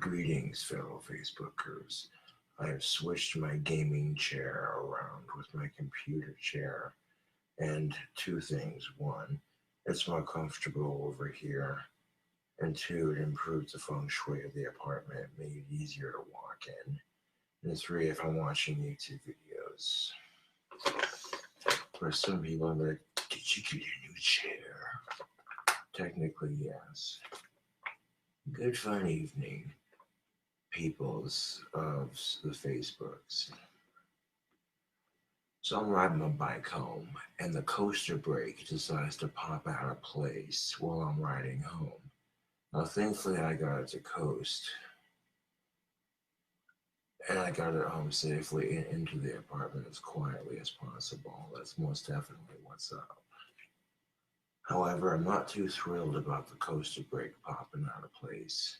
Greetings, fellow Facebookers. I have switched my gaming chair around with my computer chair, and two things. One, it's more comfortable over here, and two, it improves the feng shui of the apartment, made it easier to walk in. And three, if I'm watching YouTube videos. For some people, I'm like, did you get a new chair? Technically, yes. Good fun evening, peoples of the Facebooks. So I'm riding my bike home, and the coaster brake decides to pop out of place while I'm riding home. Now, thankfully, I got it to coast, and I got it home safely into the apartment as quietly as possible. That's most definitely what's up. However, I'm not too thrilled about the coaster brake popping out of place.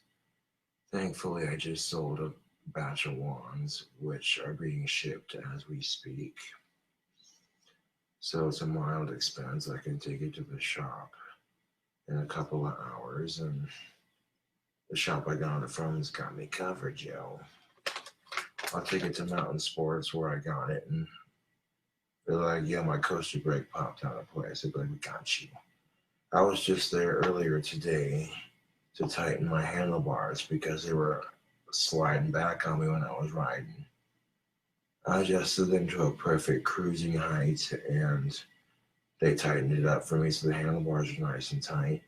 Thankfully, I just sold a batch of wands, which are being shipped as we speak. So it's a mild expense. I can take it to the shop in a couple of hours, and the shop I got it from has got me covered, yo. I'll take it to Mountain Sports where I got it, and they're like, yeah, my coaster brake popped out of place. I'd be like, we got you. I was just there earlier today to tighten my handlebars because they were sliding back on me when I was riding. I adjusted them to a perfect cruising height, and they tightened it up for me so the handlebars are nice and tight,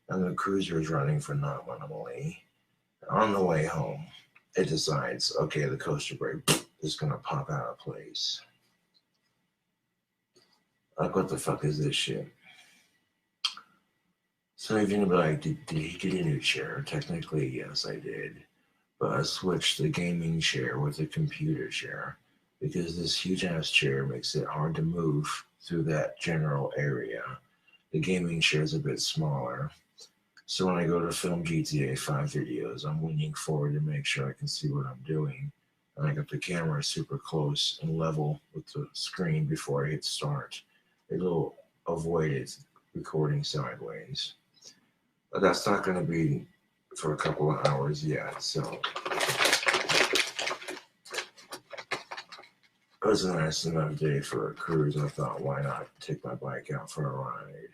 and the cruiser is running phenomenally. On the way home, it decides, okay, the coaster brake is going to pop out of place. Like, what the fuck is this shit? So if you're like, did he get a new chair? Technically, yes, I did. But I switched the gaming chair with the computer chair because this huge-ass chair makes it hard to move through that general area. The gaming chair is a bit smaller. So when I go to film GTA 5 videos, I'm leaning forward to make sure I can see what I'm doing. And I got the camera super close and level with the screen before I hit start. It'll avoid it recording sideways. But that's not going to be for a couple of hours yet, so it was a nice enough day for a cruise. I thought, why not take my bike out for a ride?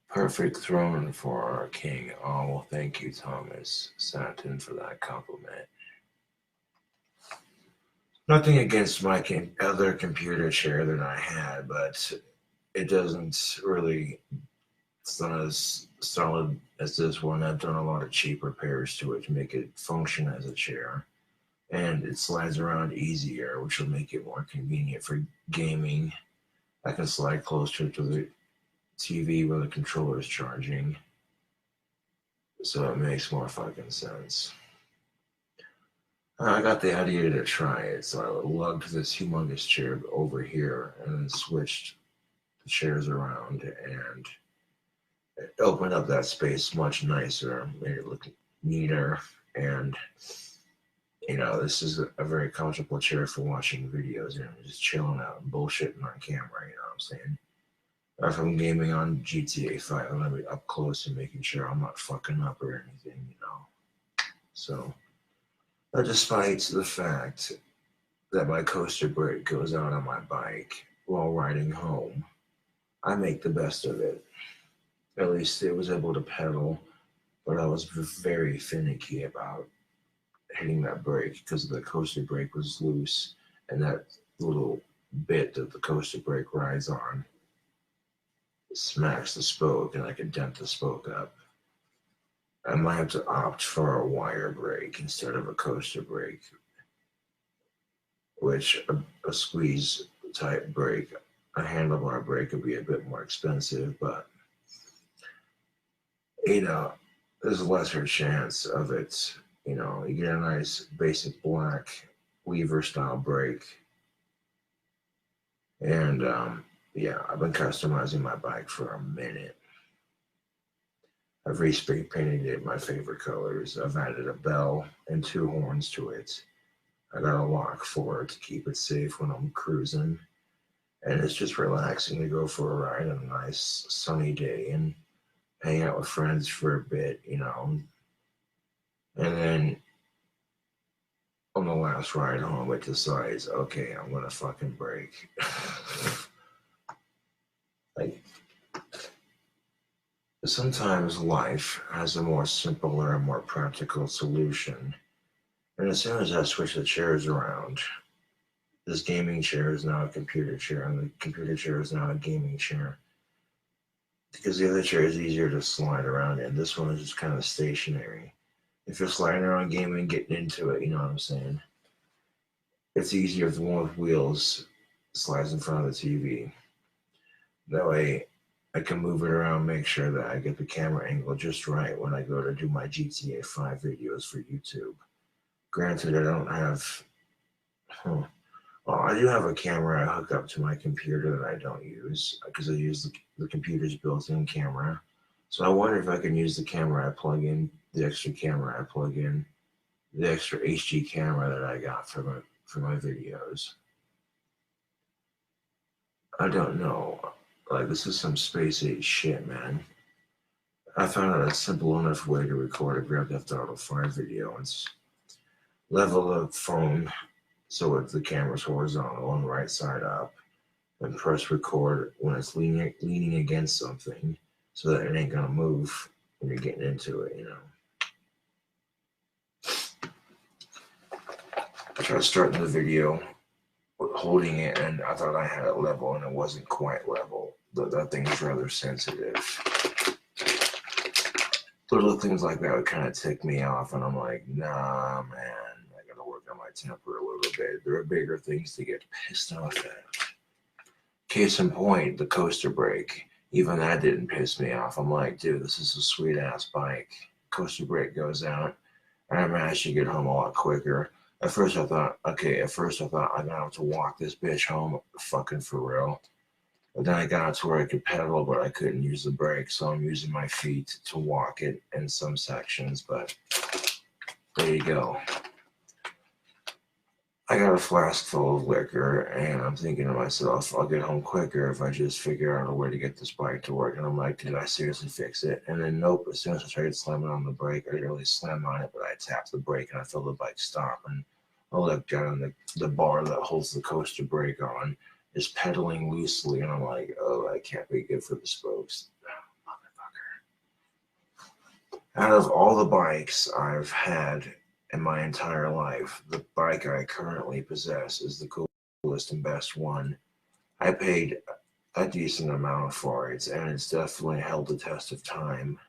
Perfect throne for our king. Oh, well, thank you, Thomas Satin, for that compliment. Nothing against my other computer chair that I had, but it doesn't really, it's not as solid as this one. I've done a lot of cheap repairs to it to make it function as a chair. And it slides around easier, which will make it more convenient for gaming. I can slide closer to the TV where the controller is charging. So it makes more fucking sense. I got the idea to try it, so I lugged this humongous chair over here and then switched the chairs around, and it opened up that space much nicer, made it look neater, and you know, this is a very comfortable chair for watching videos and just chilling out and bullshitting on camera, you know what I'm saying? If I'm gaming on GTA 5, I'm gonna be up close and making sure I'm not fucking up or anything, you know? So, despite the fact that my coaster brake goes out on my bike while riding home, I make the best of it. At least it was able to pedal, but I was very finicky about hitting that brake because the coaster brake was loose, and that little bit that the coaster brake rides on smacks the spoke, and I could dent the spoke up. I might have to opt for a wire brake instead of a coaster brake, which a squeeze type brake, a handlebar brake would be a bit more expensive, but you know, there's a lesser chance of it. You know, you get a nice basic black lever style brake, and yeah, I've been customizing my bike for a minute. I've respray painted it my favorite colors. I've added a bell and 2 horns to it. I got a lock for it to keep it safe when I'm cruising. And it's just relaxing to go for a ride on a nice sunny day and hang out with friends for a bit, you know. And then on the last ride home, it decides, okay, I'm gonna fucking break. Like, sometimes life has a more simpler and more practical solution. And as soon as I switch the chairs around, this gaming chair is now a computer chair, and the computer chair is now a gaming chair. Because the other chair is easier to slide around in. This one is just kind of stationary. If you're sliding around gaming, getting into it, you know what I'm saying? It's easier if the one with wheels slides in front of the TV. That way, I can move it around, make sure that I get the camera angle just right when I go to do my GTA 5 videos for YouTube. Granted, I don't have... Well, I do have a camera I hook up to my computer that I don't use because I use the computer's built-in camera. So I wonder if I can use the camera I plug in, the extra camera I plug in, the extra HD camera that I got for my videos. I don't know. Like, this is some space age shit, man. I found out a simple enough way to record a Grand Theft Auto 5 video. It's level the phone so the camera's horizontal on the right side up, and press record when it's leaning against something so that it ain't gonna move when you're getting into it, you know. I tried starting the video holding it, and I thought I had it level, and it wasn't quite level. That thing is rather sensitive. Little things like that would kind of tick me off, and I'm like, nah, man, I gotta work on my temper a little bit. There are bigger things to get pissed off at. Case in point, the coaster brake. Even that didn't piss me off. I'm like, dude, this is a sweet ass bike. Coaster brake goes out, and I managed to get home a lot quicker. At first I thought I'm gonna have to walk this bitch home, fucking for real. But then I got to where I could pedal, but I couldn't use the brake, so I'm using my feet to walk it in some sections, but there you go. I got a flask full of liquor, and I'm thinking to myself, I'll get home quicker if I just figure out a way to get this bike to work. And I'm like, did I seriously fix it? And then nope, as soon as I started slamming on the brake, I didn't really slam on it, but I tapped the brake and I felt the bike stop. And I looked down, and the bar that holds the coaster brake on is pedaling loosely, and I'm like, oh, that can't be good for the spokes. Motherfucker. Out of all the bikes I've had in my entire life, the bike I currently possess is the coolest and best one. I paid a decent amount for it, and it's definitely held the test of time.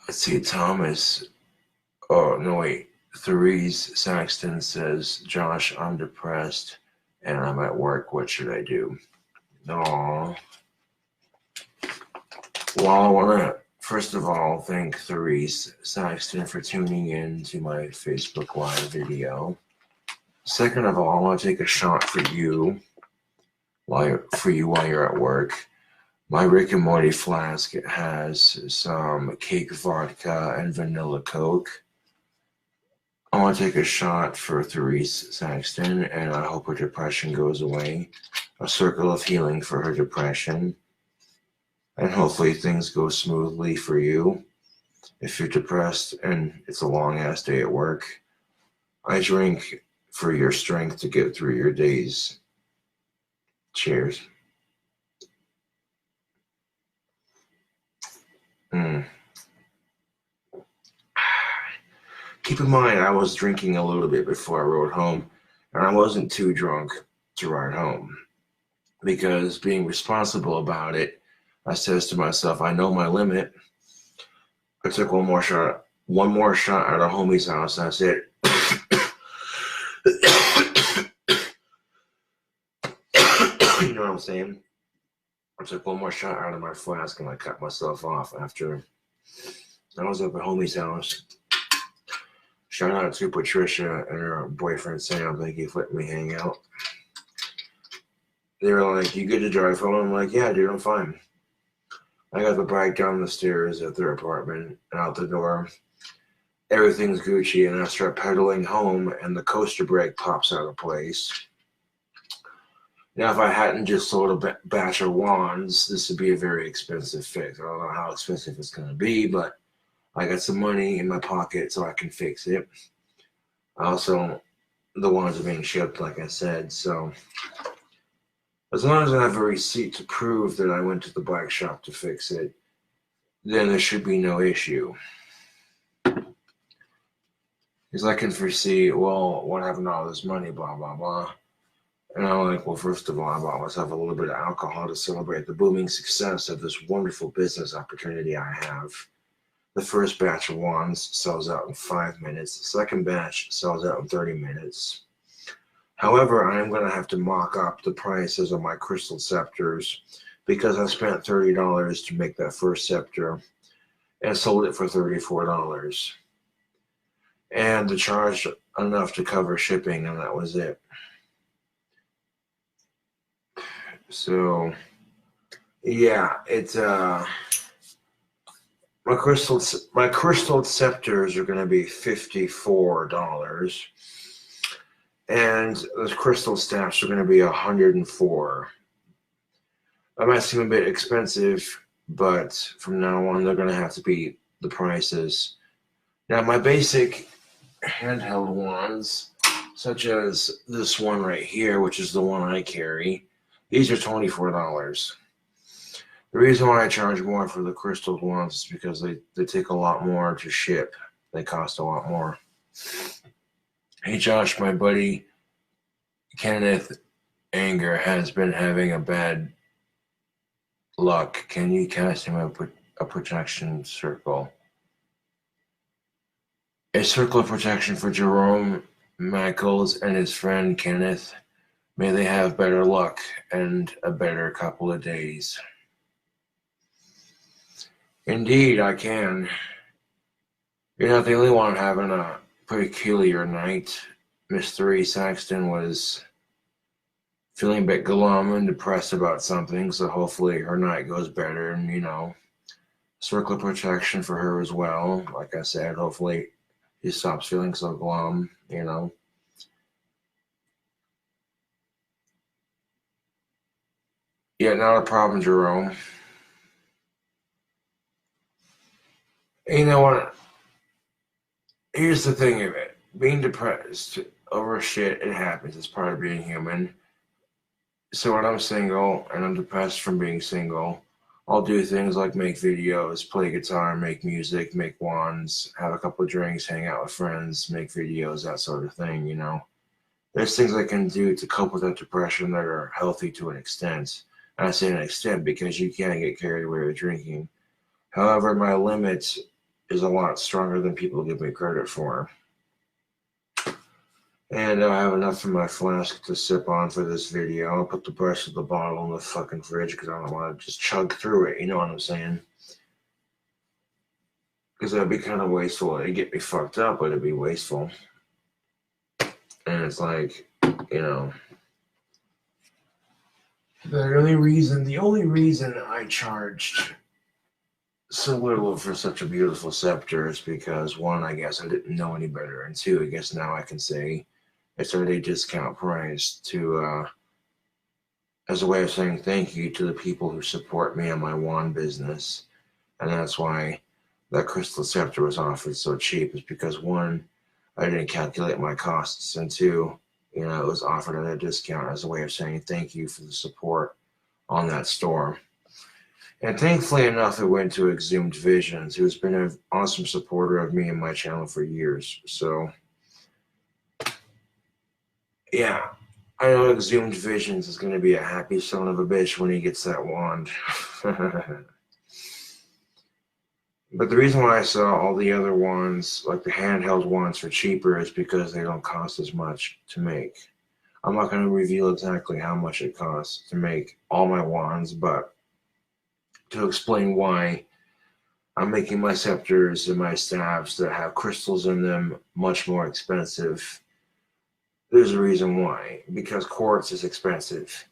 Let's see, Therese Saxton says, Josh, I'm depressed and I'm at work. What should I do? Aww. Well, I want to, first of all, thank Therese Saxton for tuning in to my Facebook Live video. Second of all, I want to take a shot for you while you're at work. My Rick and Morty flask has some cake vodka and vanilla Coke. I want to take a shot for Therese Saxton, and I hope her depression goes away. A circle of healing for her depression. And hopefully things go smoothly for you. If you're depressed and it's a long-ass day at work, I drink for your strength to get through your days. Cheers. Keep in mind, I was drinking a little bit before I rode home, and I wasn't too drunk to ride home. Because being responsible about it, I says to myself, I know my limit. I took one more shot at a homie's house, and that's it. You know what I'm saying? I took one more shot out of my flask, and I cut myself off after I was at the homie's house. Shout out to Patricia and her boyfriend Sam. Thank you for letting me hang out. They were like, "You good to drive home?" I'm like, "Yeah, dude, I'm fine." I got the bike down the stairs at their apartment and out the door. Everything's Gucci, and I start pedaling home, and the coaster brake pops out of place. Now, if I hadn't just sold a batch of wands, this would be a very expensive fix. I don't know how expensive it's going to be, but I got some money in my pocket so I can fix it. Also, the wands are being shipped, like I said, so as long as I have a receipt to prove that I went to the bike shop to fix it, then there should be no issue. Because I can foresee, well, what happened to all this money, blah, blah, blah. And I'm like, well, first of all, I bought myself a little bit of alcohol to celebrate the booming success of this wonderful business opportunity I have. The first batch of wands sells out in 5 minutes. The second batch sells out in 30 minutes. However, I am going to have to mock up the prices of my crystal scepters because I spent $30 to make that first scepter and sold it for $34. And the charge enough to cover shipping, and that was it. So, yeah, it's my crystal scepters are going to be $54, and the crystal staffs are going to be $104. That might seem a bit expensive, but from now on they're going to have to be the prices. Now, my basic handheld wands, such as this one right here, which is the one I carry, these are $24. The reason why I charge more for the crystal ones is because they take a lot more to ship. They cost a lot more. Hey Josh, my buddy Kenneth Anger has been having a bad luck. Can you cast him a protection circle? A circle of protection for Jerome Michaels and his friend Kenneth. May they have better luck and a better couple of days. Indeed, I can. You're not the only one having a peculiar night. Miss 3 Saxton was feeling a bit glum and depressed about something, so hopefully her night goes better, and, you know, circle of protection for her as well. Like I said, hopefully he stops feeling so glum, you know. Yeah, not a problem, Jerome. You know what? Here's the thing of it. Being depressed over shit, it happens. It's part of being human. So when I'm single and I'm depressed from being single, I'll do things like make videos, play guitar, make music, make wands, have a couple of drinks, hang out with friends, make videos, that sort of thing, you know. There's things I can do to cope with that depression that are healthy to an extent. And I say an extent because you can't get carried away with drinking. However, my limit is a lot stronger than people give me credit for. And I have enough in my flask to sip on for this video. I'll put the rest of the bottle in the fucking fridge because I don't want to just chug through it, you know what I'm saying? Because that'd be kind of wasteful. It'd get me fucked up, but it'd be wasteful. And it's like, you know, the only reason I charged so little for such a beautiful scepter is because, one, I guess I didn't know any better, and two, I guess now I can say it's at a discount price to as a way of saying thank you to the people who support me in my wand business. And that's why that crystal scepter was offered so cheap, is because, one, I didn't calculate my costs, and two, you know, it was offered at a discount as a way of saying thank you for the support on that store. And thankfully enough, it went to Exhumed Visions, who's been an awesome supporter of me and my channel for years. So, yeah, I know Exhumed Visions is going to be a happy son of a bitch when he gets that wand. But the reason why I sell all the other wands, like the handheld wands, for cheaper is because they don't cost as much to make. I'm not going to reveal exactly how much it costs to make all my wands, but to explain why I'm making my scepters and my staffs that have crystals in them much more expensive. There's a reason why. Because quartz is expensive.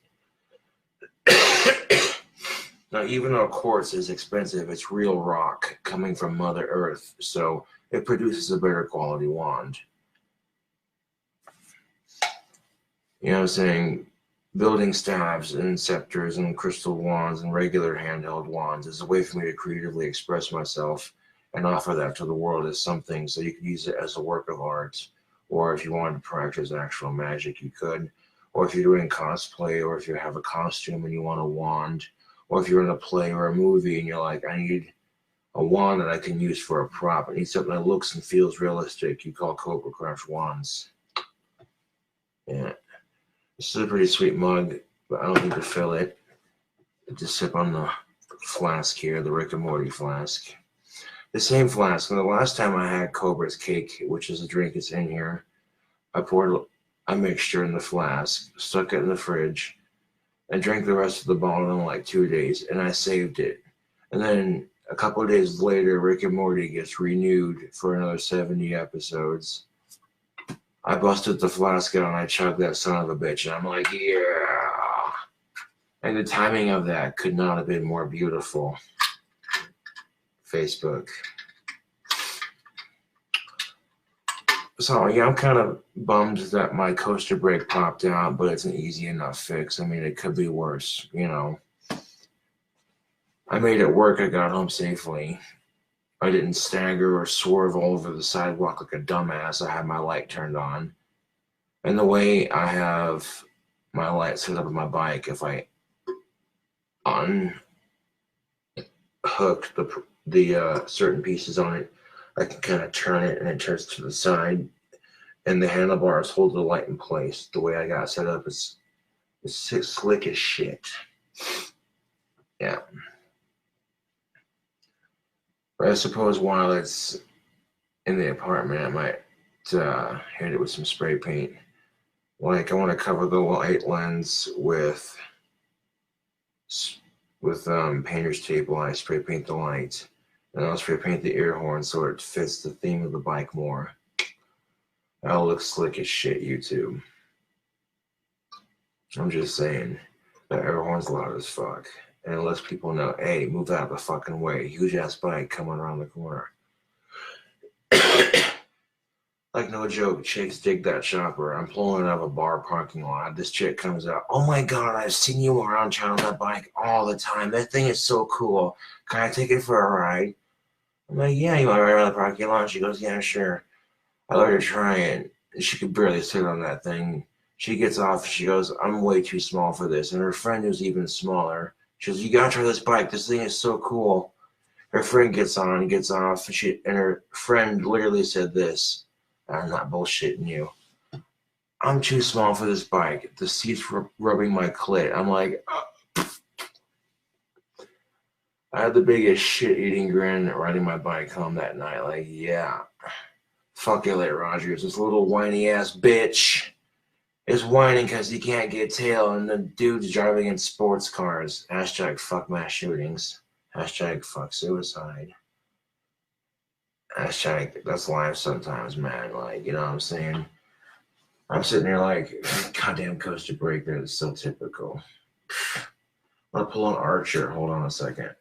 Now, even though quartz is expensive, it's real rock coming from Mother Earth, so it produces a better quality wand. You know what I'm saying? Building staves and scepters and crystal wands and regular handheld wands is a way for me to creatively express myself and offer that to the world as something, so you could use it as a work of art, or if you wanted to practice actual magic, you could, or if you're doing cosplay, or if you have a costume and you want a wand, or if you're in a play or a movie and you're like, I need a wand that I can use for a prop. I need something that looks and feels realistic. You call KobraJFS wands. Yeah. This is a pretty sweet mug, but I don't need to fill it. Just sip on the flask here, the Rick and Morty flask. The same flask. And the last time I had Cobra's Cake, which is a drink that's in here, I poured a mixture in the flask, stuck it in the fridge, and drank the rest of the bottle in like 2 days, and I saved it. And then a couple of days later, Rick and Morty gets renewed for another 70 episodes. I busted the flask out and I chugged that son of a bitch, and I'm like, yeah. And the timing of that could not have been more beautiful. Facebook. So yeah, I'm kind of bummed that my coaster brake popped out, but it's an easy enough fix. I mean, it could be worse, you know. I made it work. I got home safely. I didn't stagger or swerve all over the sidewalk like a dumbass. I had my light turned on. And the way I have my light set up on my bike, if I unhook the certain pieces on it, I can kind of turn it and it turns to the side. And the handlebars hold the light in place. The way I got set up is slick as shit. Yeah. But I suppose while it's in the apartment, I might hit it with some spray paint. Like, I want to cover the light lens with painter's tape while I spray paint the light. And I'll spray paint the air horn so it fits the theme of the bike more. That'll look slick as shit, YouTube. I'm just saying, the air horn's loud as fuck. And it lets people know, hey, move out of the fucking way. Huge ass bike coming around the corner. Like, no joke, chicks dig that chopper. I'm pulling out of a bar parking lot. This chick comes out. Oh my God, I've seen you around town on that bike all the time. That thing is so cool. Can I take it for a ride? I'm like, yeah, you want to ride around the parking lot? She goes, yeah, sure. I let her try it. She could barely sit on that thing. She gets off. She goes, I'm way too small for this. And her friend who's even smaller, she goes, you gotta try this bike. This thing is so cool. Her friend gets on and gets off. And her friend literally said this. I'm not bullshitting you. I'm too small for this bike. The seat's rubbing my clit. I'm like, I had the biggest shit-eating grin riding my bike home that night. Like, yeah. Fuck Elliot Rogers. This little whiny-ass bitch is whining because he can't get tail, and the dude's driving in sports cars. Hashtag fuck mass shootings. Hashtag fuck suicide. Hashtag that's life sometimes, man. Like, you know what I'm saying? I'm sitting there like, goddamn coaster breaker. It's so typical. I'm gonna pull an Archer. Hold on a second.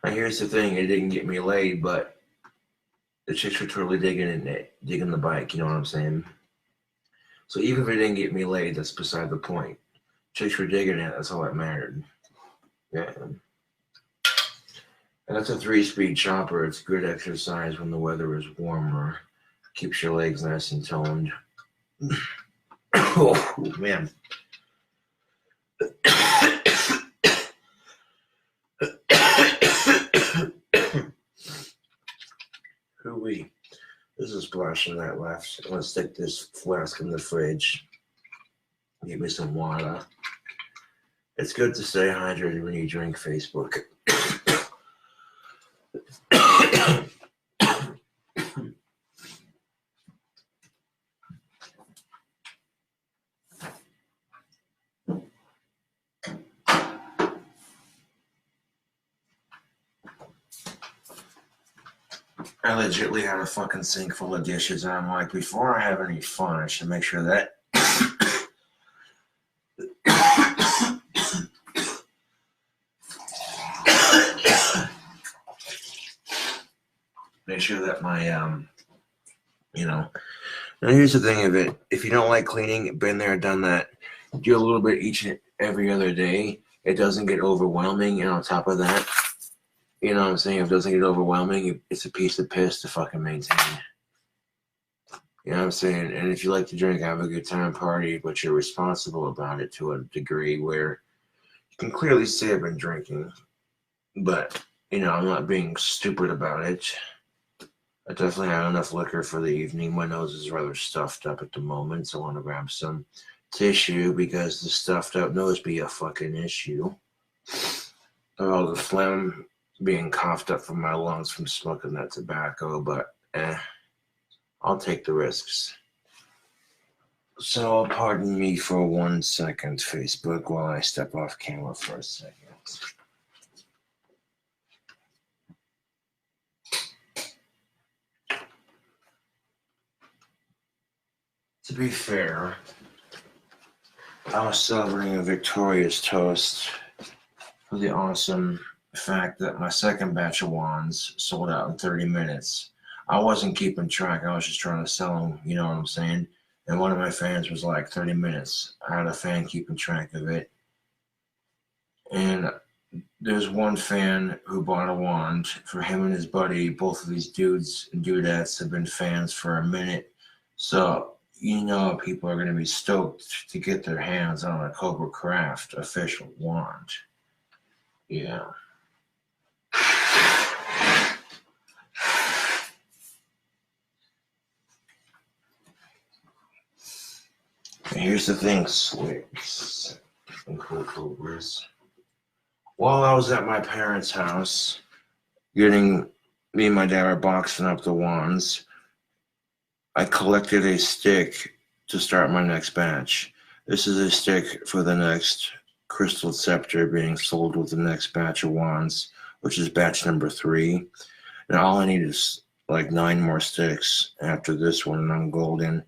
Now here's the thing, it didn't get me laid, but the chicks were totally digging the bike, you know what I'm saying? So even if it didn't get me laid, that's beside the point. Chicks were digging it, that's all that mattered. Yeah. And that's a 3-speed chopper. It's good exercise when the weather is warmer. Keeps your legs nice and toned. Oh, man. Hooey. There's a splash of that left. I'm going to stick this flask in the fridge. Get me some water. It's good to stay hydrated when you drink, Facebook. I legitimately had a fucking sink full of dishes, and I'm like, before I have any fun, I should make sure that make sure that my you know. Now here's the thing of it: if you don't like cleaning, been there, done that. Do a little bit each and every other day. It doesn't get overwhelming, and on top of that, you know what I'm saying? If it doesn't get overwhelming, it's a piece of piss to fucking maintain. You know what I'm saying? And if you like to drink, have a good time, party, but you're responsible about it to a degree where you can clearly say I've been drinking, but, you know, I'm not being stupid about it. I definitely have enough liquor for the evening. My nose is rather stuffed up at the moment, so I want to grab some tissue because the stuffed up nose be a fucking issue. All the phlegm being coughed up from my lungs from smoking that tobacco, but I'll take the risks. So pardon me for 1 second, Facebook, while I step off camera for a second. To be fair, I was celebrating a victorious toast for the awesome fact that my second batch of wands sold out in 30 minutes. I wasn't keeping track. I was just trying to sell them, you know what I'm saying? And one of my fans was like 30 minutes. I had a fan keeping track of it. And there's one fan who bought a wand for him and his buddy. Both of these dudes and dudettes have been fans for a minute. So, you know, people are going to be stoked to get their hands on a Cobra Craft official wand. Yeah. Here's the thing, Swicks and Cool Cobras. While I was at my parents' house, me and my dad were boxing up the wands, I collected a stick to start my next batch. This is a stick for the next crystal scepter being sold with the next batch of wands, which is batch number 3. And all I need is like 9 more sticks after this one, and I'm golden.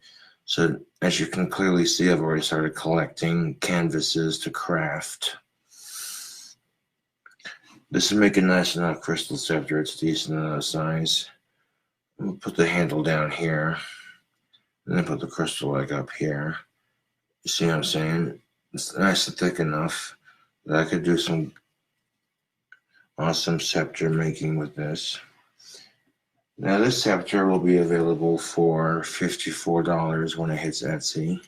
So as you can clearly see, I've already started collecting canvases to craft. This is making nice enough crystal scepter. It's decent enough size. I'm gonna put the handle down here, and then put the crystal leg up here. You see what I'm saying? It's nice and thick enough that I could do some awesome scepter making with this. Now this scepter will be available for $54 when it hits Etsy.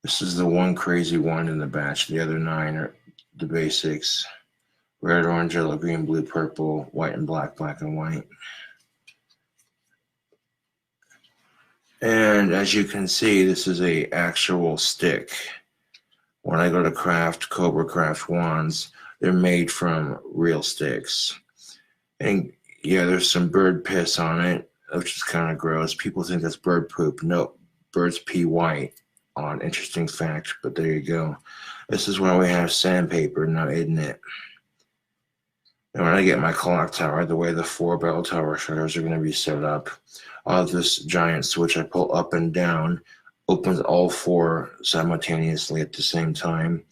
This is the one crazy one in the batch. The other 9 are the basics. Red, orange, yellow, green, blue, purple, white and black, black and white. And as you can see, this is a actual stick. When I go to craft Cobra Craft wands, they're made from real sticks. And yeah, there's some bird piss on it, which is kind of gross. People think that's bird poop. No, birds pee white. On interesting fact, but there you go. This is why we have sandpaper, now isn't it? And when I get my clock tower, the way the 4 bell tower shutters are going to be set up, I'll have this giant switch I pull up and down, opens all 4 simultaneously at the same time.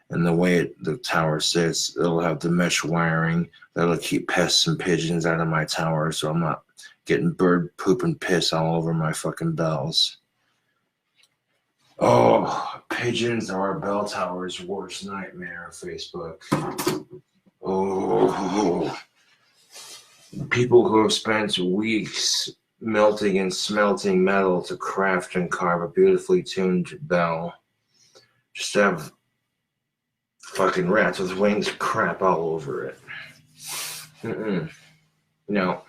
And the way the tower sits, it'll have the mesh wiring that'll keep pests and pigeons out of my tower, so I'm not getting bird poop and piss all over my fucking bells. Oh, pigeons are a bell tower's worst nightmare, Facebook. Oh, people who have spent weeks melting and smelting metal to craft and carve a beautifully tuned bell just have fucking rats with wings crap all over it. No.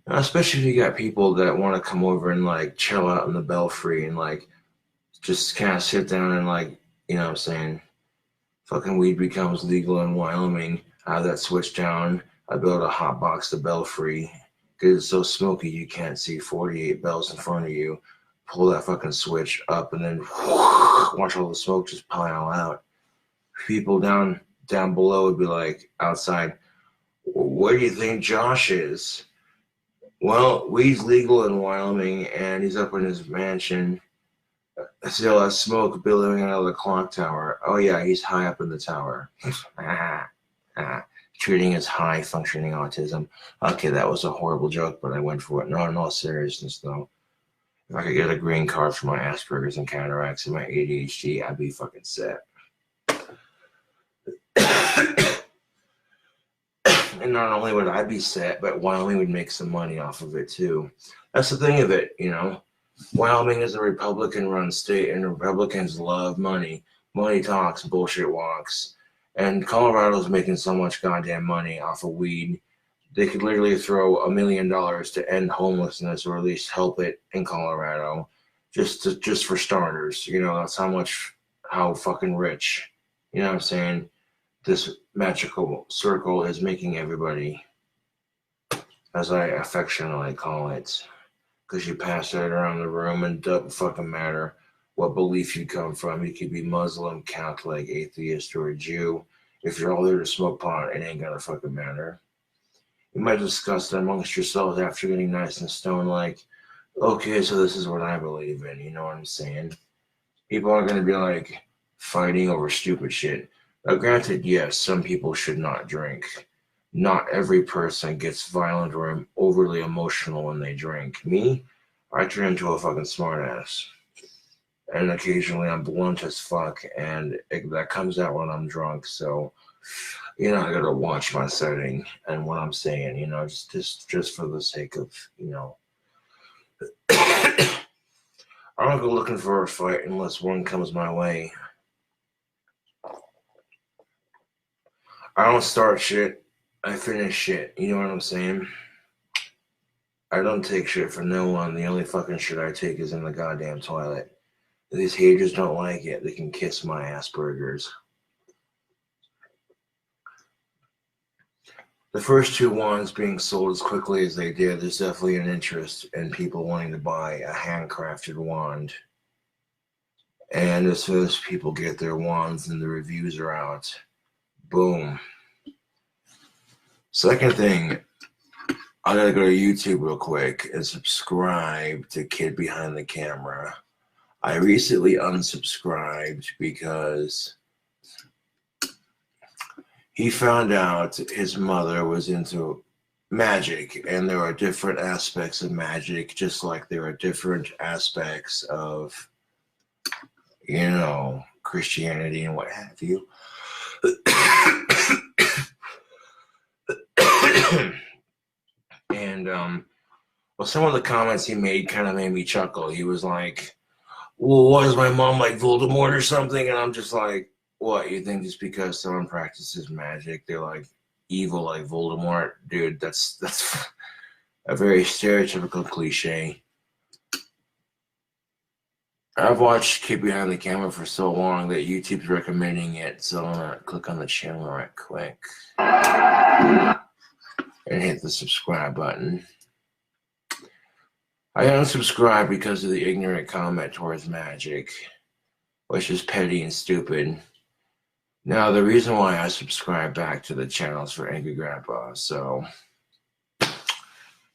Especially if you got people that want to come over and like chill out in the belfry and like just kind of sit down and like, you know what I'm saying, fucking weed becomes legal in Wyoming. I have that switch down. I build a hot box the belfry because it's so smoky you can't see 48 bells in front of you. Pull that fucking switch up and then watch all the smoke just pile out. People down below would be like outside, Where do you think Josh is? Well, weed's legal in Wyoming, and he's up in his mansion. Still has smoke billowing out of the clock tower. Oh yeah, he's high up in the tower. Treating as high functioning autism. Okay, that was a horrible joke, but I went for it. No, in all seriousness though, if I could get a green card for my Asperger's and cataracts and my ADHD, I'd be fucking set. And not only would I be set, but Wyoming would make some money off of it too. That's the thing of it, you know. Wyoming is a Republican-run state, and Republicans love money. Money talks, bullshit walks. And Colorado's making so much goddamn money off of weed. They could literally throw $1 million to end homelessness, or at least help it in Colorado, just for starters. You know, that's how fucking rich. You know what I'm saying? This magical circle is making everybody, as I affectionately call it, because you pass that around the room and it doesn't fucking matter what belief you come from. You could be Muslim, Catholic, atheist, or a Jew. If you're all there to smoke pot, it ain't gonna fucking matter. You might discuss it amongst yourselves after getting nice and stoned, like, okay, so this is what I believe in, you know what I'm saying? People aren't gonna be like fighting over stupid shit. Now, granted, yes, some people should not drink. Not every person gets violent or overly emotional when they drink. Me, I turn into a fucking smartass. And occasionally I'm blunt as fuck, and that comes out when I'm drunk. So, you know, I gotta watch my setting and what I'm saying, you know, just for the sake of, you know. I don't go looking for a fight unless one comes my way. I don't start shit, I finish shit. You know what I'm saying? I don't take shit from no one. The only fucking shit I take is in the goddamn toilet. If these haters don't like it, they can kiss my Asperger's. The first two wands being sold as quickly as they did, there's definitely an interest in people wanting to buy a handcrafted wand. And as soon as people get their wands and the reviews are out, boom. Second thing, I gotta go to YouTube real quick and subscribe to Kid Behind the Camera. I recently unsubscribed because he found out his mother was into magic, and there are different aspects of magic, just like there are different aspects of, you know, Christianity and what have you. And well, some of the comments he made kind of made me chuckle. He was like, well, what is my mom like, Voldemort or something? And I'm just like, what, you think just because someone practices magic they're like evil like Voldemort? Dude, that's a very stereotypical cliche. I've watched Kid Behind the Camera for so long that YouTube's recommending it, so I'm gonna click on the channel right quick and hit the subscribe button. I unsubscribed because of the ignorant comment towards magic, which is petty and stupid. Now, the reason why I subscribe back to the channel is for Angry Grandpa. So,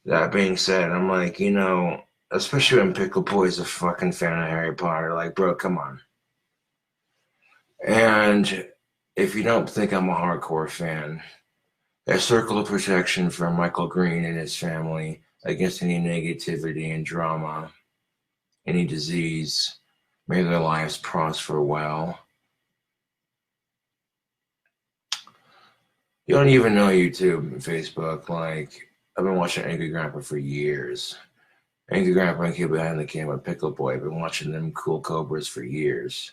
that being said, I'm like, you know, especially when Pickle Boy's a fucking fan of Harry Potter, like, bro, come on. And if you don't think I'm a hardcore fan, a circle of protection for Michael Green and his family against any negativity and drama, any disease. May their lives prosper well. You don't even know YouTube and Facebook. Like, I've been watching Angry Grandpa for years. Angry Grandpa and Kid Behind the Camera, Pickle Boy. I've been watching them cool Cobras for years.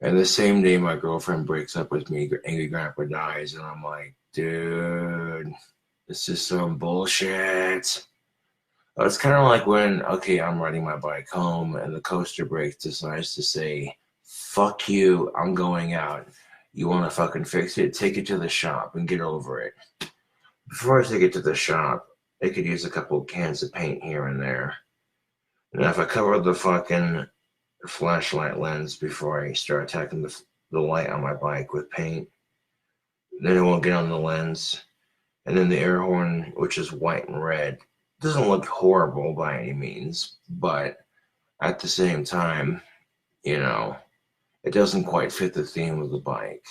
And the same day my girlfriend breaks up with me, Angry Grandpa dies. And I'm like, dude, this is some bullshit. It's kind of like when, okay, I'm riding my bike home and the coaster brake decides to say, fuck you, I'm going out. You want to fucking fix it? Take it to the shop and get over it. Before I take it to the shop, it could use a couple cans of paint here and there. And if I cover the fucking flashlight lens before I start attacking the light on my bike with paint, then it won't get on the lens. And then the air horn, which is white and red, doesn't look horrible by any means, but at the same time, you know, it doesn't quite fit the theme of the bike.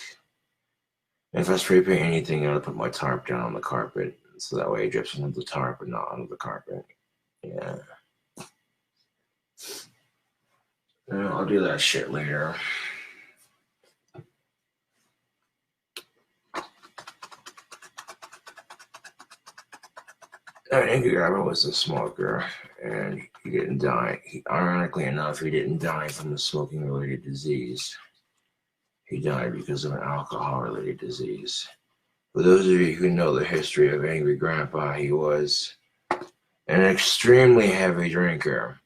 And if I spray paint anything, I would put my tarp down on the carpet, so that way it drips onto the tarp and not onto the carpet. Yeah. I'll do that shit later. Anchor Grabber was a smoker, and he didn't die. Ironically enough, he didn't die from a smoking-related disease. He died because of an alcohol-related disease. For those of you who know the history of Angry Grandpa, he was an extremely heavy drinker.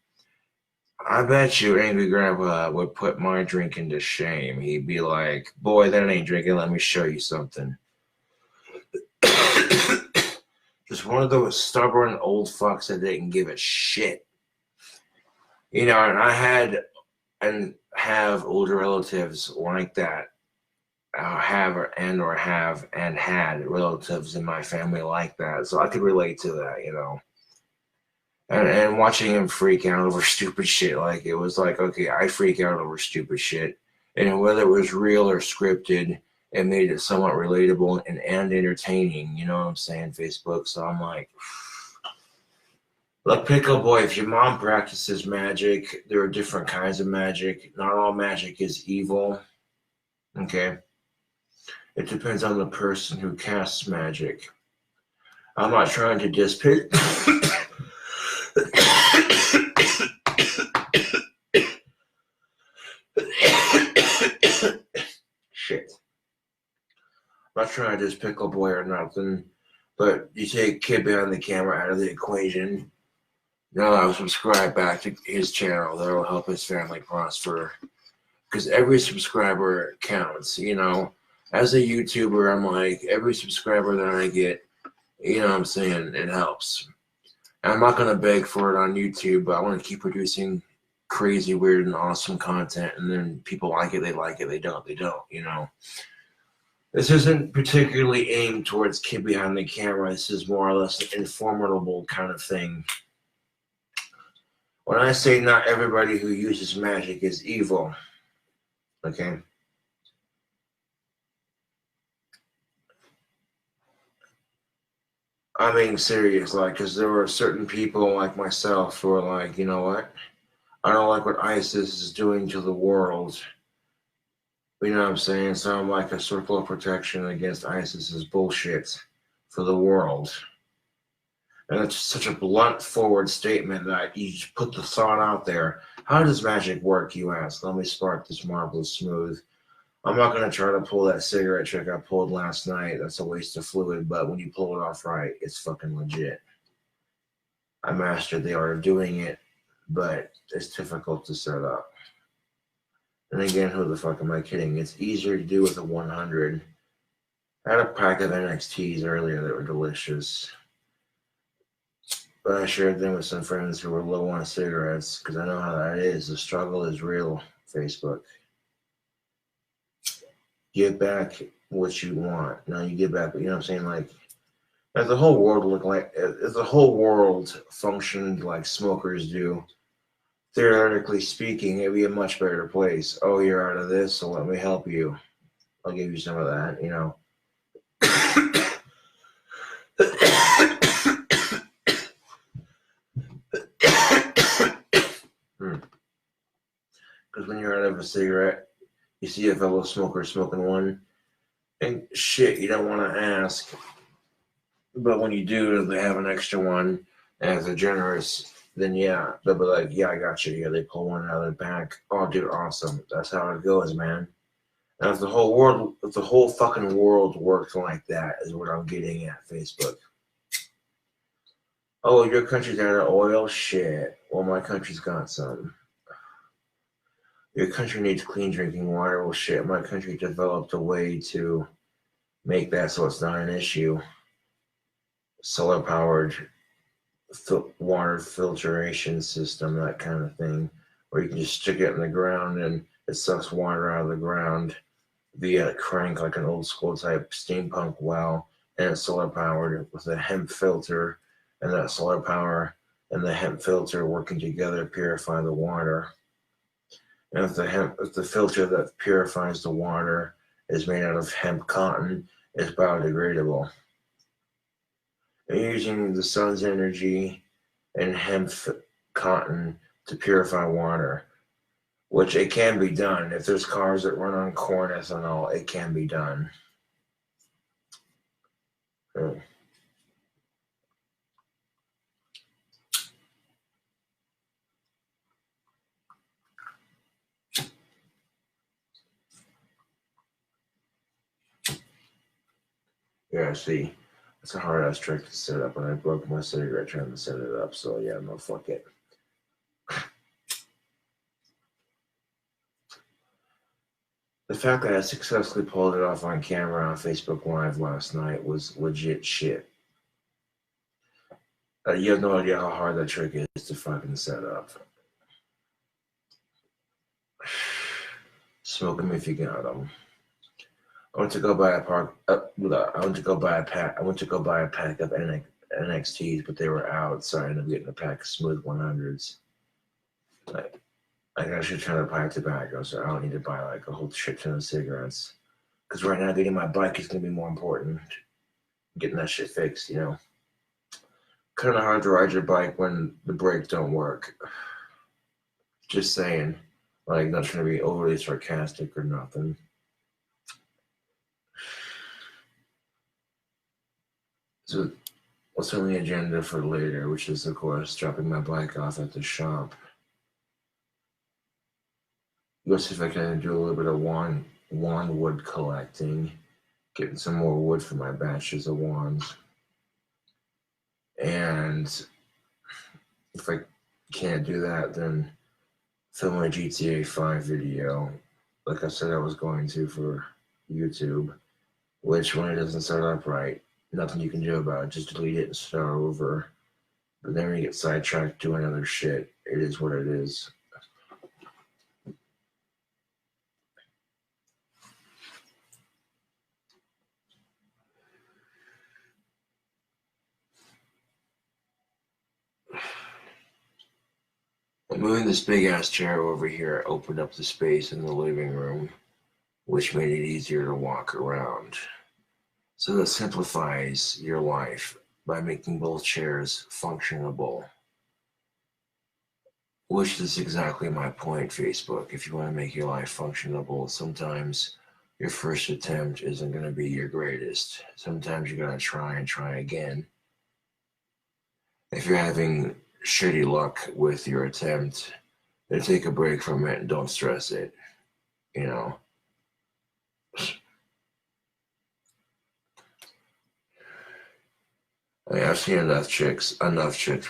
I bet you Angry Grandpa would put my drinking to shame. He'd be like, boy, that ain't drinking, let me show you something. Just one of those stubborn old fucks that didn't give a shit. You know, and I had and have older relatives like that. Had relatives in my family like that. So I could relate to that, you know. And watching him freak out over stupid shit, like it was like, okay, I freak out over stupid shit. And whether it was real or scripted, it made it somewhat relatable and entertaining, you know what I'm saying, Facebook. So I'm like, look, Pickle Boy, if your mom practices magic, there are different kinds of magic. Not all magic is evil, okay? It depends on the person who casts magic. I'm not trying to dispick... Shit. I'm not trying to just Pickle Boy or nothing, but you take Kid Behind the Camera out of the equation. Now I'll subscribe back to his channel. That'll help his family prosper. Because every subscriber counts, you know. As a YouTuber, I'm like, every subscriber that I get, you know what I'm saying, it helps. And I'm not going to beg for it on YouTube, but I want to keep producing crazy, weird, and awesome content. And then people like it, they like it, they don't, you know. This isn't particularly aimed towards Kid Behind the Camera. This is more or less an informative kind of thing. When I say not everybody who uses magic is evil, okay? I'm being serious, like, because there were certain people like myself who are like, you know what? I don't like what ISIS is doing to the world. You know what I'm saying? So I'm like a circle of protection against ISIS's bullshit for the world. And it's such a blunt forward statement that you just put the thought out there. How does magic work, you ask? Let me spark this marvelous smooth. I'm not going to try to pull that cigarette trick I pulled last night. That's a waste of fluid, but when you pull it off right, it's fucking legit. I mastered the art of doing it, but it's difficult to set up. And again, who the fuck am I kidding? It's easier to do with a 100. I had a pack of NXTs earlier that were delicious. But I shared them with some friends who were low on cigarettes because I know how that is. The struggle is real, Facebook. Give back what you want. Now you give back, you know what I'm saying? Like, if the whole world looked like, if the whole world functioned like smokers do, theoretically speaking, it'd be a much better place. Oh, you're out of this, so let me help you. I'll give you some of that, you know. Because when you're out of a cigarette, you see a fellow smoker smoking one, and shit, you don't want to ask. But when you do, they have an extra one, and if they're generous, then yeah, they'll be like, yeah, I got you. Yeah, they pull one out of the pack. Oh, dude, awesome. That's how it goes, man. And if the whole fucking world worked like that, is what I'm getting at, Facebook. Oh, your country's out of oil? Shit. Well, my country's got some. Your country needs clean drinking water. Well, shit, my country developed a way to make that so it's not an issue. Solar-powered water filtration system, that kind of thing, where you can just stick it in the ground and it sucks water out of the ground via a crank, like an old school type steampunk well, and solar powered with a hemp filter, and that solar power and the hemp filter working together purify the water. And if the filter that purifies the water is made out of hemp cotton, it's biodegradable. And using the sun's energy and hemp cotton to purify water, which it can be done. If there's cars that run on corn ethanol, it can be done. Oh. Yeah, see, it's a hard ass trick to set up, and I broke my cigarette trying to set it up, so yeah, no, fuck it. The fact that I successfully pulled it off on camera on Facebook Live last night was legit shit. You have no idea how hard that trick is to fucking set up. Smoke them if you got them. I went to go buy a pack of NXTs, but they were out, so I ended up getting a pack of Smooth 100s. I actually trying to buy tobacco, so I don't need to buy like a whole shit ton of cigarettes. Because right now, getting my bike is going to be more important. Getting that shit fixed, you know. Kind of hard to ride your bike when the brakes don't work. Just saying. Like, not trying to be overly sarcastic or nothing. So, what's on the agenda for later, which is, of course, dropping my bike off at the shop. Go see if I can do a little bit of wand wood collecting, getting some more wood for my batches of wands. And if I can't do that, then film a GTA 5 video, like I said I was going to for YouTube, which when it doesn't start up right, nothing you can do about it, just delete it and start over. But then when you get sidetracked doing other shit, it is what it is. Moving this big ass chair over here opened up the space in the living room, which made it easier to walk around. So that simplifies your life by making both chairs functionable. Which is exactly my point, Facebook. If you want to make your life functionable, sometimes your first attempt isn't going to be your greatest. Sometimes you got to try and try again. If you're having shitty luck with your attempt, then take a break from it and don't stress it. You know. I mean, I've seen enough chicks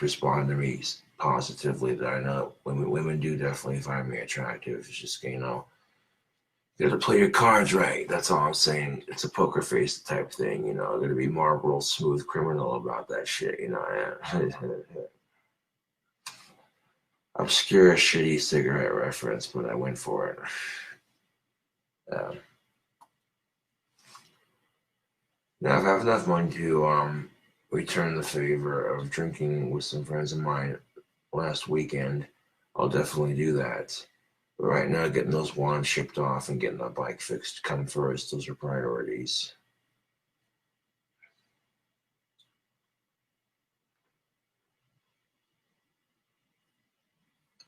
respond to me positively that I know women do definitely find me attractive. It's just, you know, you gotta play your cards right. That's all I'm saying. It's a poker face type thing, you know. Gonna be Marlboro Smooth Criminal about that shit, you know. Obscure, shitty cigarette reference, but I went for it. Now, if I have enough money to return the favor of drinking with some friends of mine last weekend, I'll definitely do that. But right now, getting those wands shipped off and getting that bike fixed come first. Those are priorities.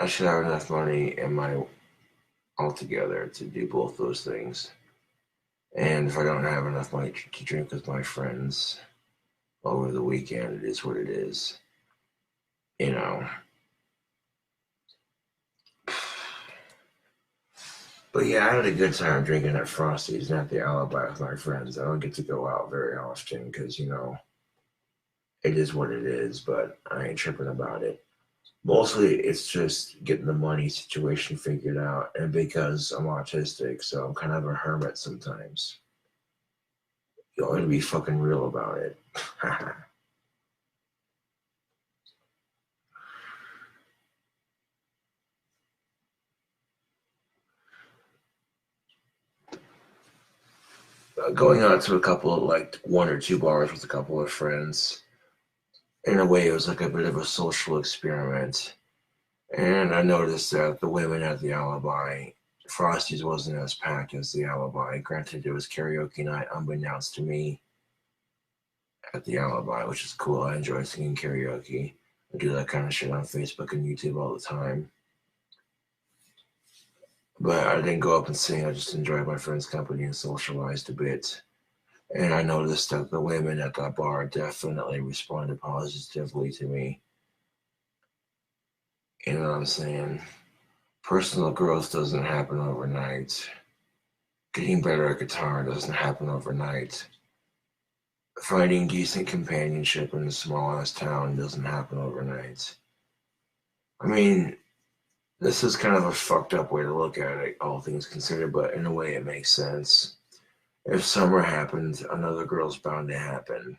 I should have enough money in my altogether to do both those things. And if I don't have enough money to drink with my friends over the weekend, it is what it is. You know. But yeah, I had a good time drinking at Frosty's and at the Alibi with my friends. I don't get to go out very often because, you know, it is what it is, but I ain't tripping about it. Mostly it's just getting the money situation figured out, and because I'm autistic, so I'm kind of a hermit sometimes. You ought to be fucking real about it. going out to a couple of, like, one or two bars with a couple of friends. In a way, it was like a bit of a social experiment. And I noticed that the women at the Alibi, Frosty's wasn't as packed as the Alibi. Granted, it was karaoke night, unbeknownst to me, at the Alibi, which is cool. I enjoy singing karaoke. I do that kind of shit on Facebook and YouTube all the time. But I didn't go up and sing. I just enjoyed my friends' company and socialized a bit. And I noticed that the women at that bar definitely responded positively to me. You know what I'm saying? Personal growth doesn't happen overnight. Getting better at guitar doesn't happen overnight. Finding decent companionship in a small ass town doesn't happen overnight. I mean, this is kind of a fucked up way to look at it, all things considered, but in a way it makes sense. If summer happens, another girl's bound to happen.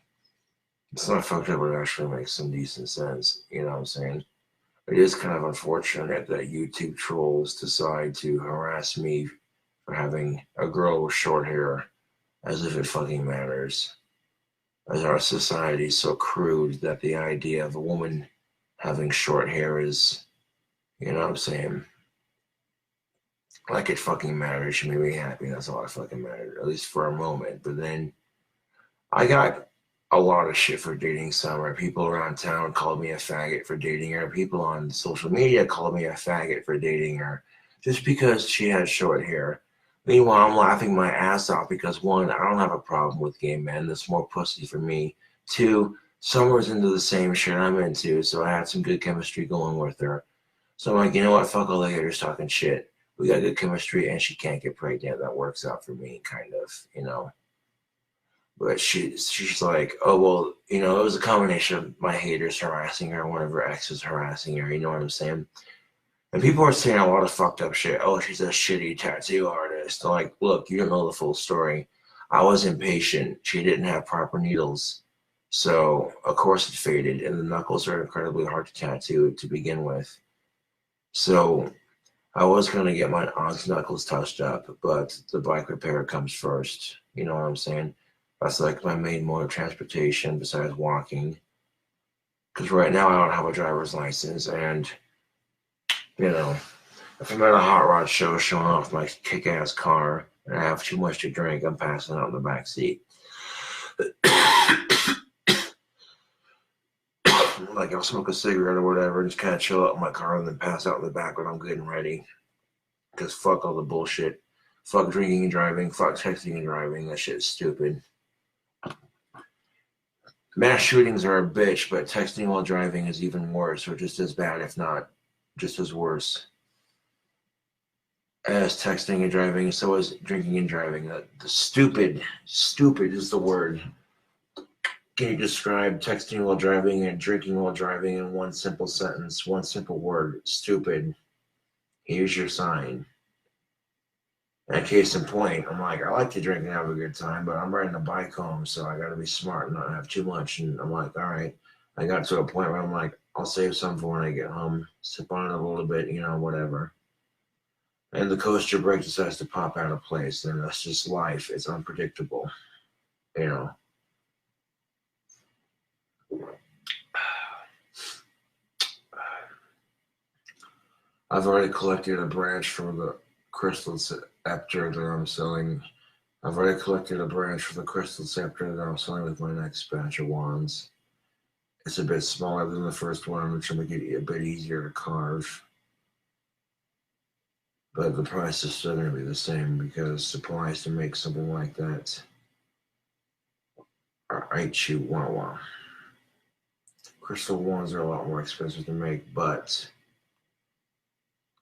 It's not fucked up, it actually makes some decent sense. You know what I'm saying? It is kind of unfortunate that YouTube trolls decide to harass me for having a girl with short hair, as if it fucking matters. As our society is so crude that the idea of a woman having short hair is, you know what I'm saying? Like it fucking matters. She made me happy. That's all that fucking mattered, at least for a moment. But then I got a lot of shit for dating Summer. People around town called me a faggot for dating her. People on social media called me a faggot for dating her just because she had short hair. Meanwhile, I'm laughing my ass off because, one, I don't have a problem with gay men. That's more pussy for me. Two, Summer's into the same shit I'm into, so I had some good chemistry going with her. So I'm like, you know what? Fuck all the haters talking shit. We got good chemistry, and she can't get pregnant. That works out for me, kind of, you know. But she's like, oh, well, you know, it was a combination of my haters harassing her and one of her exes harassing her. You know what I'm saying? And people are saying a lot of fucked up shit. Oh, she's a shitty tattoo artist. I'm like, look, you don't know the full story. I was impatient. She didn't have proper needles. So, of course, it faded. And the knuckles are incredibly hard to tattoo to begin with. So, I was going to get my aunt's knuckles touched up, but the bike repair comes first. You know what I'm saying? That's like my main mode of transportation besides walking. Because right now I don't have a driver's license, and, you know, if I'm at a hot rod show showing off my kick-ass car and I have too much to drink, I'm passing out in the back seat. Like I'll smoke a cigarette or whatever and just kind of chill out in my car and then pass out in the back when I'm good and ready. Because fuck all the bullshit. Fuck drinking and driving. Fuck texting and driving. That shit's stupid. Mass shootings are a bitch, but texting while driving is even worse, or just as bad, if not just as worse. As texting and driving, so is drinking and driving. The stupid is the word. Can you describe texting while driving and drinking while driving in one simple sentence, one simple word? Stupid. Here's your sign. And case in point, I'm like, I like to drink and have a good time, but I'm riding a bike home, so I gotta be smart and not have too much. And I'm like, all right. I got to a point where I'm like, I'll save some for when I get home, sip on it a little bit, you know, whatever. And the coaster brake decides to pop out of place, and that's just life. It's unpredictable, you know. I've already collected a branch from the crystal scepter that I'm selling. I've already collected a branch for the crystal scepter that I'm selling with my next batch of wands. It's a bit smaller than the first one, which will make it a bit easier to carve. But the price is still going to be the same because supplies to make something like that are ACWY. Crystal wands are a lot more expensive to make, but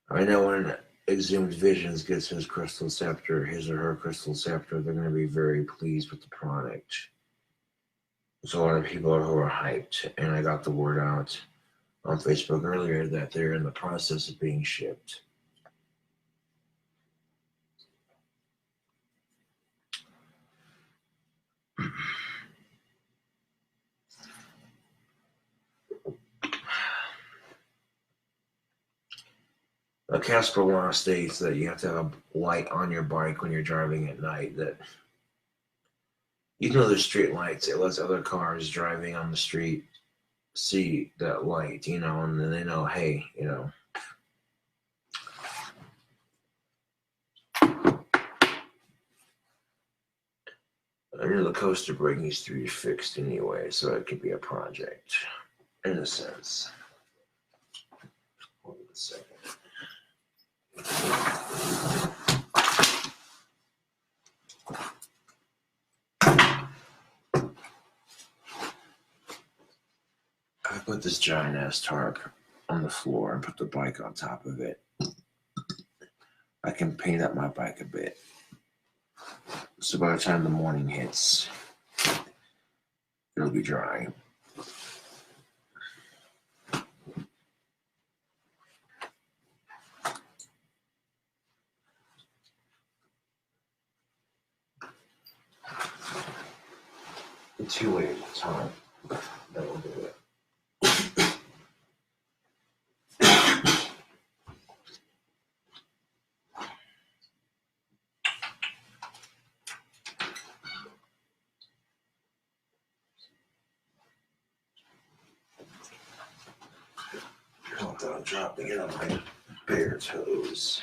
I know when Exhumed Visions gets his crystal scepter, his or her crystal scepter, they're going to be very pleased with the product. There's a lot of people who are hyped, and I got the word out on Facebook earlier that they're in the process of being shipped. Casper law states that you have to have a light on your bike when you're driving at night that Even though there's street lights, it lets other cars driving on the street see that light, you know, and then they know, hey, you know. I know the coaster brake needs to be fixed anyway, so it could be a project, in a sense. Hold on a second. I put this giant ass tarp on the floor and put the bike on top of it. I can paint up my bike a bit. So by the time the morning hits, it'll be dry. The 2-way tarp, that will do it. I'm dropping it on my bare toes.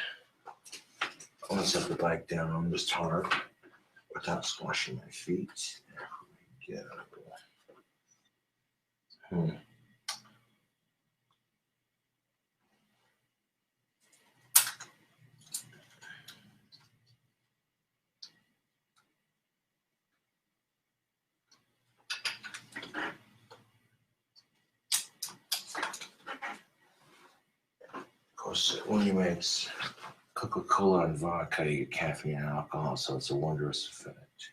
I want to set the bike down on this tarp without squashing my feet. There we go. Of course, when you mix Coca-Cola and vodka, you get caffeine and alcohol, so it's a wondrous effect.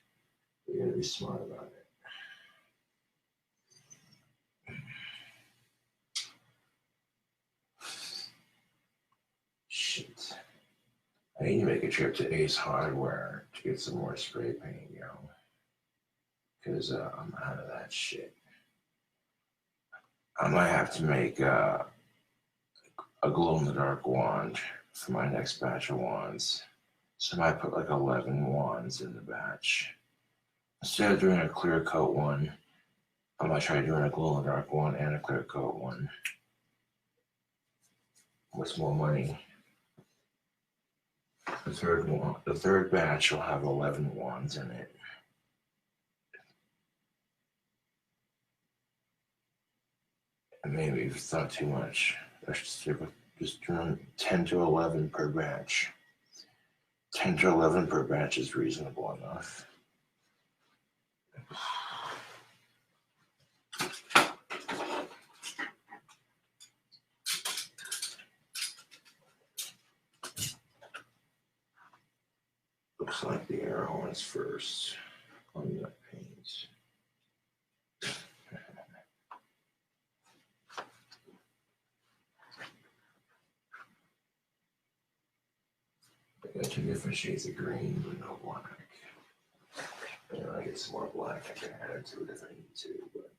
You gotta be smart about it. Shit. I need to make a trip to Ace Hardware to get some more spray paint, yo. Because I'm out of that shit. I might have to make a glow-in-the-dark wand for my next batch of wands. So I might put like 11 wands in the batch. Instead of doing a clear coat one, I might try doing a glow-in-the-dark one and a clear coat one. What's more money? The third batch will have 11 wands in it. And maybe if it's not too much, I should stick with just doing 10 to 11 per batch. 10 to 11 per batch is reasonable enough. Looks like the air horns first on that paint. I got 2 different shades of green, but no black. You know, I get some more black, I can add it to it if I need to, but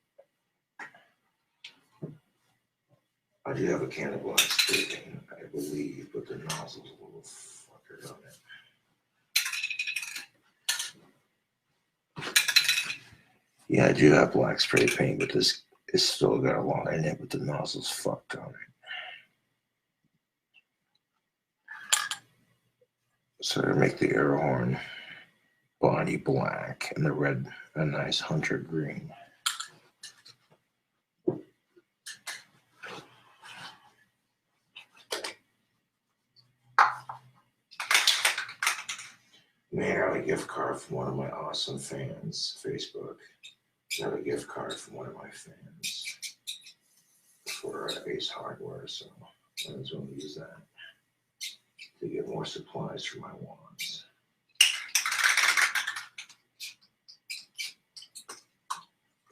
I do have a can of black spray paint, I believe, but the nozzle's a little fuckered on it. Yeah, I do have black spray paint, but this is still got a line in it, but the nozzle's fucked on it. So to make the air horn body black and the red a nice hunter green. Man, I got a gift card from one of my awesome fans, Facebook. I got a gift card from one of my fans for Ace Hardware, so I was going to use that to get more supplies for my wands.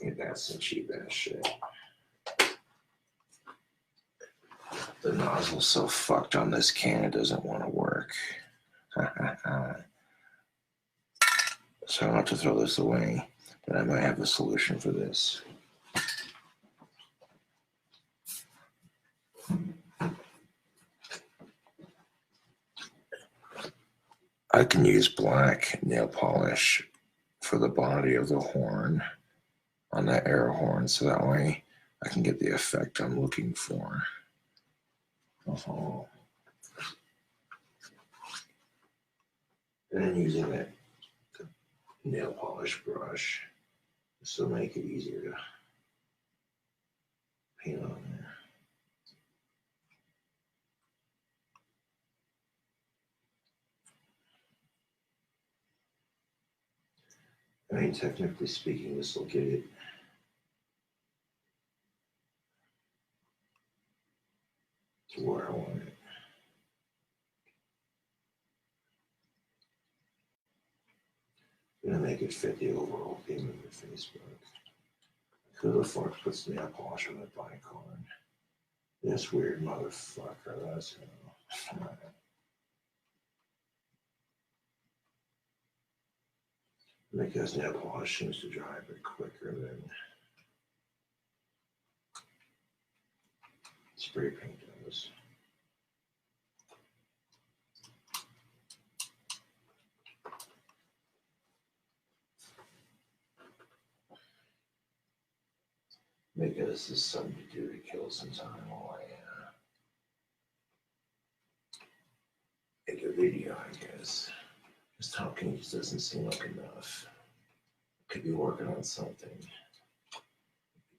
Ain't that some cheap ass shit? The nozzle's so fucked on this can, it doesn't want to work. So I don't have to throw this away, but I might have a solution for this. I can use black nail polish for the body of the horn on that air horn, so that way I can get the effect I'm looking for. And then using that nail polish brush, this will make it easier to paint on there. I mean, technically speaking, this will get it to where I want it. I'm gonna make it fit the overall theme of the Facebook. Who the fuck puts nail polish on a bike horn? This weird motherfucker, that's him. Because nail polish seems to dry a bit quicker than spray paint does. Because this is something to do to kill some time while I make a video, I guess. Just talking just doesn't seem like enough. I could be working on something.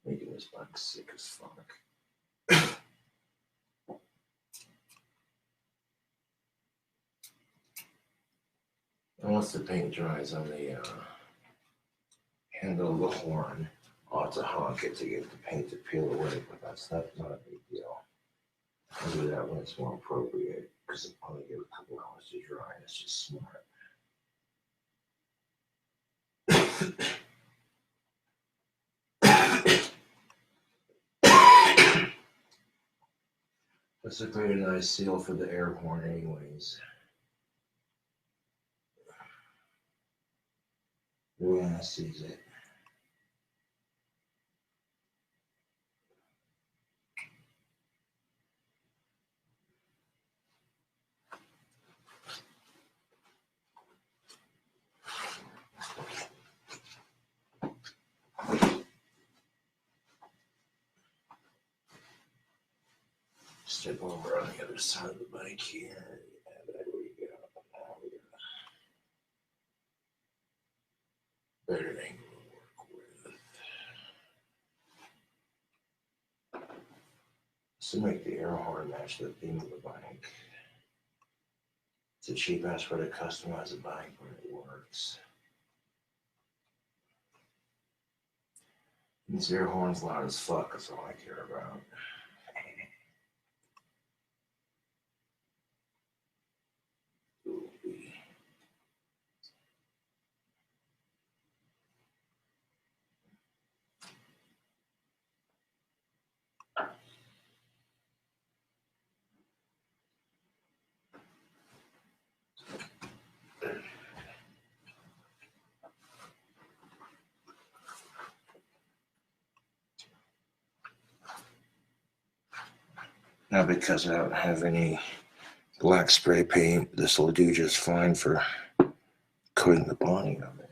Making this bike sick as fuck. And once the paint dries on the handle of the horn, I'll have to honk it to get the paint to peel away, but that's not a big deal. I'll do that when it's more appropriate, because it'll probably give it a couple hours to dry, and it's just smart. That's a pretty nice seal for the air horn anyways. Everyone sees it. Step over on the other side of the bike here. Yeah, there we go. Now we got a better angle to work with. So make the air horn match the theme of the bike. It's a cheap ass way to customize a bike, but it works. This air horn's loud as fuck, that's all I care about. Now, because I don't have any black spray paint, this will do just fine for coating the body of it.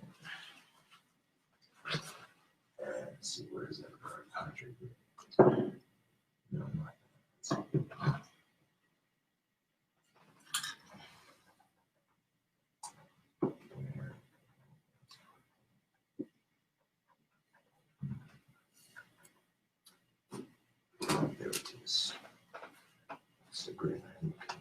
Let's see, where is that country? No, not that. There it is. That's the green I'm looking for.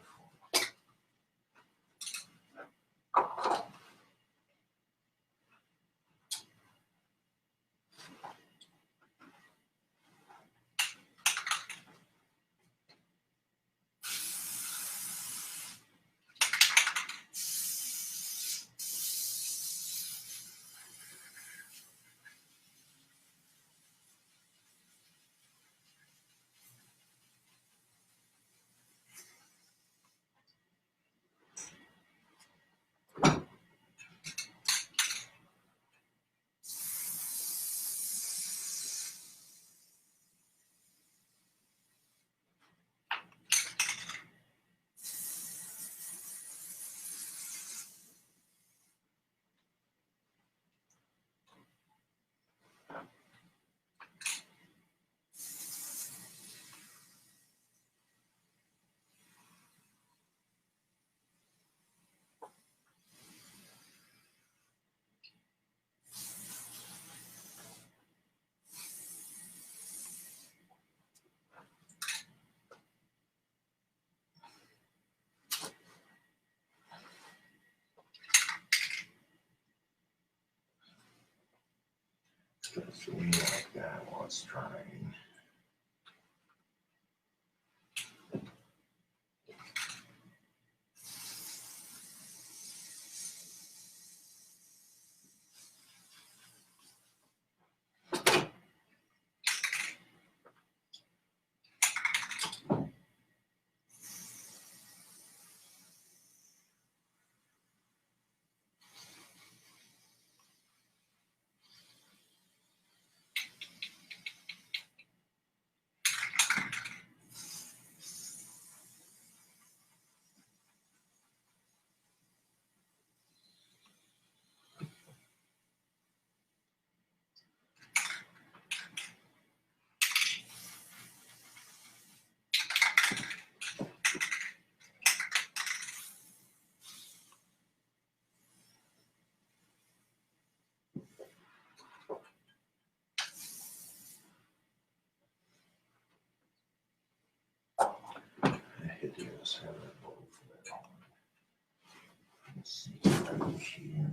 So we like that while it's drying. Let's have that bowl for that one. Let's see right here.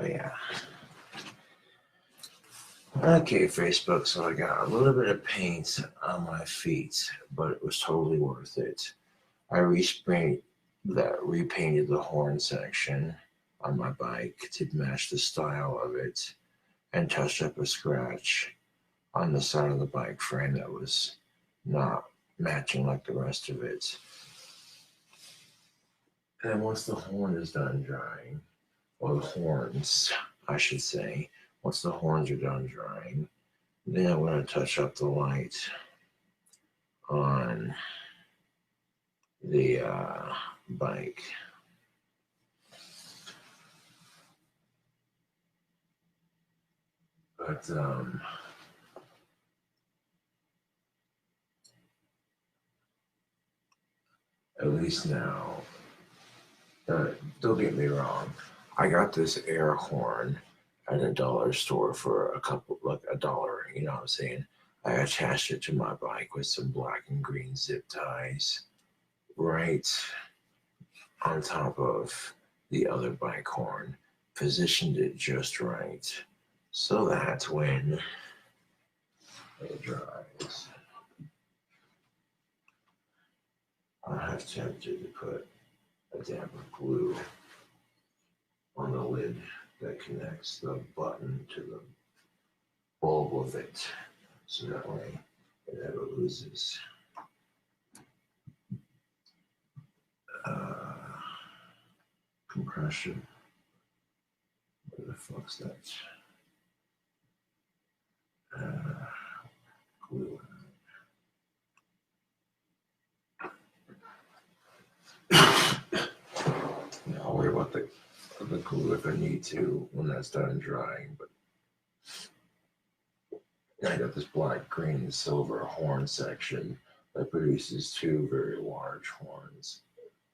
Oh yeah. Okay, Facebook, so I got a little bit of paint on my feet, but it was totally worth it. I repainted the horn section on my bike to match the style of it and touched up a scratch on the side of the bike frame that was not matching like the rest of it. And once the horn is done drying, or the horns, I should say, once the horns are done drying, then I'm going to touch up the light on the bike. But at least now, don't get me wrong, I got this air horn at a dollar store for like $1, you know what I'm saying? I attached it to my bike with some black and green zip ties right on top of the other bike horn, positioned it just right so that when it dries, I have tempted to put a dab of glue on the lid that connects the button to the bulb of it, so that way it never loses compression. Where the fuck's that? Glue. I'll worry about the glue if I need to when that's done drying. But I got this black, green, and silver horn section that produces two very large horns.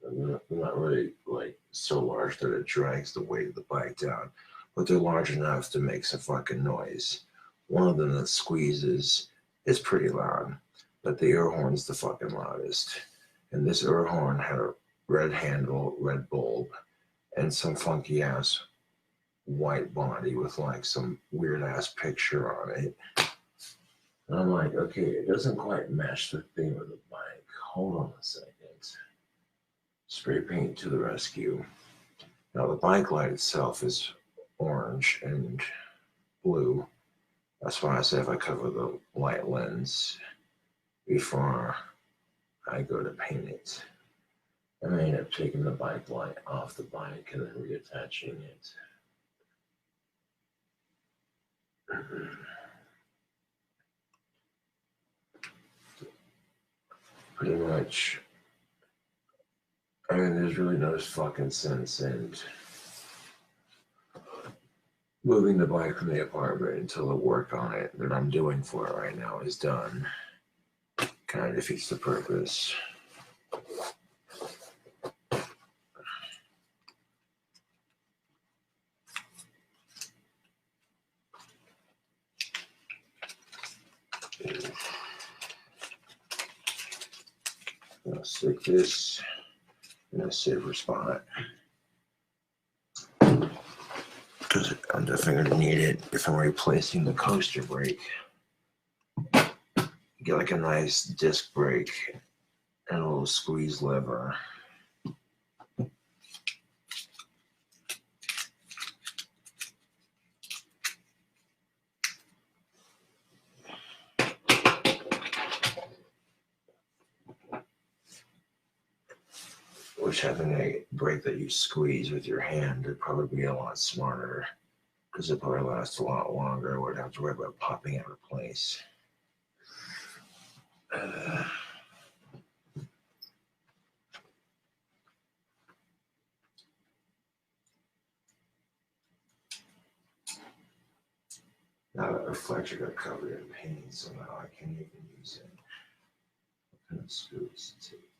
They're not really like so large that it drags the weight of the bike down, but they're large enough to make some fucking noise. One of them that squeezes is pretty loud, but the air horn's the fucking loudest. And this air horn had a red handle, red bulb, and some funky ass white body with like some weird ass picture on it. And I'm like, okay, it doesn't quite match the theme of the bike. Hold on a second. Spray paint to the rescue. Now the bike light itself is orange and blue. That's why I say if I cover the light lens before I go to paint it, I may end up taking the bike light off the bike and then reattaching it. Pretty much, I mean, there's really no fucking sense in moving the bike from the apartment until the work on it that I'm doing for it right now is done. Kind of defeats the purpose. I'll stick this in a safer spot because I'm definitely going to need it if I'm replacing the coaster brake. Get like a nice disc brake and a little squeeze lever. Which having a brake that you squeeze with your hand would probably be a lot smarter because it probably lasts a lot longer. I wouldn't have to worry about popping out of place. Now that reflector got covered in paint, so now I can't even use it. What kind of screws to take?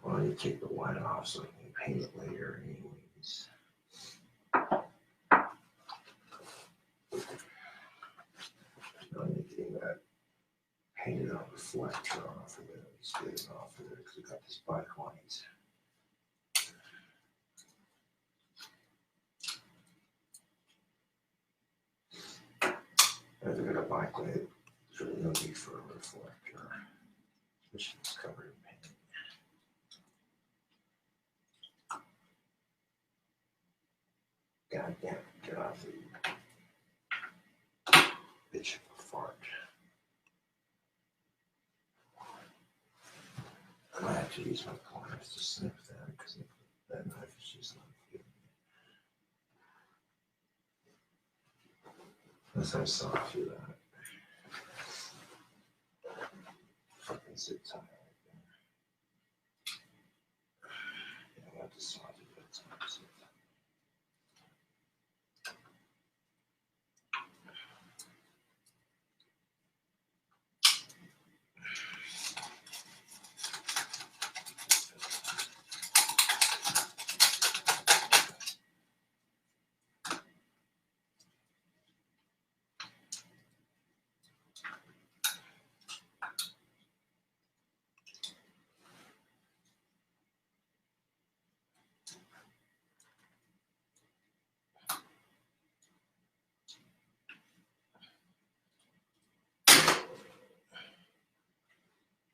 Well, you take the white off so I can paint it later anyways. I need to get that painted on reflector off of it. Just get it off of there because we got this bike light. If I got a bike light, there's really no need for a reflector. Especially it's covered in paint. God damn it, get off the bitch to use my pliers to snip that because that knife is just not good. Unless I saw through that. Fucking zip tie right there. Yeah, I have to saw through that time.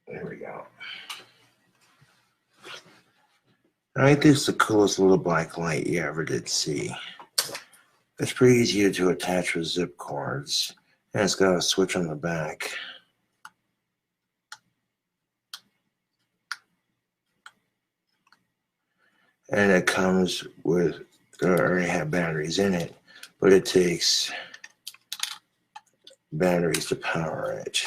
There we go. I think this is the coolest little black light you ever did see. It's pretty easy to attach with zip cords, and it's got a switch on the back. And it comes with, it already have batteries in it, but it takes batteries to power it.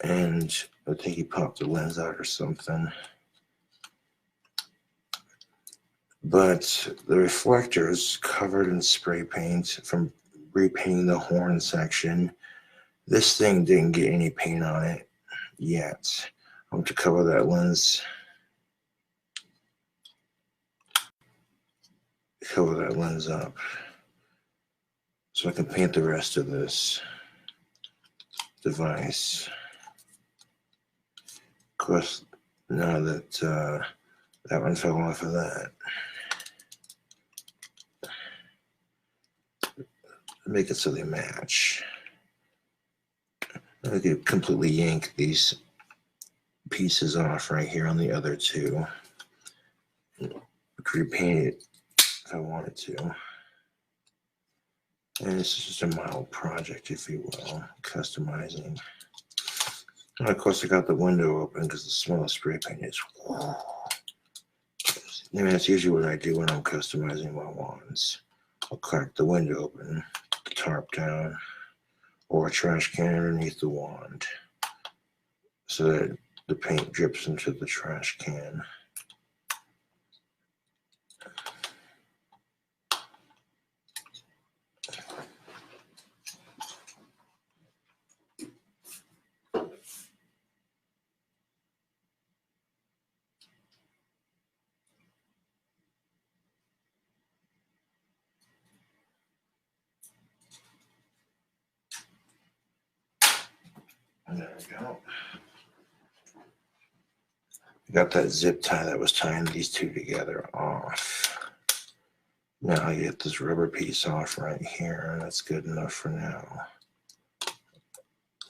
And I think he popped the lens out or something. But the reflector is covered in spray paint from repainting the horn section. This thing didn't get any paint on it yet. I'm going to cover that lens. Cover that lens up so I can paint the rest of this device. Of course, now that that one fell off of that. Make it so they match. I could completely yank these pieces off right here on the other two. I could repaint it if I wanted to. And this is just a mild project, if you will, customizing. And of course, I got the window open because the smell of spray paint is. I mean, that's usually what I do when I'm customizing my wands. I'll crack the window open, the tarp down, or a trash can underneath the wand so that the paint drips into the trash can. There we go. Got that zip tie that was tying these two together off. Now I get this rubber piece off right here, and that's good enough for now.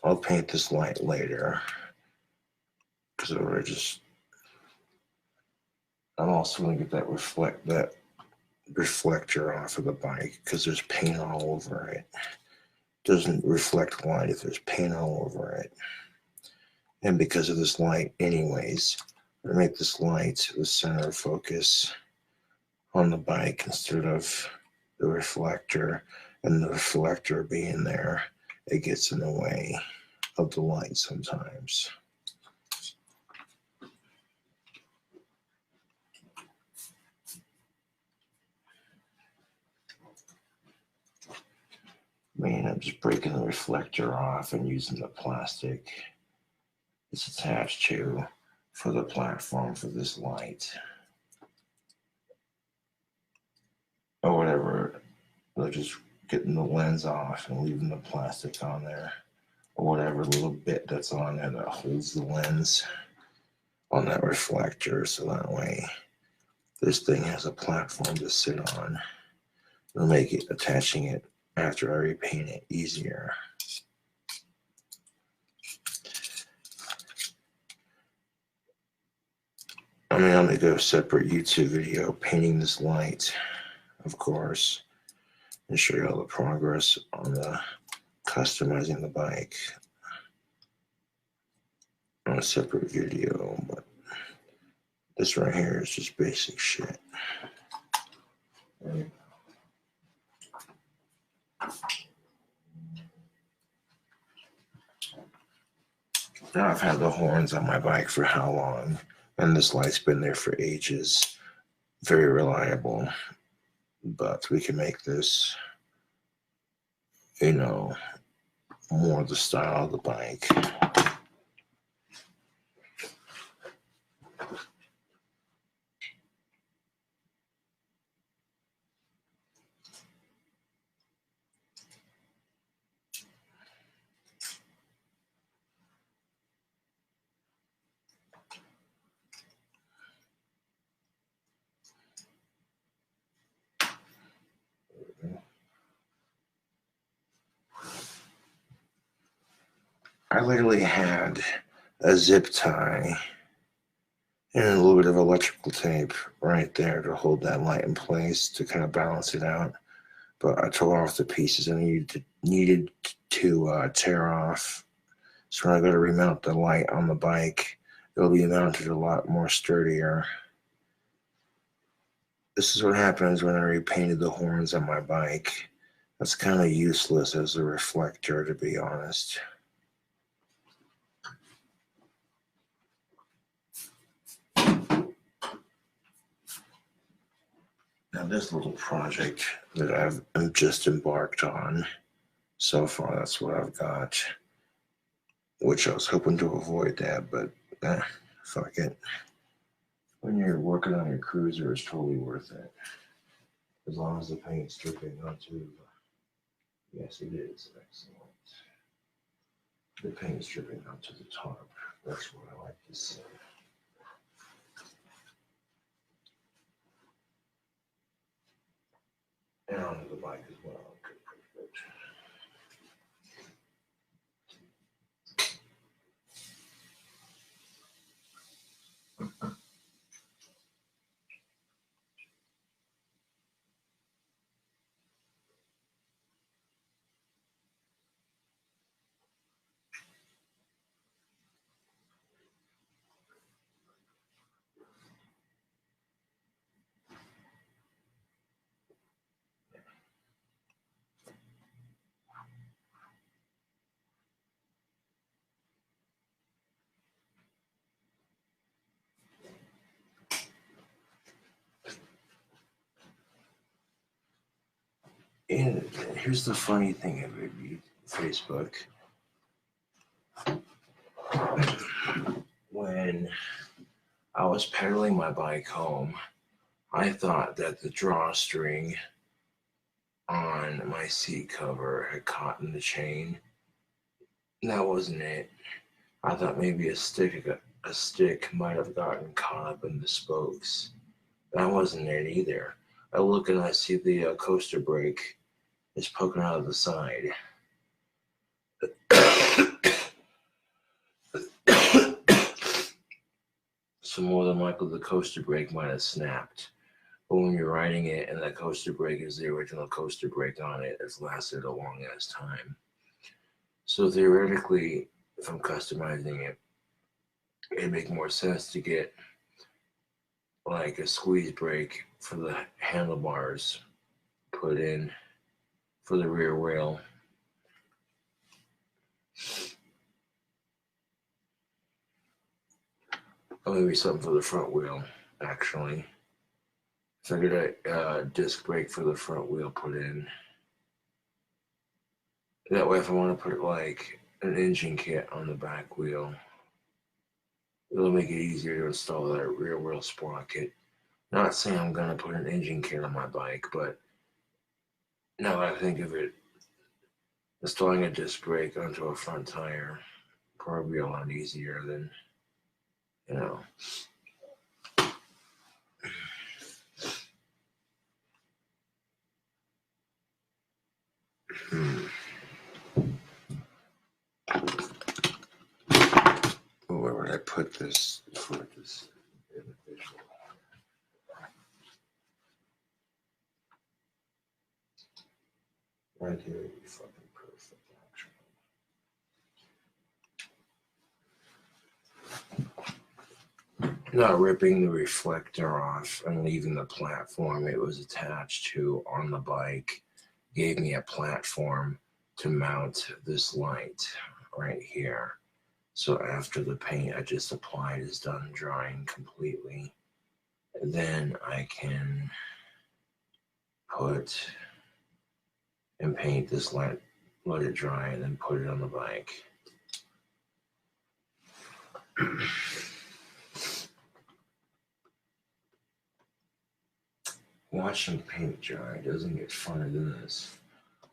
I'll paint this light later because I'm also going to get that reflector off of the bike because there's paint all over it. Doesn't reflect light if there's paint all over it. And because of this light anyways, I'm going to make this light the center of focus on the bike instead of the reflector. And the reflector being there, it gets in the way of the light sometimes. I'm just breaking the reflector off and using the plastic it's attached to for the platform for this light. Or whatever, they're just getting the lens off and leaving the plastic on there. Or whatever little bit that's on there that holds the lens on that reflector, so that way this thing has a platform to sit on. It'll make it attaching it after I repaint it easier. I mean, I'll make a separate YouTube video painting this light, of course, and show you all the progress on the customizing the bike. on a separate video, but this right here is just basic shit. Now I've had the horns on my bike for how long, and this light's been there for ages. Very reliable, but we can make this, you know, more the style of the bike. I literally had a zip tie and a little bit of electrical tape right there to hold that light in place to kind of balance it out. But I tore off the pieces I needed to tear off. So when I go to remount the light on the bike, it'll be mounted a lot more sturdier. This is what happens when I repainted the horns on my bike. That's kind of useless as a reflector, to be honest. Now this little project that I've just embarked on, so far that's what I've got, which I was hoping to avoid that, but fuck it. When you're working on your cruiser, it's totally worth it. As long as the paint's dripping onto, yes it is, excellent. The paint's dripping onto the top, that's what I like to see. And onto the bike as well. Okay, perfect. And here's the funny thing of it, Facebook. When I was pedaling my bike home, I thought that the drawstring on my seat cover had caught in the chain. That wasn't it. I thought maybe a stick might have gotten caught up in the spokes. That wasn't it either. I look and I see the coaster brake is poking out of the side. So more than likely the coaster brake might have snapped. But when you're riding it and that coaster brake is the original coaster brake on it, it's lasted a long ass time. So theoretically, if I'm customizing it, it'd make more sense to get like a squeeze brake for the handlebars put in for the rear wheel. Or maybe something for the front wheel, actually. So I get a disc brake for the front wheel put in. That way if I want to put like an engine kit on the back wheel, it'll make it easier to install that rear wheel sprocket. Not saying I'm going to put an engine kit on my bike, but now that I think of it, installing a disc brake onto a front tire probably a lot easier than, you know. Where would I put this for this individual? Right here would be fucking perfect, actually. not ripping the reflector off and leaving the platform it was attached to on the bike gave me a platform to mount this light right here. So after the paint I just applied is done drying completely, then I can put and paint this light, let it dry, and then put it on the bike. Watching paint dry doesn't get funner than this.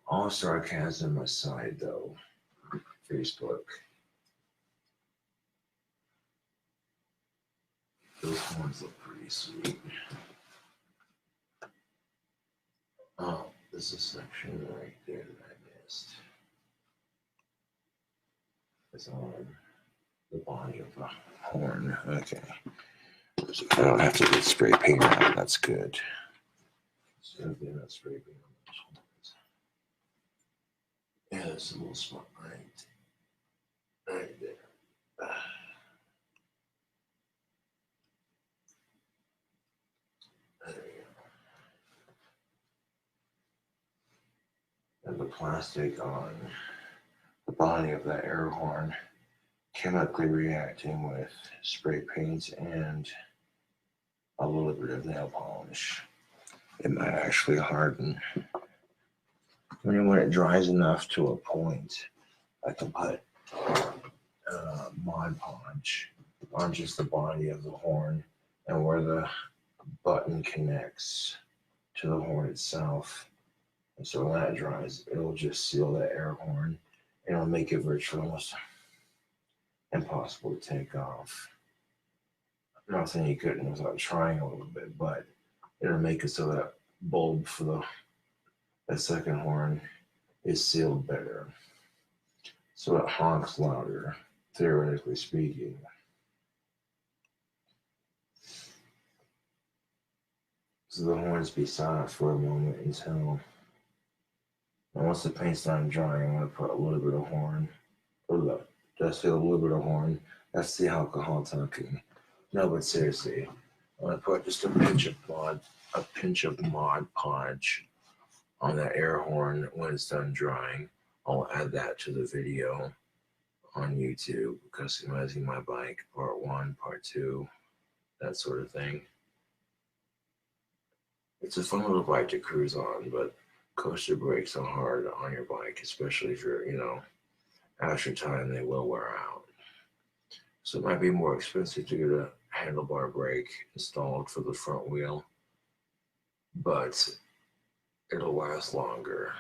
All sarcasm aside, though, Facebook. Those horns look pretty sweet. Oh, there's a section right there that I missed. It's on the body of the horn. Okay. So I don't have to get spray paint on. That's good. So they're not spray paint on those horns. Yeah, there's a little spot right there. There we go. And the plastic on the body of that air horn chemically reacting with spray paint and a little bit of nail polish. It might actually harden. When it dries enough to a point, I can put Mod Podge on just the body of the horn and where the button connects to the horn itself. And so when that dries, it'll just seal that air horn and it'll make it virtually almost impossible to take off. I'm not saying you couldn't without trying a little bit, but it'll make it so that bulb for the second horn is sealed better. So it honks louder, theoretically speaking. So the horns be silent for a moment until, and once the paint's done drying, I'm going to put a little bit of horn, just feel a little bit of horn. That's the alcohol talking. No, but seriously, I'm going to put just a pinch of Mod Podge on that air horn when it's done drying. I'll add that to the video on YouTube, customizing my bike, part 1, part 2, that sort of thing. It's a fun little bike to cruise on, but coaster brakes are hard on your bike, especially if you're, after time they will wear out. So it might be more expensive to get a handlebar brake installed for the front wheel, but it'll last longer,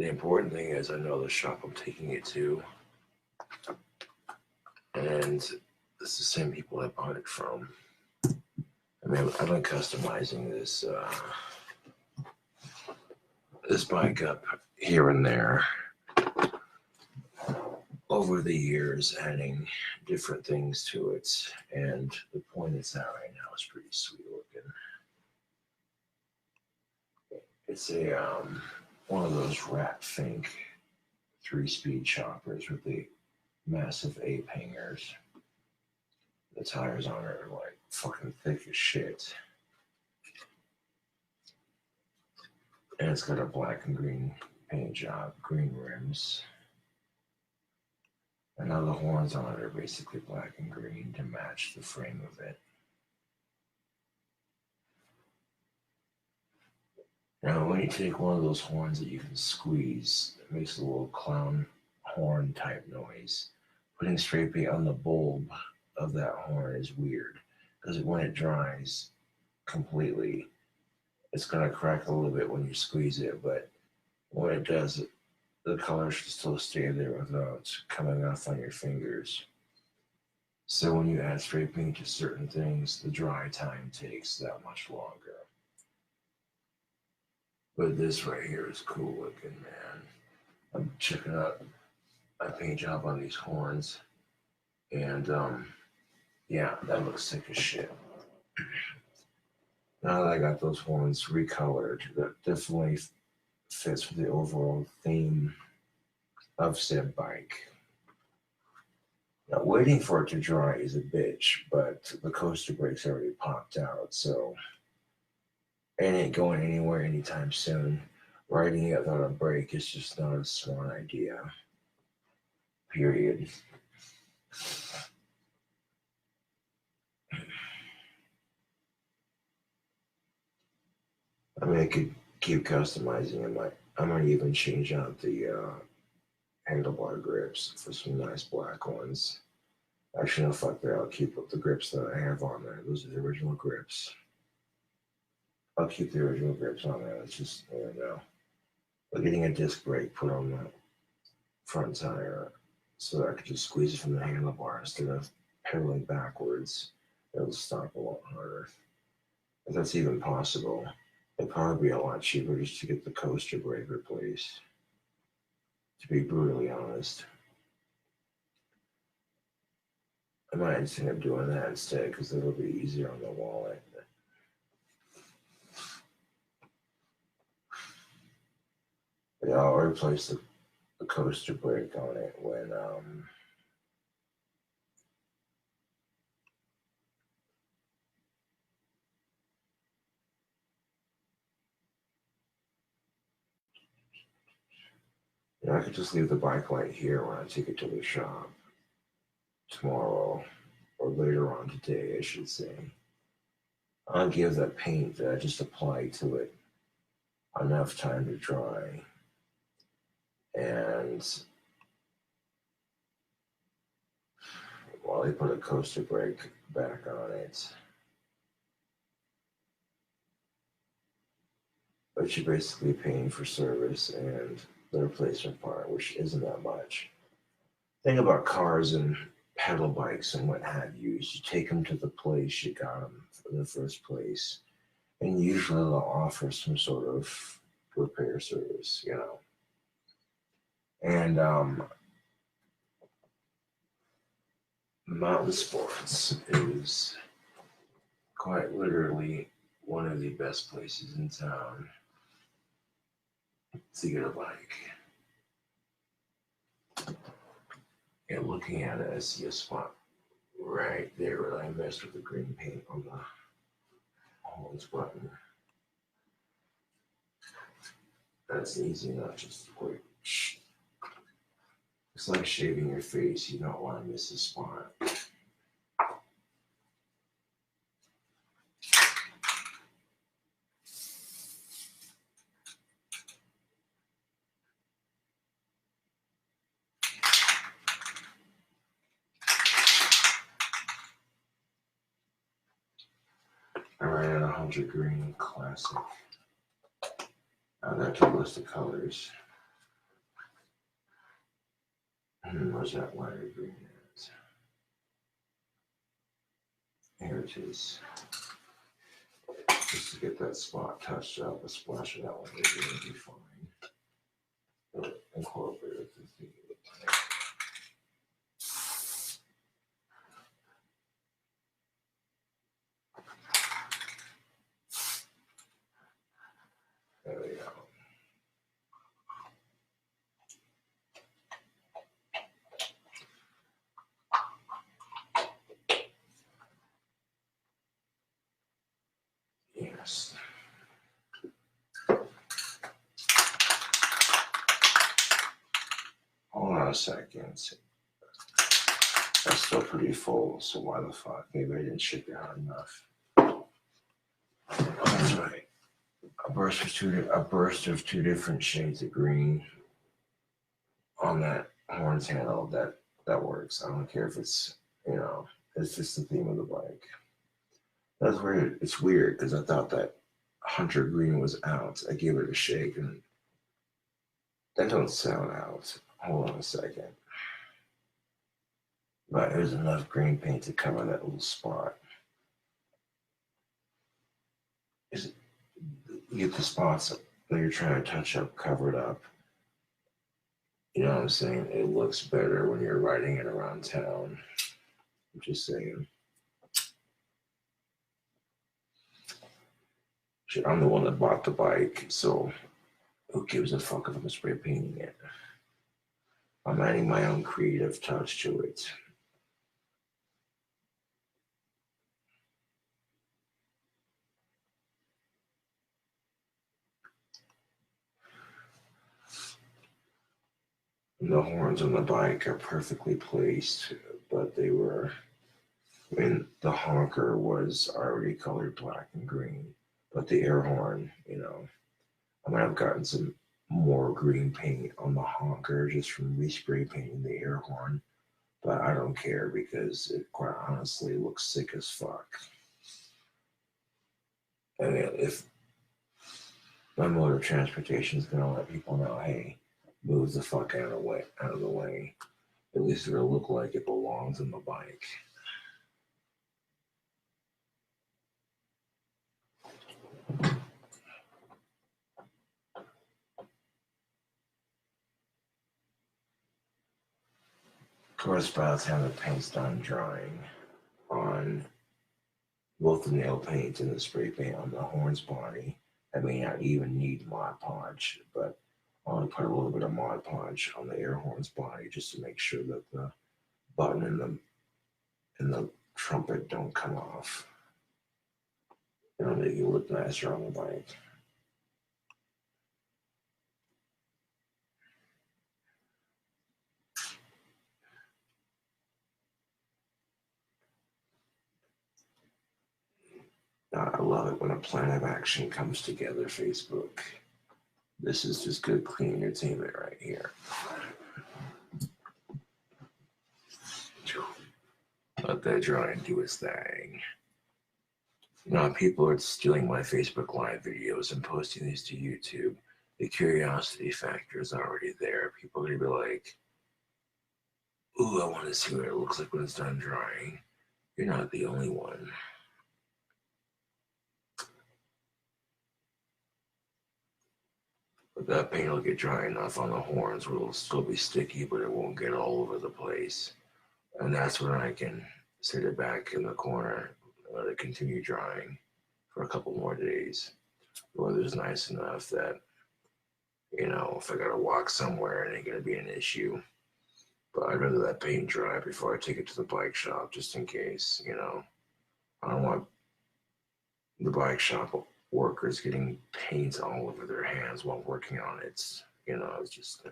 The important thing is I know the shop I'm taking it to, and it's the same people I bought it from. I mean, I've been customizing this this bike up here and there over the years, adding different things to it, and the point it's at right now is pretty sweet looking. It's a one of those Rat Fink 3-speed choppers with the massive ape hangers. The tires on it are like fucking thick as shit. And it's got a black and green paint job, green rims. And now the horns on it are basically black and green to match the frame of it. Now, when you take one of those horns that you can squeeze, it makes a little clown horn type noise. Putting straight paint on the bulb of that horn is weird because when it dries completely, it's going to crack a little bit when you squeeze it, but when it does, the color should still stay there without coming off on your fingers. So when you add spray paint to certain things, the dry time takes that much longer. But this right here is cool looking, man. I'm checking out my paint job on these horns, and yeah, that looks sick as shit. Now that I got those horns recolored, that definitely fits with the overall theme of said bike. Now, waiting for it to dry is a bitch, but the coaster brake's already popped out, so it ain't going anywhere anytime soon. Riding it without a brake is just not a smart idea. Period. I mean, I could keep customizing it. I might even change out the handlebar grips for some nice black ones. Actually, no, fuck that. I'll keep up the grips that I have on there. Those are the original grips. I'll keep the original grips on there. It's just, I don't know. But getting a disc brake put on the front tire so that I could just squeeze it from the handlebar instead of pedaling backwards. It'll stop a lot harder. If that's even possible, it'd probably be a lot cheaper just to get the coaster brake replaced. To be brutally honest, I might just end up doing that instead because it'll be easier on the wallet. But yeah, I'll replace the coaster brake on it when I could just leave the bike light here when I take it to the shop tomorrow or later on today, I should say. I'll give that paint that I just applied to it enough time to dry. And while I put a coaster brake back on it, but you're basically paying for service and the replacement part, which isn't that much. The thing about cars and pedal bikes and what have you is you take them to the place you got them in the first place, and usually they'll offer some sort of repair service, you know. And mountain sports is quite literally one of the best places in town to get a bike. And looking at it, I see a spot right there where I messed with the green paint on the horns button. That's easy enough, just a quick. It's like shaving your face. You don't want to miss a spot. I ran out of 100 green classic. I got to list of colors. Where's that lighter green at? Here it is. Just to get that spot touched up, a splash of that one would be fine. Incorporate it to see it. There we go. Yes. Hold on a second. That's still pretty full, so why the fuck? Maybe I didn't shake it out enough. That's right. A burst of two different shades of green on that horns handle. That works. I don't care if it's, it's just the theme of the bike. That's weird. It's weird because I thought that Hunter Green was out. I gave it a shake and that don't sound out. Hold on a second. But there's enough green paint to cover that little spot. You get the spots that you're trying to touch up covered up. You know what I'm saying? It looks better when you're riding it around town. I'm just saying. Shit, I'm the one that bought the bike, so who gives a fuck if I'm spray painting it? I'm adding my own creative touch to it. The horns on the bike are perfectly placed, but they were, I mean, the honker was already colored black and green, but the air horn, I might have gotten some more green paint on the honker just from respray painting the air horn, but I don't care because it quite honestly looks sick as fuck. I mean, if my mode of transportation is gonna let people know, hey, move the fuck out of the way. At least it'll look like it belongs on the bike. Of course, by the time the paint's done drying on both the nail paint and the spray paint on the horn's body, I may not even need Mod Podge, but I want to put a little bit of Mod Podge on the air horn's body just to make sure that the button and the trumpet don't come off. It'll make it look nicer on the bike. I love it when a plan of action comes together, Facebook. This is just good, clean entertainment right here. Let that drawing do its thing. People are stealing my Facebook Live videos and posting these to YouTube. The curiosity factor is already there. People are going to be like, ooh, I want to see what it looks like when it's done drying. You're not the only one. But that paint will get dry enough on the horns where it'll still be sticky, but it won't get all over the place. And that's when I can sit it back in the corner and let it continue drying for a couple more days. The weather's nice enough that, if I gotta walk somewhere, it ain't gonna be an issue. But I'd rather that paint dry before I take it to the bike shop, just in case, I don't want the bike shop workers getting paint all over their hands while working on it. It's just...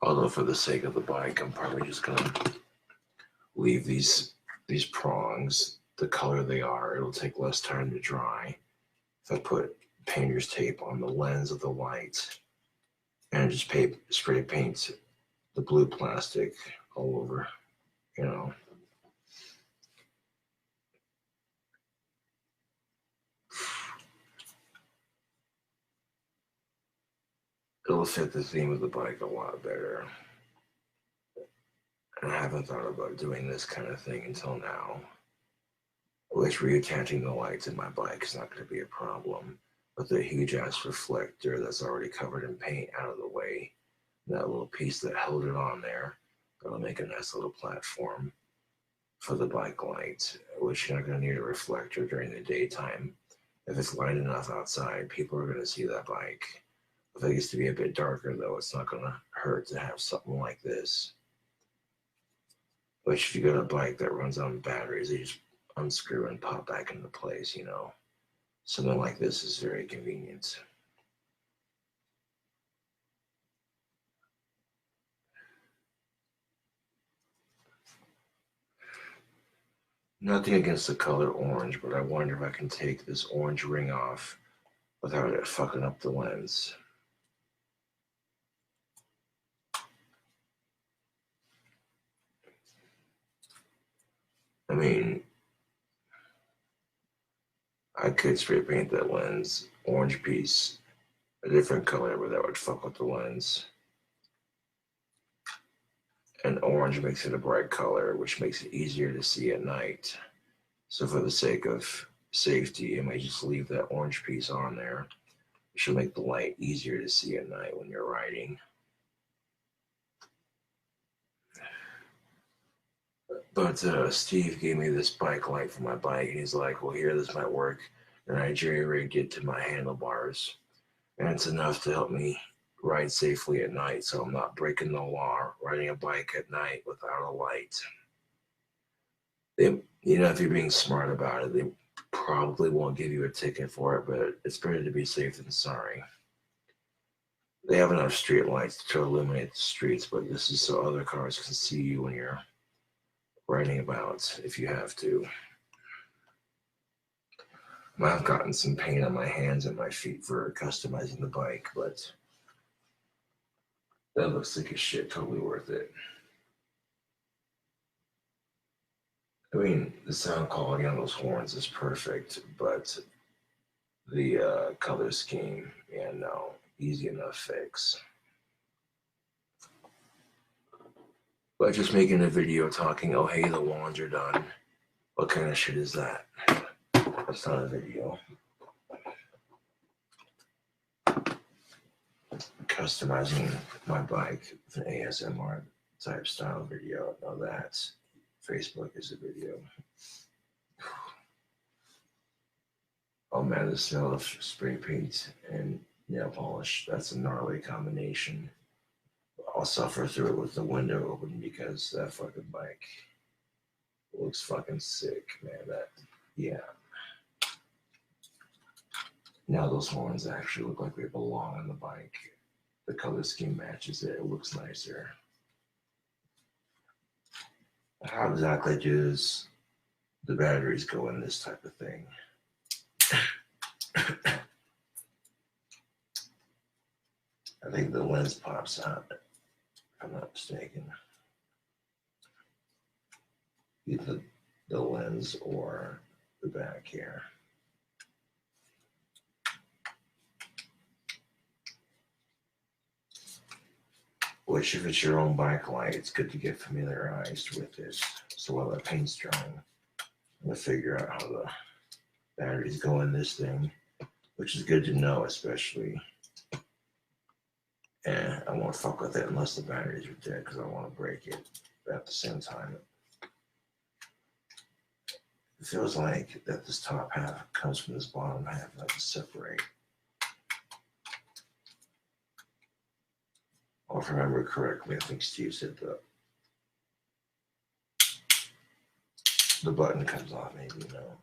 Although for the sake of the bike, I'm probably just gonna leave these prongs the color they are. It'll take less time to dry. If I put painter's tape on the lens of the light and just spray paint the blue plastic all over, it'll fit the theme of the bike a lot better. And I haven't thought about doing this kind of thing until now. Which reattaching the lights in my bike is not going to be a problem. But the huge ass reflector that's already covered in paint out of the way, that little piece that held it on there, that'll make a nice little platform for the bike light, which you're not going to need a reflector during the daytime. If it's light enough outside, people are going to see that bike. If it gets to be a bit darker, though, it's not going to hurt to have something like this. Which, if you got a bike that runs on batteries, you just unscrew and pop back into place, Something like this is very convenient. Nothing against the color orange, but I wonder if I can take this orange ring off without it fucking up the lens. I mean, I could spray paint that lens orange piece a different color, but that would fuck with the lens. And orange makes it a bright color, which makes it easier to see at night. So for the sake of safety, I may just leave that orange piece on there. It should make the light easier to see at night when you're riding. But Steve gave me this bike light for my bike, and he's like, well, here, this might work. And I jerry rigged it to my handlebars. And it's enough to help me ride safely at night, so I'm not breaking the law riding a bike at night without a light. They, if you're being smart about it, they probably won't give you a ticket for it, but it's better to be safe than sorry. They have enough street lights to illuminate the streets, but this is so other cars can see you when you're riding about if you have to. I've gotten some paint on my hands and my feet for customizing the bike, but that looks sick as shit, totally worth it. I mean, the sound quality on those horns is perfect, but the color scheme, yeah, no, easy enough fix. But just making a video talking, oh hey, the wands are done. What kind of shit is that? That's not a video. Customizing my bike with an ASMR type style video. Now that's Facebook is a video. Oh man, the smell of spray paint and nail polish, that's a gnarly combination. I'll suffer through it with the window open because that fucking bike looks fucking sick, man. Yeah. Now those horns actually look like they belong on the bike. The color scheme matches it. It looks nicer. How exactly does the batteries go in this type of thing? I think the lens pops out, if I'm not mistaken. Either the lens or the back here. Which, if it's your own bike light, it's good to get familiarized with it. So while that paint's drying, I'm gonna figure out how the batteries go in this thing, which is good to know, especially. And I won't fuck with it unless the batteries are dead because I want to break it. But at the same time, it feels like that this top half comes from this bottom half and I have to separate. Or if I remember correctly, I think Steve said the button comes off, maybe, no.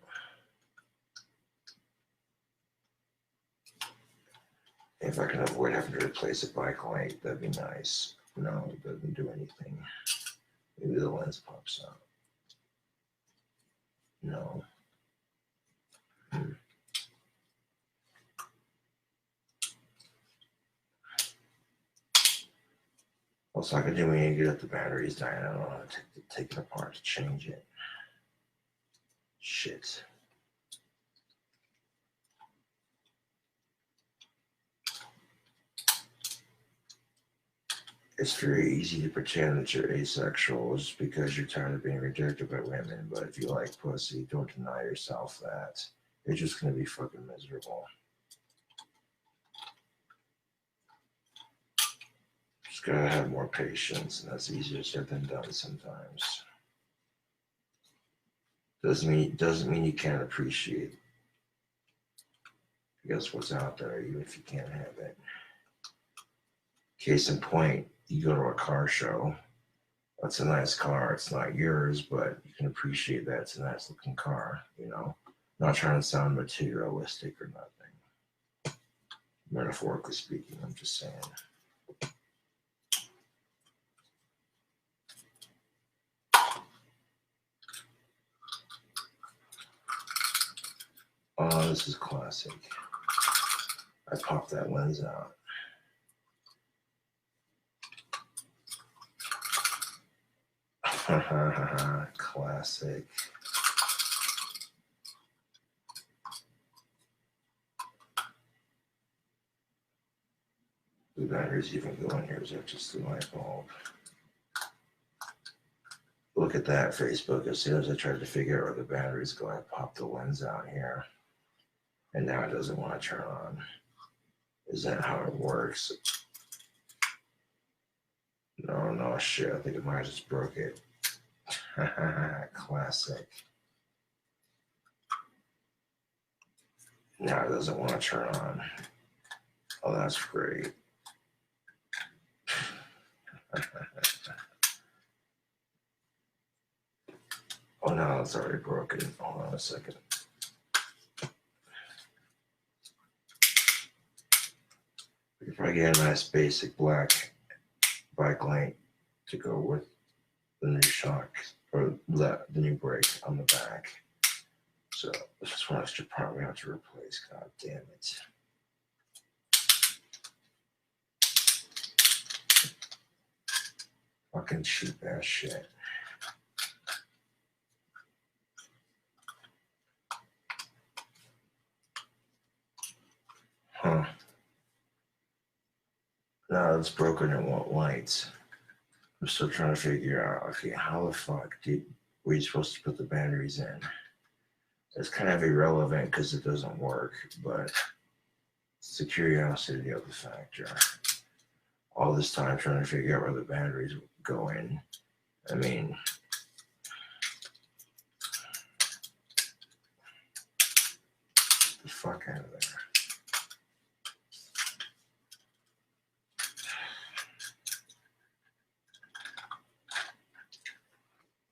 If I can avoid having to replace a bike light, that'd be nice. No, it doesn't do anything. Maybe the lens pops out. No. Also, I could do when you get up the batteries dying. I don't know how to take it apart to change it. Shit. It's very easy to pretend that you're asexual just because you're tired of being rejected by women. But if you like pussy, don't deny yourself that. You're just going to be fucking miserable. Just gotta have more patience, and that's easier said than done sometimes. Doesn't mean you can't appreciate, I guess, what's out there, even if you can't have it. Case in point, you go to a car show. That's a nice car. It's not yours, but you can appreciate that it's a nice looking car, you know. Not trying to sound materialistic or nothing. Metaphorically speaking, I'm just saying. Oh, this is classic. I popped that lens out. Classic. The batteries even go in here. Is that just the light bulb? Look at that, Facebook. As soon as I tried to figure out where the batteries go, I popped the lens out here. And now it doesn't want to turn on. Is that how it works? No, shit. I think it might have just broke it. Classic. Now it doesn't want to turn on. Oh, that's great. No, it's already broken. Hold on a second. We could probably get a nice basic black bike light to go with the new shock or the new brake on the back. So this is one extra part we have to replace. God damn it. Fucking cheap ass shit. Huh. Now it's broken and won't light. I'm still trying to figure out, okay, how the fuck were you supposed to put the batteries in? It's kind of irrelevant because it doesn't work, but it's the curiosity of the factor. All this time trying to figure out where the batteries go in. I mean, get the fuck out of there.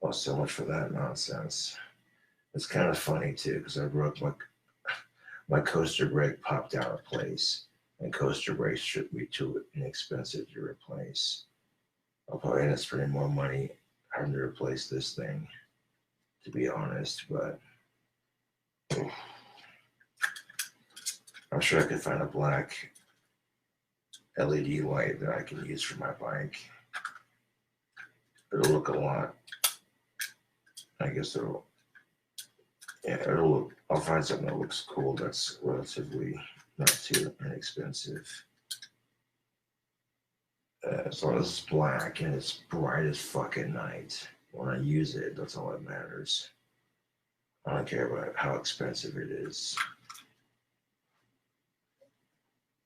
Well, so much for that nonsense. It's kind of funny too, because I broke my coaster brake popped out of place, and coaster brakes should be too inexpensive to replace. I'll probably end up spending more money having to replace this thing, to be honest, but I'm sure I could find a black LED light that I can use for my bike. It'll look a lot. I guess it'll look, I'll find something that looks cool that's relatively not too inexpensive. As long as it's black and it's bright as fucking night. When I use it, that's all that matters. I don't care about how expensive it is.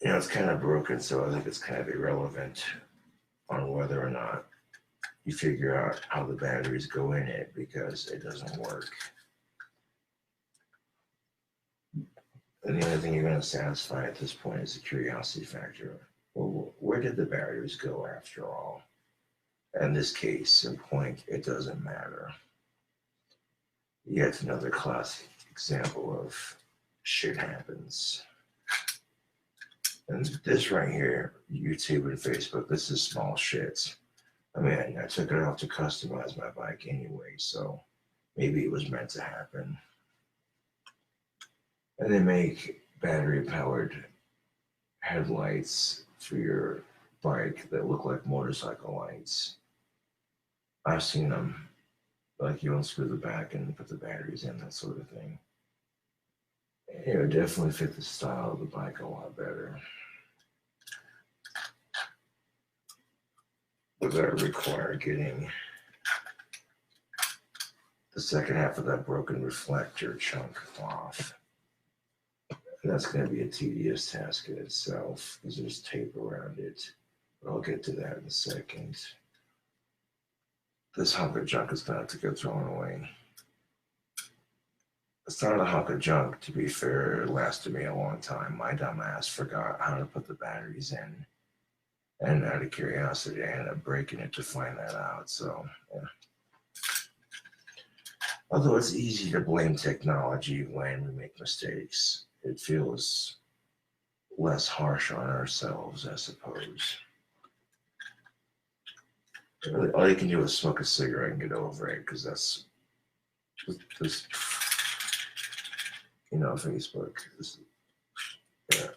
You know, it's kind of broken, so I think it's kind of irrelevant on whether or not you figure out how the batteries go in it, because it doesn't work. And the only thing you're going to satisfy at this point is the curiosity factor. Well, where did the batteries go after all? In this case, in point, it doesn't matter. Yet another classic example of shit happens. And this right here, YouTube and Facebook, this is small shit. I mean, I took it off to customize my bike anyway, so maybe it was meant to happen. And they make battery-powered headlights for your bike that look like motorcycle lights. I've seen them. Like, you unscrew the back and put the batteries in, that sort of thing. It would definitely fit the style of the bike a lot better. But that would require getting the second half of that broken reflector chunk off. And that's going to be a tedious task in itself, because there's tape around it. But I'll get to that in a second. This hunk of junk is going to have to get thrown away. It's not a hunk of junk, to be fair. It lasted me a long time. My dumb ass forgot how to put the batteries in. And out of curiosity, I ended up breaking it to find that out. So, yeah. Although it's easy to blame technology when we make mistakes, it feels less harsh on ourselves, I suppose. Really, all you can do is smoke a cigarette and get over it, because that's just, you know, Facebook. Yeah.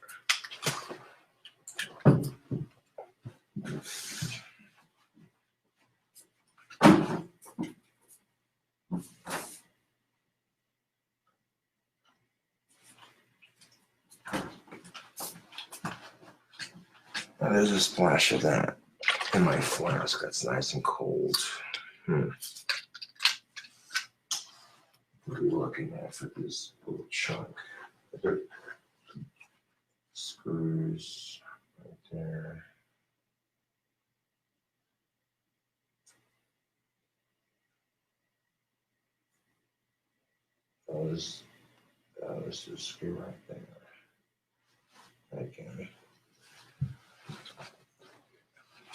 And there's a splash of that in my flask that's nice and cold. What are we looking at for this little chunk? Screws right there. Oh, this is a screw right there. Okay.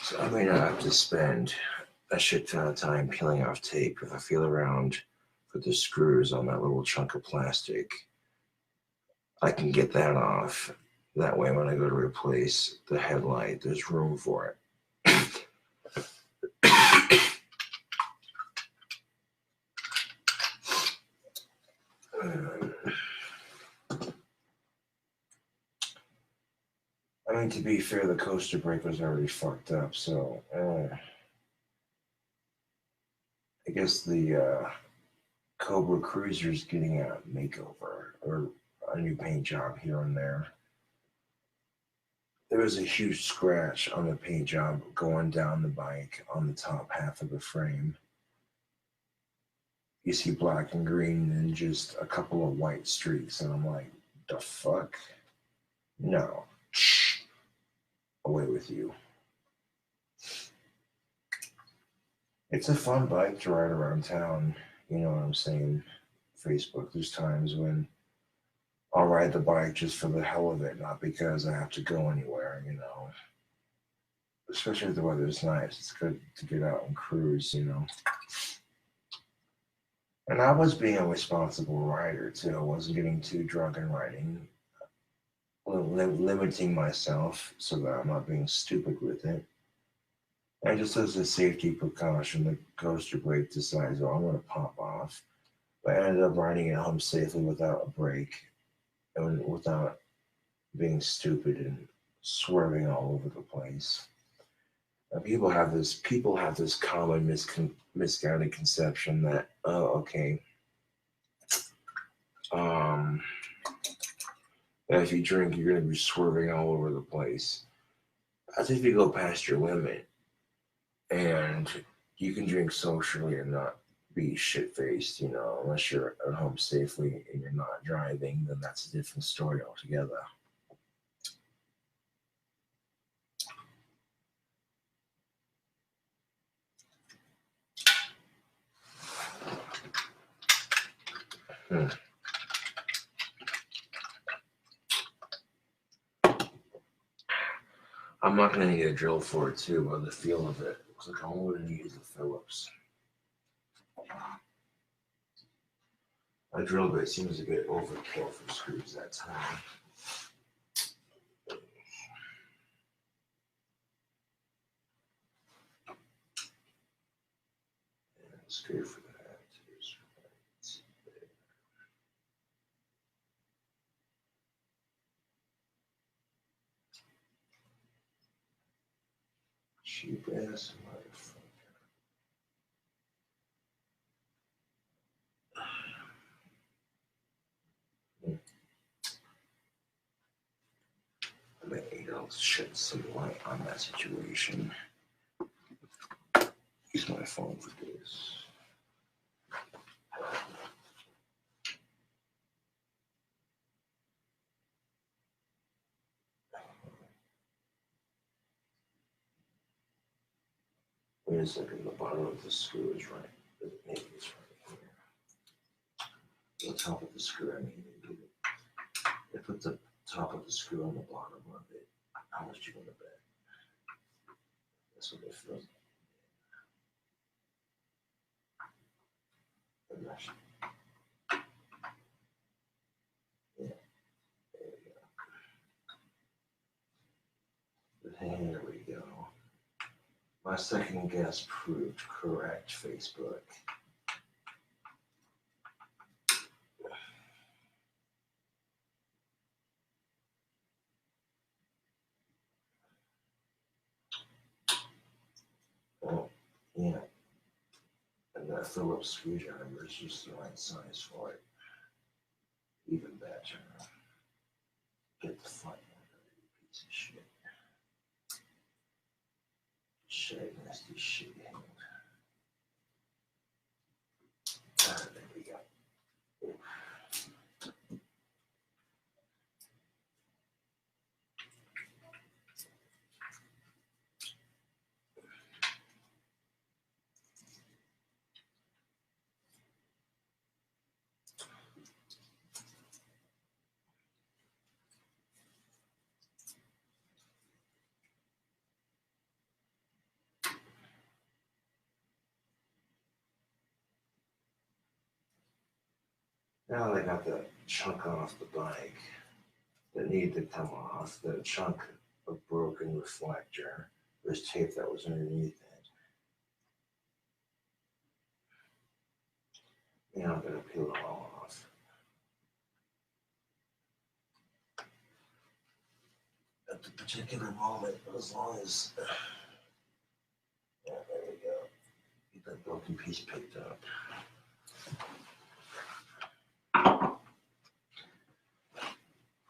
So I may not have to spend a shit ton of time peeling off tape if I feel around put the screws on that little chunk of plastic, I can get that off. That way when I go to replace the headlight, there's room for it. I mean, to be fair, the coaster brake was already fucked up, so I guess the Cobra Cruiser's getting a makeover or a new paint job here and there. There was a huge scratch on the paint job going down the bike on the top half of the frame. You see black and green and just a couple of white streaks, and I'm like, the fuck? No. Shh. Away with you. It's a fun bike to ride around town. You know what I'm saying? Facebook, there's times when I'll ride the bike just for the hell of it, not because I have to go anywhere, you know. Especially if the weather's nice. It's good to get out and cruise, you know. And I was being a responsible rider, too. I wasn't getting too drunk and riding. Limiting myself so that I'm not being stupid with it. And just as a safety precaution, the coaster brake decides, oh, I'm going to pop off. But I ended up riding it home safely without a brake and without being stupid and swerving all over the place. And people have this common misguided conception that, oh, okay, that if you drink, you're going to be swerving all over the place. I think if you go past your limit and you can drink socially and not be shit-faced, you know, unless you're at home safely and you're not driving, then that's a different story altogether. I'm not going to need a drill for it, too, by the feel of it. Looks like all I'm going to need is a Phillips. My drill bit seems a bit overkill for screws that time. And screw for that. Cheap ass motherfucker. Maybe I'll shed some light on that situation. Use my phone for this. Wait a second, the bottom of the screw is right. Maybe it's right here. The top of the screw, I mean, I put the top of the screw on the bottom of it. How much you want to bet? That's what it feels like. Yeah, there we go. My second guess proved correct, Facebook. Oh, yeah. And that Phillips screwdriver is just the right size for it. Even better. Get the fuck out of here, you piece of shit. Shit, nasty shit. Ah, there we go. Now they got that chunk off the bike that needed to come off, that chunk of broken reflector. There's tape that was underneath it. Now I'm going to peel it all off. At the particular moment, as long as, yeah, there we go. Get that broken piece picked up.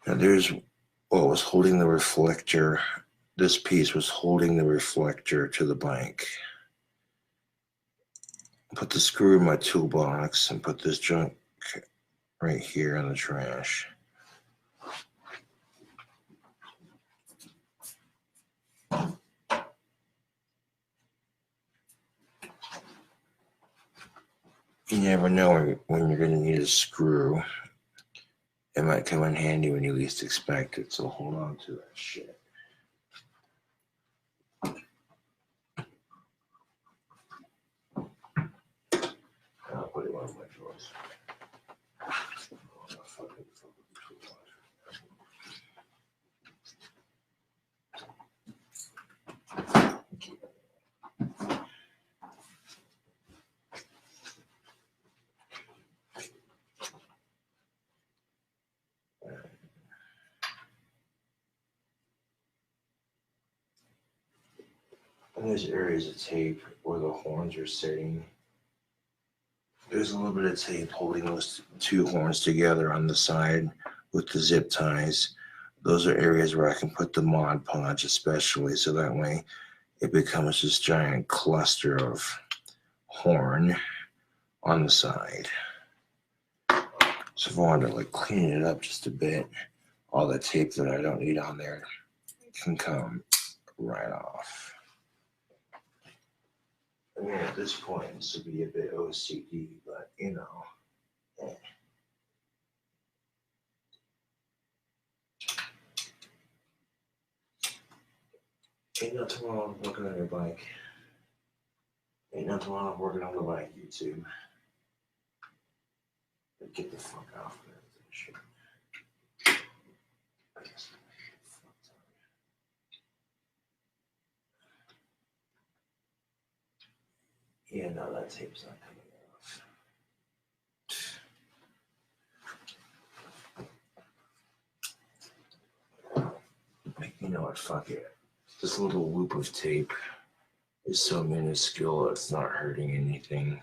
Now there's what was holding the reflector. This piece was holding the reflector to the bike. Put the screw in my toolbox and put this junk right here in the trash. You never know when you're going to need a screw. It might come in handy when you least expect it, so hold on to that shit. I'll put it in one of my drawers. And there's areas of tape where the horns are sitting. There's a little bit of tape holding those two horns together on the side with the zip ties. Those are areas where I can put the Mod Podge especially, so that way it becomes this giant cluster of horn on the side. So if I wanted to like clean it up just a bit, all the tape that I don't need on there can come right off. I mean, at this point, this would be a bit OCD, but you know. Eh. Ain't nothing wrong with working on your bike. Ain't nothing wrong with working on the bike, YouTube. But get the fuck off of that shit. Yeah, no, that tape's not coming off. You know what, fuck it. This little loop of tape is so minuscule, it's not hurting anything.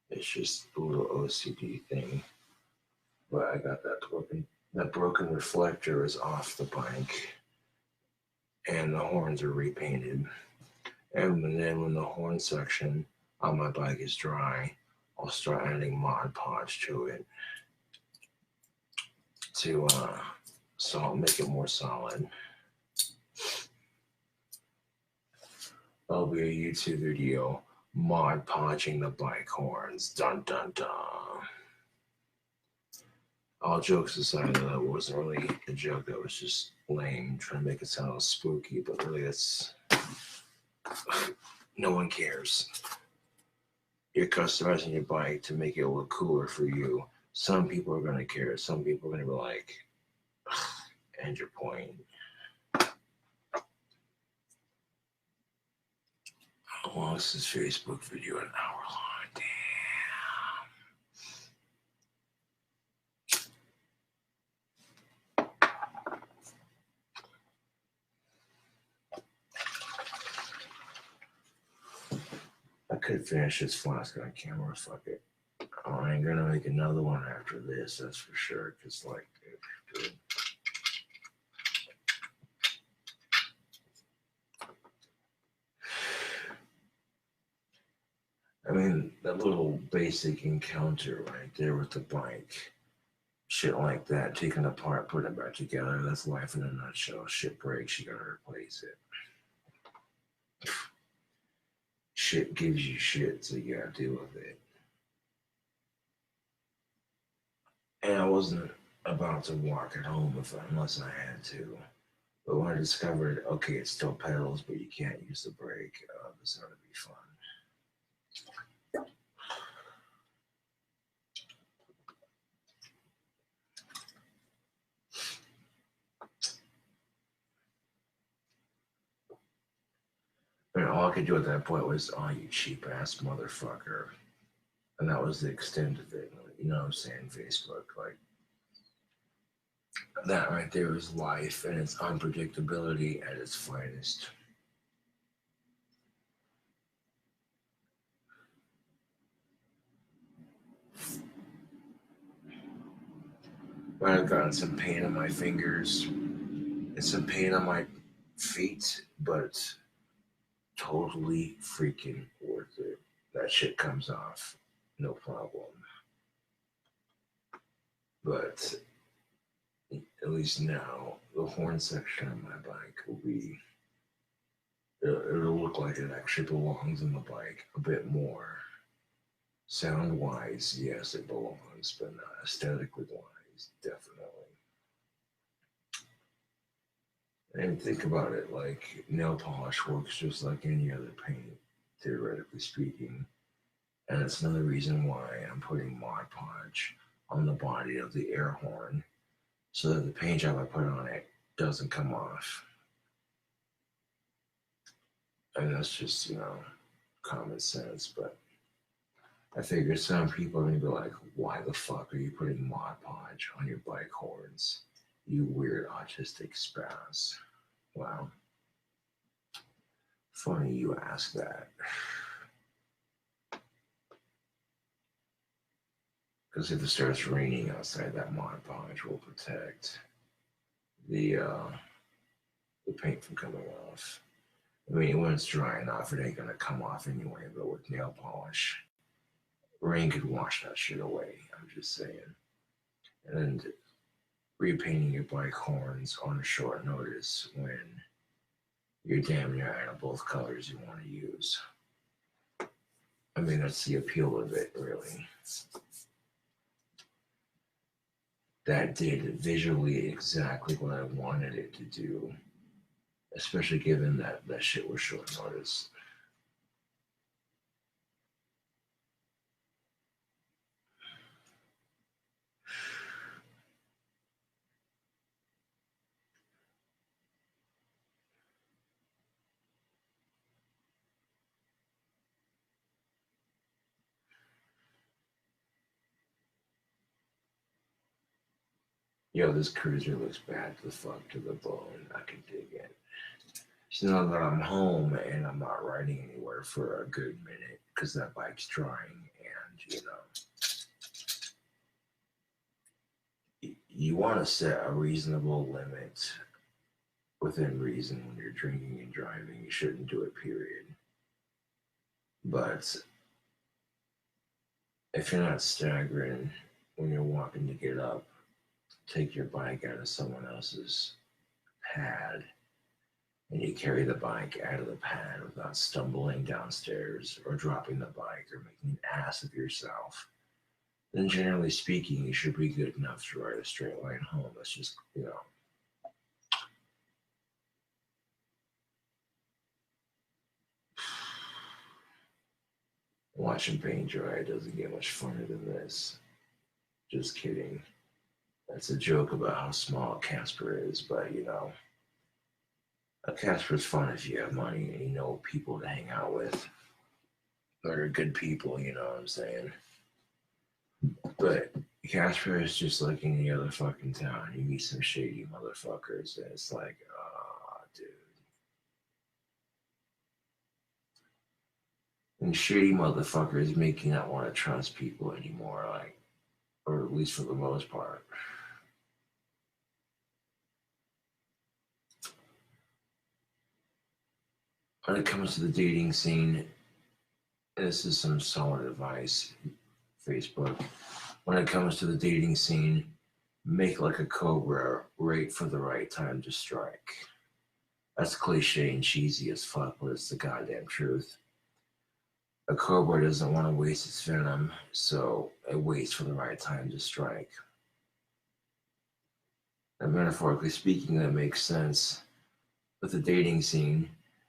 It's just a little OCD thing. But I got that broken reflector is off the bike. And the horns are repainted. And then when the horn section on my bike is dry, I'll start adding Mod Podge to it to make it more solid. That'll be a YouTube video, Mod Podging the bike horns. Dun dun dun. All jokes aside, though, that wasn't really a joke. That was just lame, trying to make it sound spooky. But really, it's no one cares. You're customizing your bike to make it look cooler for you. Some people are gonna care. Some people are gonna be like, "And your point." How long is this Facebook video? An hour long. Damn. I could finish this flask on camera. Fuck it. I ain't gonna make another one after this, that's for sure. Cause like, dude. I mean, that little basic encounter right there with the bike, shit like that, taking it apart, putting it back together, that's life in a nutshell. Shit breaks, you gotta replace it. Shit gives you shit, so you gotta deal with it. And I wasn't about to walk it home unless I had to. But when I discovered, okay, it still pedals, but you can't use the brake, this ought to be fun. I could do at that point was, oh, you cheap ass motherfucker. And that was the extent of it. You know what I'm saying? Facebook. Like, that right there is life and its unpredictability at its finest. I've gotten some pain in my fingers and some pain on my feet, but it's totally freaking worth it. That shit comes off, no problem. But at least now, the horn section of my bike will be, it'll look like it actually belongs in the bike a bit more. Sound wise, yes, it belongs, but not aesthetically wise, definitely. And think about it, like nail polish works just like any other paint, theoretically speaking. And it's another reason why I'm putting Mod Podge on the body of the air horn so that the paint job I put on it doesn't come off. And that's just, you know, common sense, but I figure some people are going to be like, why the fuck are you putting Mod Podge on your bike horns? You weird autistic spaz. Wow. Funny you ask that. Because if it starts raining outside, that Mod Podge will protect the paint from coming off. I mean, when it's dry enough, it ain't going to come off anyway, but with nail polish, rain could wash that shit away. I'm just saying. And repainting your bike horns on a short notice when you're damn near out of both colors you want to use. I mean, that's the appeal of it, really. That did visually exactly what I wanted it to do, especially given that that shit was short notice. Yo, this cruiser looks bad to the fuck to the bone. I can dig it. So now that I'm home and I'm not riding anywhere for a good minute because that bike's drying, and you know, you want to set a reasonable limit within reason when you're drinking and driving. You shouldn't do it, period. But if you're not staggering when you're walking to get up, take your bike out of someone else's pad and you carry the bike out of the pad without stumbling downstairs or dropping the bike or making an ass of yourself, then generally speaking, you should be good enough to ride a straight line home. That's just, you know. Watching paint dry doesn't get much funner than this. Just kidding. That's a joke about how small Casper is, but you know, a Casper's fun if you have money and you know people to hang out with. They're good people, you know what I'm saying? But Casper is just like any other fucking town. You meet some shady motherfuckers and it's like, oh, dude. And shady motherfuckers make you not want to trust people anymore, like, or at least for the most part. When it comes to the dating scene, this is some solid advice, Facebook. When it comes to the dating scene, make like a cobra, wait for the right time to strike. That's cliche and cheesy as fuck, but it's the goddamn truth. A cobra doesn't want to waste its venom, so it waits for the right time to strike. And metaphorically speaking, that makes sense. With the dating scene,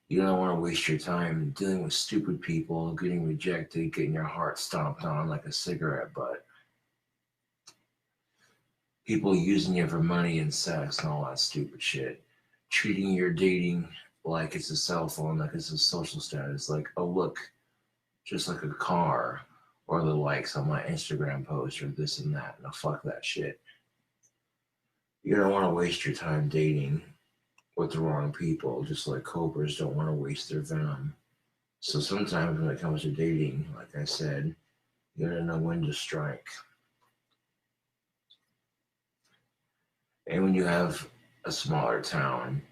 you don't want to waste your time dealing with stupid people, getting rejected, getting your heart stomped on like a cigarette butt. People using you for money and sex and all that stupid shit. Treating your dating like it's a cell phone, like it's a social status, like, oh look, just like a car, or the likes on my Instagram post, or this and that. No, fuck that shit. You don't want to waste your time dating with the wrong people, just like cobras don't want to waste their venom. So sometimes when it comes to dating, like I said, you gotta know when to strike. And when you have a smaller town,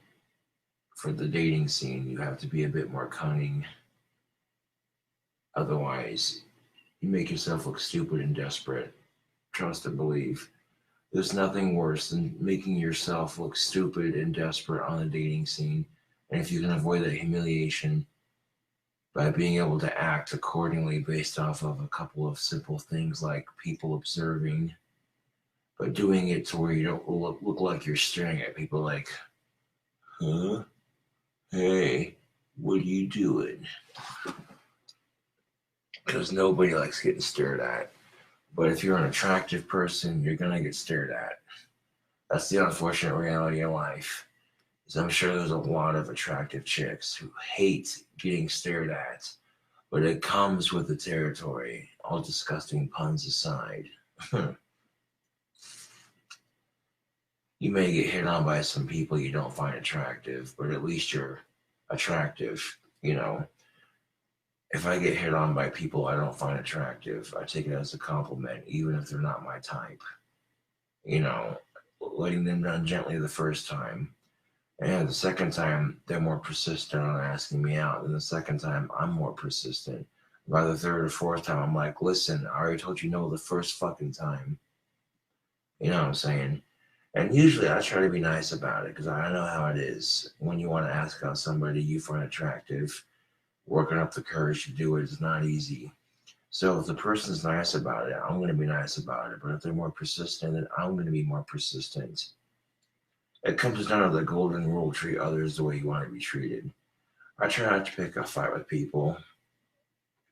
for the dating scene, you have to be a bit more cunning. Otherwise, you make yourself look stupid and desperate. Trust and believe. There's nothing worse than making yourself look stupid and desperate on the dating scene. And if you can avoid that humiliation by being able to act accordingly based off of a couple of simple things like people observing, but doing it to where you don't look like you're staring at people like, huh? Hey, what are you doing? Because nobody likes getting stared at. But if you're an attractive person, you're going to get stared at. That's the unfortunate reality of life. So I'm sure there's a lot of attractive chicks who hate getting stared at, but it comes with the territory, all disgusting puns aside. You may get hit on by some people you don't find attractive, but at least you're attractive, you know. If I get hit on by people I don't find attractive, I take it as a compliment, even if they're not my type. You know, letting them down gently the first time. And the second time, they're more persistent on asking me out. And the second time, I'm more persistent. By the third or fourth time, I'm like, listen, I already told you no the first fucking time. You know what I'm saying? And usually I try to be nice about it because I know how it is. When you want to ask out somebody you find attractive, working up the courage to do it is not easy. So if the person's nice about it, I'm going to be nice about it. But if they're more persistent, then I'm going to be more persistent. It comes down to the golden rule: treat others the way you want to be treated. I try not to pick a fight with people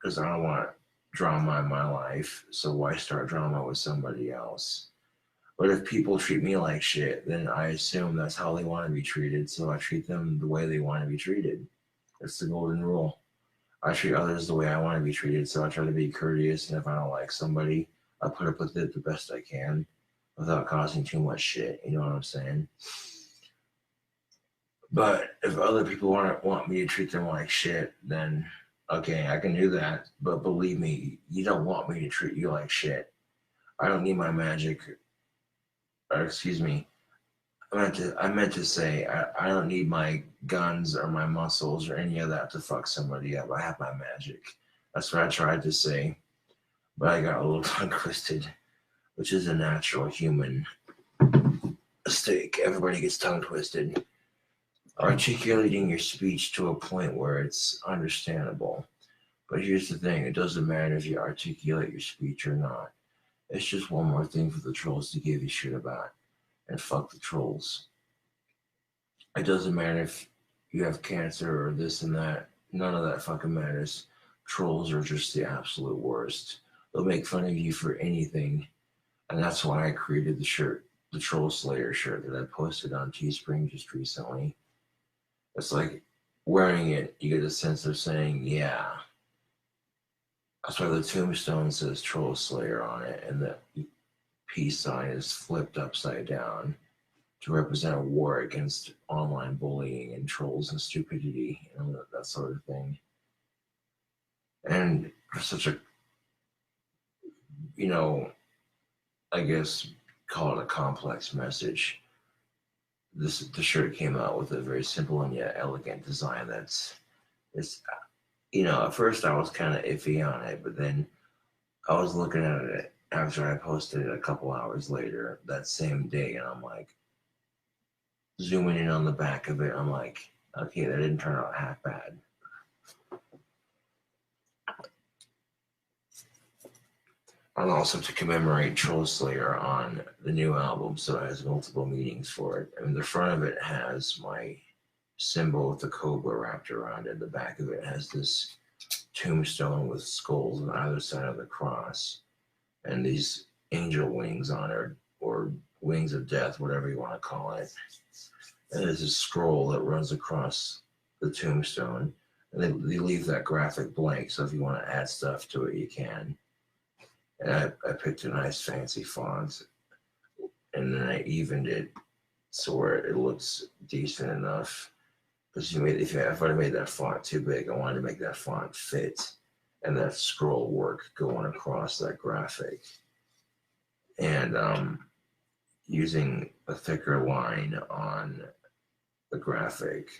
because I don't want drama in my life. So why start drama with somebody else? But if people treat me like shit, then I assume that's how they want to be treated. So I treat them the way they want to be treated. It's the golden rule. I treat others the way I want to be treated. So I try to be courteous. And if I don't like somebody, I put up with it the best I can without causing too much shit. You know what I'm saying? But if other people want me to treat them like shit, then okay, I can do that. But believe me, you don't want me to treat you like shit. I don't need my magic. Or excuse me, I meant to say I don't need my guns or my muscles or any of that to fuck somebody up. I have my magic. That's what I tried to say, but I got a little tongue twisted, which is a natural human mistake. Everybody gets tongue twisted. Articulating your speech to a point where it's understandable. But here's the thing: it doesn't matter if you articulate your speech or not. It's just one more thing for the trolls to give you shit about. And fuck the trolls. It doesn't matter if you have cancer or this and that. None of that fucking matters. Trolls are just the absolute worst. They'll make fun of you for anything. And that's why I created the shirt, the Troll Slayer shirt that I posted on Teespring just recently. It's like wearing it, you get a sense of saying, yeah. That's why the tombstone says Troll Slayer on it, and the peace sign is flipped upside down to represent a war against online bullying and trolls and stupidity and that sort of thing. And for such a, I guess call it a complex message, the shirt came out with a very simple and yet elegant design it's at first I was kind of iffy on it, but then I was looking at it after I posted it a couple hours later that same day, and I'm like, zooming in on the back of it, I'm like, okay, that didn't turn out half bad. And also to commemorate Troll Slayer on the new album, so it has multiple meanings for it. I mean, the front of it has my symbol with the cobra wrapped around it. The back of it has this tombstone with skulls on either side of the cross, and these angel wings on it, or wings of death, whatever you want to call it. And there's a scroll that runs across the tombstone, and they leave that graphic blank. So if you want to add stuff to it, you can. And I picked a nice fancy font, and then I evened it so where it looks decent enough. Because if I made that font too big, I wanted to make that font fit and that scroll work going across that graphic. And using a thicker line on the graphic,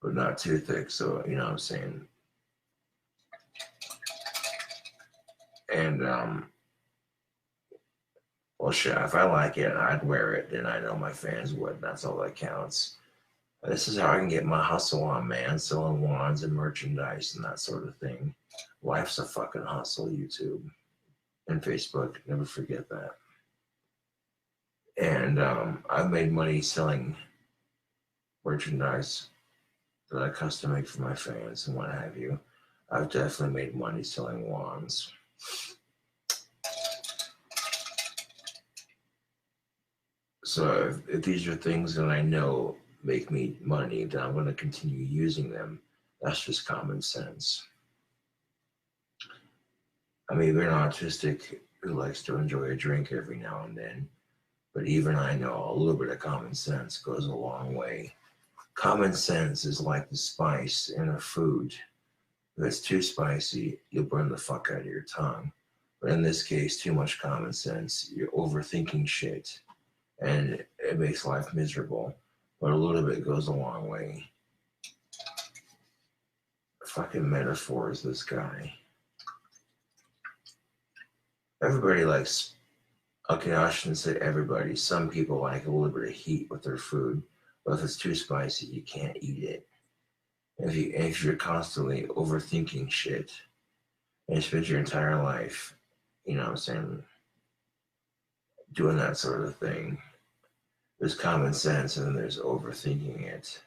but not too thick, so you know what I'm saying. And well, shit, if I like it and I'd wear it, then I know my fans would. That's all that counts. This is how I can get my hustle on, man. Selling wands and merchandise and that sort of thing. Life's a fucking hustle, YouTube and Facebook. Never forget that. And I've made money selling merchandise that I custom make for my fans and what have you. I've definitely made money selling wands. So if these are things that I know make me money, then I'm going to continue using them. That's just common sense. I'm even autistic who likes to enjoy a drink every now and then, but even I know a little bit of common sense goes a long way. Common sense is like the spice in a food. If it's too spicy, you'll burn the fuck out of your tongue. But in this case, too much common sense, you're overthinking shit, and it makes life miserable. But a little bit goes a long way. Fucking metaphors, this guy. Everybody likes, okay, I shouldn't say everybody. Some people like a little bit of heat with their food, but if it's too spicy, you can't eat it. If you're constantly overthinking shit, and you spend your entire life, you know what I'm saying, doing that sort of thing, there's common sense and then there's overthinking it.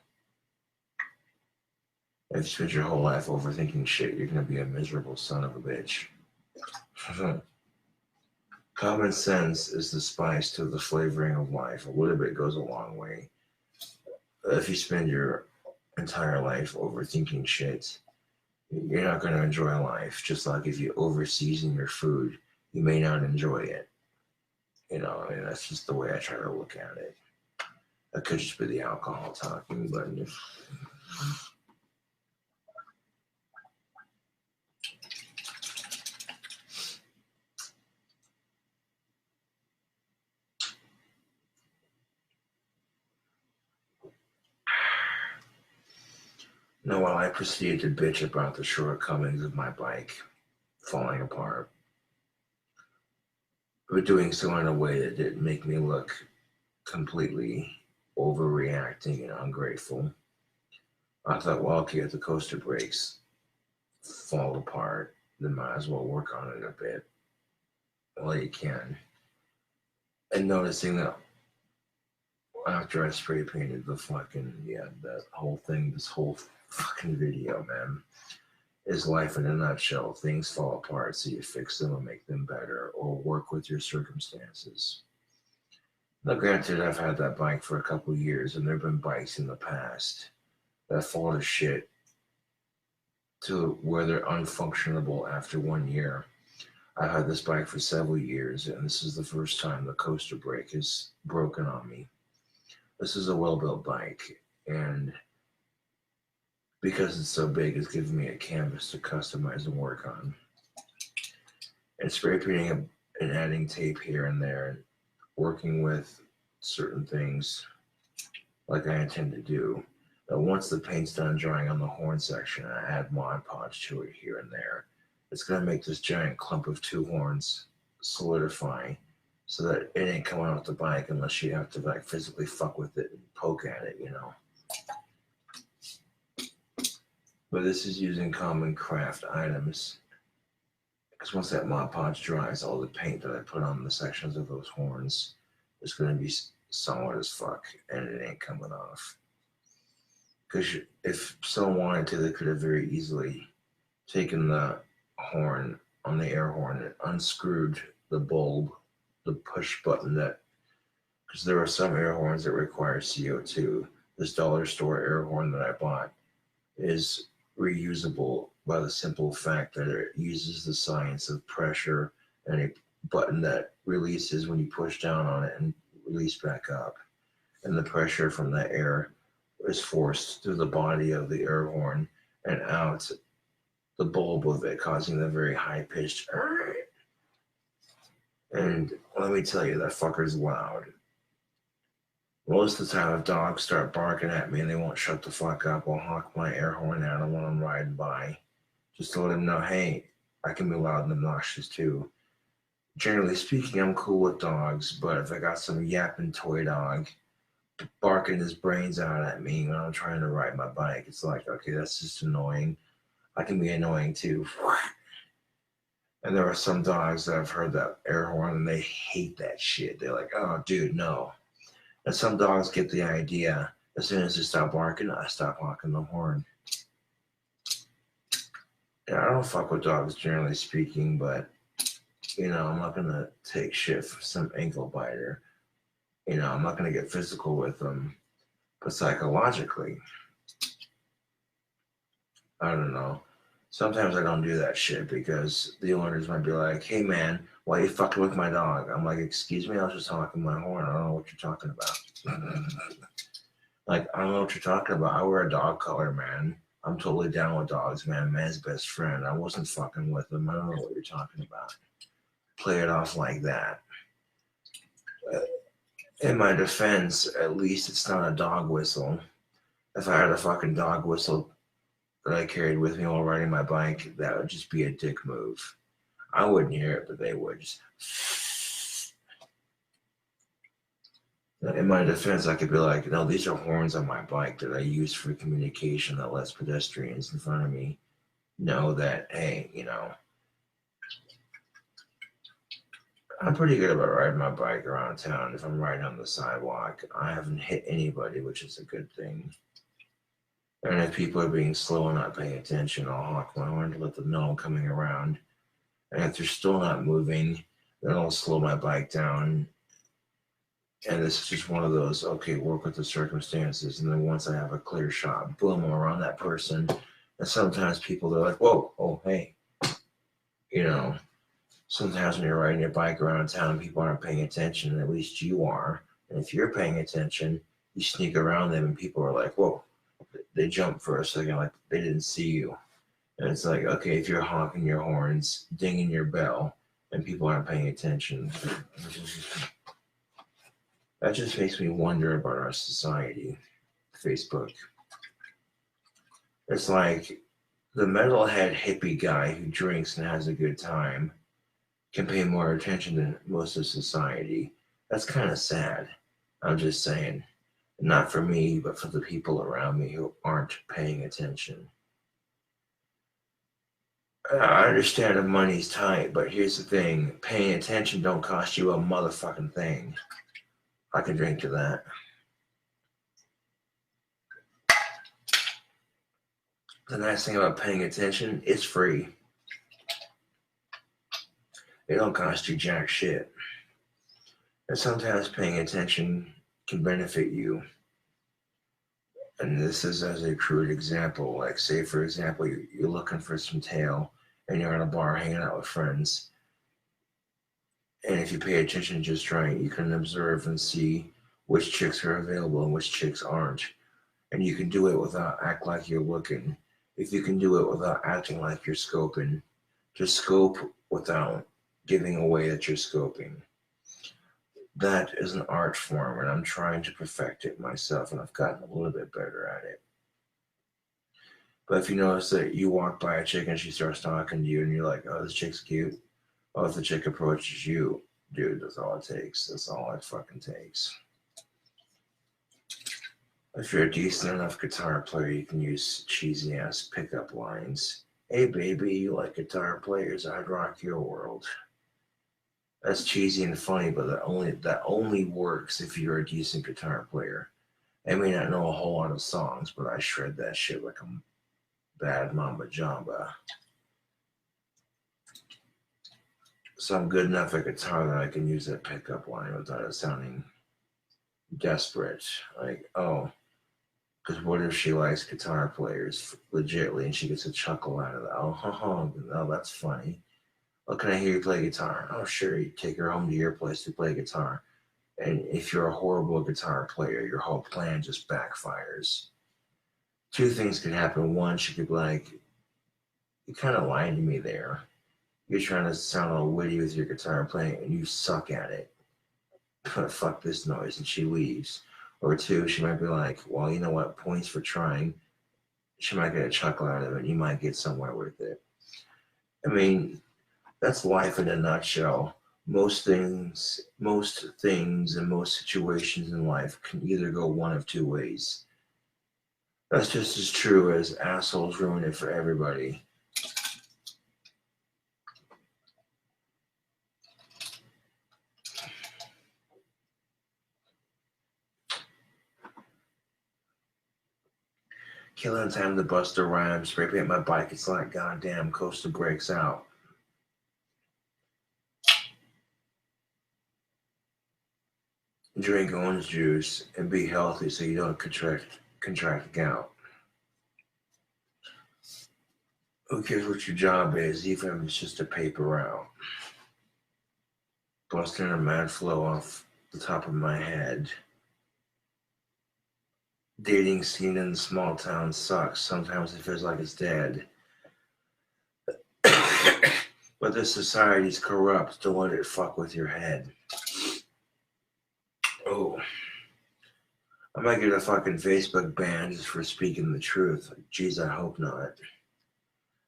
If you spend your whole life overthinking shit, you're going to be a miserable son of a bitch. Common sense is the spice to the flavoring of life. A little bit goes a long way. If you spend your entire life overthinking shit, you're not going to enjoy life. Just like if you over-season your food, you may not enjoy it. You know, I mean, that's just the way I try to look at it. That could just be the alcohol talking, but no, while I proceeded to bitch about the shortcomings of my bike falling apart, but doing so in a way that didn't make me look completely overreacting and ungrateful. I thought, well, okay, if the coaster brakes fall apart, then might as well work on it a bit while you can. And noticing that after I spray painted the fucking, that whole thing, this whole fucking video, man, is life in a nutshell. Things fall apart, so you fix them and make them better, or work with your circumstances. Now, granted, I've had that bike for a couple of years, and there have been bikes in the past that fall to shit to where they're unfunctionable after 1 year. I've had this bike for several years, and this is the first time the coaster brake is broken on me. This is a well-built bike, and because it's so big, it's given me a canvas to customize and work on. And spray painting and adding tape here and there, and working with certain things like I intend to do. Now, once the paint's done drying on the horn section, I add Mod Podge to it here and there. It's going to make this giant clump of two horns solidify so that it ain't coming off the bike unless you have to like physically fuck with it and poke at it, you know. But this is using common craft items, because once that Mod Podge dries, all the paint that I put on the sections of those horns is going to be solid as fuck, and it ain't coming off. Because if someone wanted to, they could have very easily taken the horn on the air horn and unscrewed the bulb, the push button that, because there are some air horns that require CO2. This dollar store air horn that I bought is reusable by the simple fact that it uses the science of pressure and a button that releases when you push down on it and release back up. And the pressure from the air is forced through the body of the air horn and out the bulb of it, causing the very high pitched. And let me tell you, that fucker's loud. Most of the time, if dogs start barking at me and they won't shut the fuck up, I'll honk my air horn at them when I'm riding by, just to let them know, hey, I can be loud and obnoxious too. Generally speaking, I'm cool with dogs, but if I got some yapping toy dog barking his brains out at me when I'm trying to ride my bike, it's like, okay, that's just annoying. I can be annoying too. And there are some dogs that I've heard that air horn and they hate that shit. They're like, oh, dude, no. And some dogs get the idea. As soon as they stop barking, I stop honking the horn. Yeah, I don't fuck with dogs, generally speaking, but, I'm not going to take shit from some ankle biter. I'm not going to get physical with them. But psychologically, I don't know. Sometimes I don't do that shit because the owners might be like, hey, man, why are you fucking with my dog? I'm like, excuse me, I was just honking my horn. I don't know what you're talking about. Like, I don't know what you're talking about. I wear a dog collar, man. I'm totally down with dogs, man. Man's best friend. I wasn't fucking with them. I don't know what you're talking about. Play it off like that. In my defense, at least it's not a dog whistle. If I had a fucking dog whistle that I carried with me while riding my bike, that would just be a dick move. I wouldn't hear it, but they would. Just... In my defense, I could be like, no, these are horns on my bike that I use for communication that lets pedestrians in front of me know that, hey, I'm pretty good about riding my bike around town. If I'm riding on the sidewalk, I haven't hit anybody, which is a good thing. And if people are being slow and not paying attention, I'll honk my horn to let them know I'm coming around. And if they're still not moving, then I'll slow my bike down. And this is just one of those, okay, work with the circumstances. And then once I have a clear shot, boom, I'm around that person. And sometimes people, they're like, whoa, oh, hey. Sometimes when you're riding your bike around town, people aren't paying attention, and at least you are. And if you're paying attention, you sneak around them, and people are like, whoa. They jump for a second, like they didn't see you. And it's like, okay, if you're honking your horns, dinging your bell, and people aren't paying attention, that just makes me wonder about our society. Facebook. It's like the metalhead hippie guy who drinks and has a good time can pay more attention than most of society. That's kind of sad. I'm just saying. Not for me, but for the people around me who aren't paying attention. I understand if money's tight, but here's the thing. Paying attention don't cost you a motherfucking thing. I can drink to that. The nice thing about paying attention, it's free. It don't cost you jack shit. And sometimes paying attention can benefit you. And this is as a crude example. Like, say, for example, you're looking for some tail and you're at a bar hanging out with friends. And if you pay attention just right, you can observe and see which chicks are available and which chicks aren't. And you can do it without act like you're looking. If you can do it without acting like you're scoping, just scope without giving away that you're scoping. That is an art form, and I'm trying to perfect it myself, and I've gotten a little bit better at it. But if you notice that you walk by a chick and she starts talking to you, and you're like, oh, this chick's cute. Oh, if the chick approaches you, dude, that's all it takes. That's all it fucking takes. If you're a decent enough guitar player, you can use cheesy-ass pickup lines. Hey, baby, you like guitar players? I'd rock your world. That's cheesy and funny, but that only works if you're a decent guitar player. I may not know a whole lot of songs, but I shred that shit like a bad mamba jamba. So I'm good enough at guitar that I can use that pickup line without it sounding desperate. Like, oh, Because what if she likes guitar players legitly and she gets a chuckle out of that? Oh, that's funny. Oh, can I hear you play guitar? Oh, sure. You take her home to your place to play guitar. And if you're a horrible guitar player, your whole plan just backfires. Two things could happen. One, she could be like, you kind of lied to me there. You're trying to sound all witty with your guitar playing and you suck at it. Fuck this noise. And she leaves. Or two, she might be like, well, you know what? Points for trying. She might get a chuckle out of it. You might get somewhere with it. I mean, that's life in a nutshell. Most things, and most situations in life can either go one of two ways. That's just as true as assholes ruin it for everybody. Killing time to bust a rhyme, spray paint my bike, it's like goddamn coaster breaks out. Drink orange juice and be healthy so you don't contract gout. Who cares what your job is, even if it's just a paper route? Busting a mad flow off the top of my head. Dating scene in the small town sucks. Sometimes it feels like it's dead. But this society's corrupt. Don't let it fuck with your head. Oh. I might get a fucking Facebook ban just for speaking the truth. Jeez, I hope not.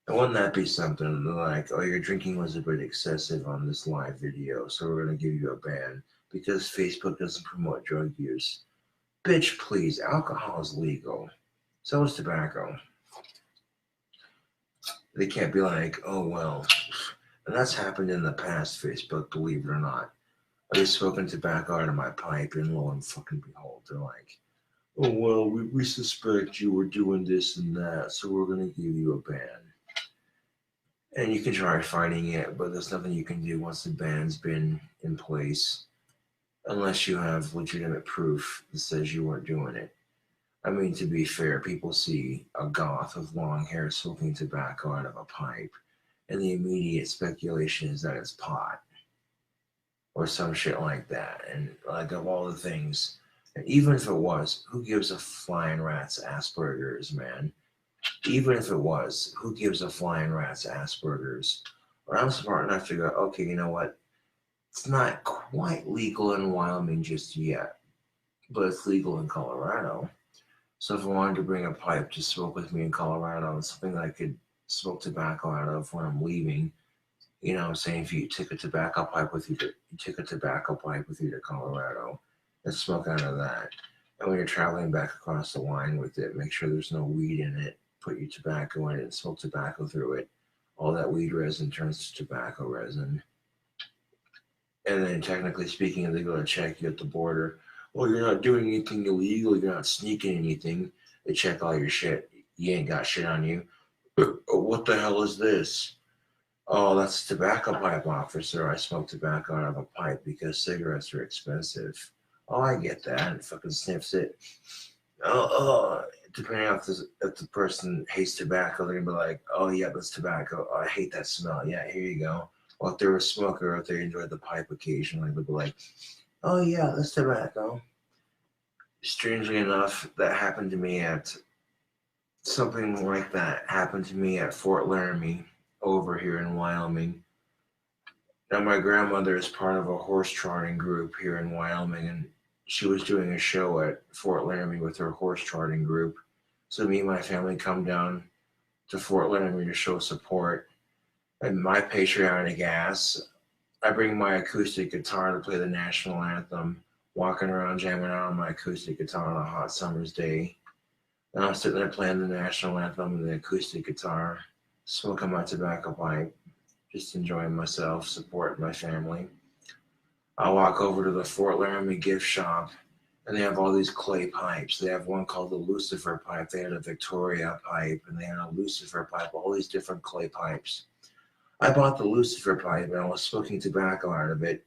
And wouldn't that be something like, oh, your drinking was a bit excessive on this live video, so we're going to give you a ban because Facebook doesn't promote drug use. Bitch, please, alcohol is legal. So is tobacco. They can't be like, oh, well. And that's happened in the past, Facebook, believe it or not. I was smoking tobacco out of my pipe, and lo and fucking behold, they're like, oh, well, we suspect you were doing this and that, so we're going to give you a ban. And you can try fighting it, but there's nothing you can do once the ban's been in place, unless you have legitimate proof that says you weren't doing it. I mean, to be fair, people see a goth with long hair smoking tobacco out of a pipe, and the immediate speculation is that it's pot or some shit like that. And like, of all the things, and even if it was, who gives a flying rat's Asperger's, man? Even if it was, who gives a flying rat's Asperger's? Or I'm smart enough to go, okay, you know what? It's not quite legal in Wyoming just yet, but it's legal in Colorado. So if I wanted to bring a pipe to smoke with me in Colorado, it's something that I could smoke tobacco out of when I'm leaving. You know what I'm saying? If you take a tobacco pipe with you to Colorado and smoke out of that. And when you're traveling back across the line with it, make sure there's no weed in it. Put your tobacco in it and smoke tobacco through it. All that weed resin turns to tobacco resin. And then technically speaking, they go to check you at the border. Well, you're not doing anything illegal. You're not sneaking anything. They check all your shit. You ain't got shit on you. What the hell is this? Oh, that's a tobacco pipe, officer. I smoke tobacco out of a pipe because cigarettes are expensive. Oh, I get that. And fucking sniffs it. Depending on if the person hates tobacco, they're gonna be like, oh yeah, that's tobacco. Oh, I hate that smell. Yeah, here you go. Or if they're a smoker, or if they enjoy the pipe occasionally, they'll be like, oh yeah, that's tobacco. Strangely enough, that happened to me at something like that happened to me at Fort Laramie over here in Wyoming. Now my grandmother is part of a horse trotting group here in Wyoming, and she was doing a show at Fort Laramie with her horse trotting group. So me and my family come down to Fort Laramie to show support. And my patriotic ass, I bring my acoustic guitar to play the national anthem, walking around jamming out on my acoustic guitar on a hot summer's day. And I'm sitting there playing the national anthem and the acoustic guitar, smoking my tobacco pipe, just enjoying myself, supporting my family. I walk over to the Fort Laramie gift shop, and they have all these clay pipes. They have one called the Lucifer pipe. They had a Victoria pipe, and they had a Lucifer pipe, all these different clay pipes. I bought the Lucifer pipe, and I was smoking tobacco out of it.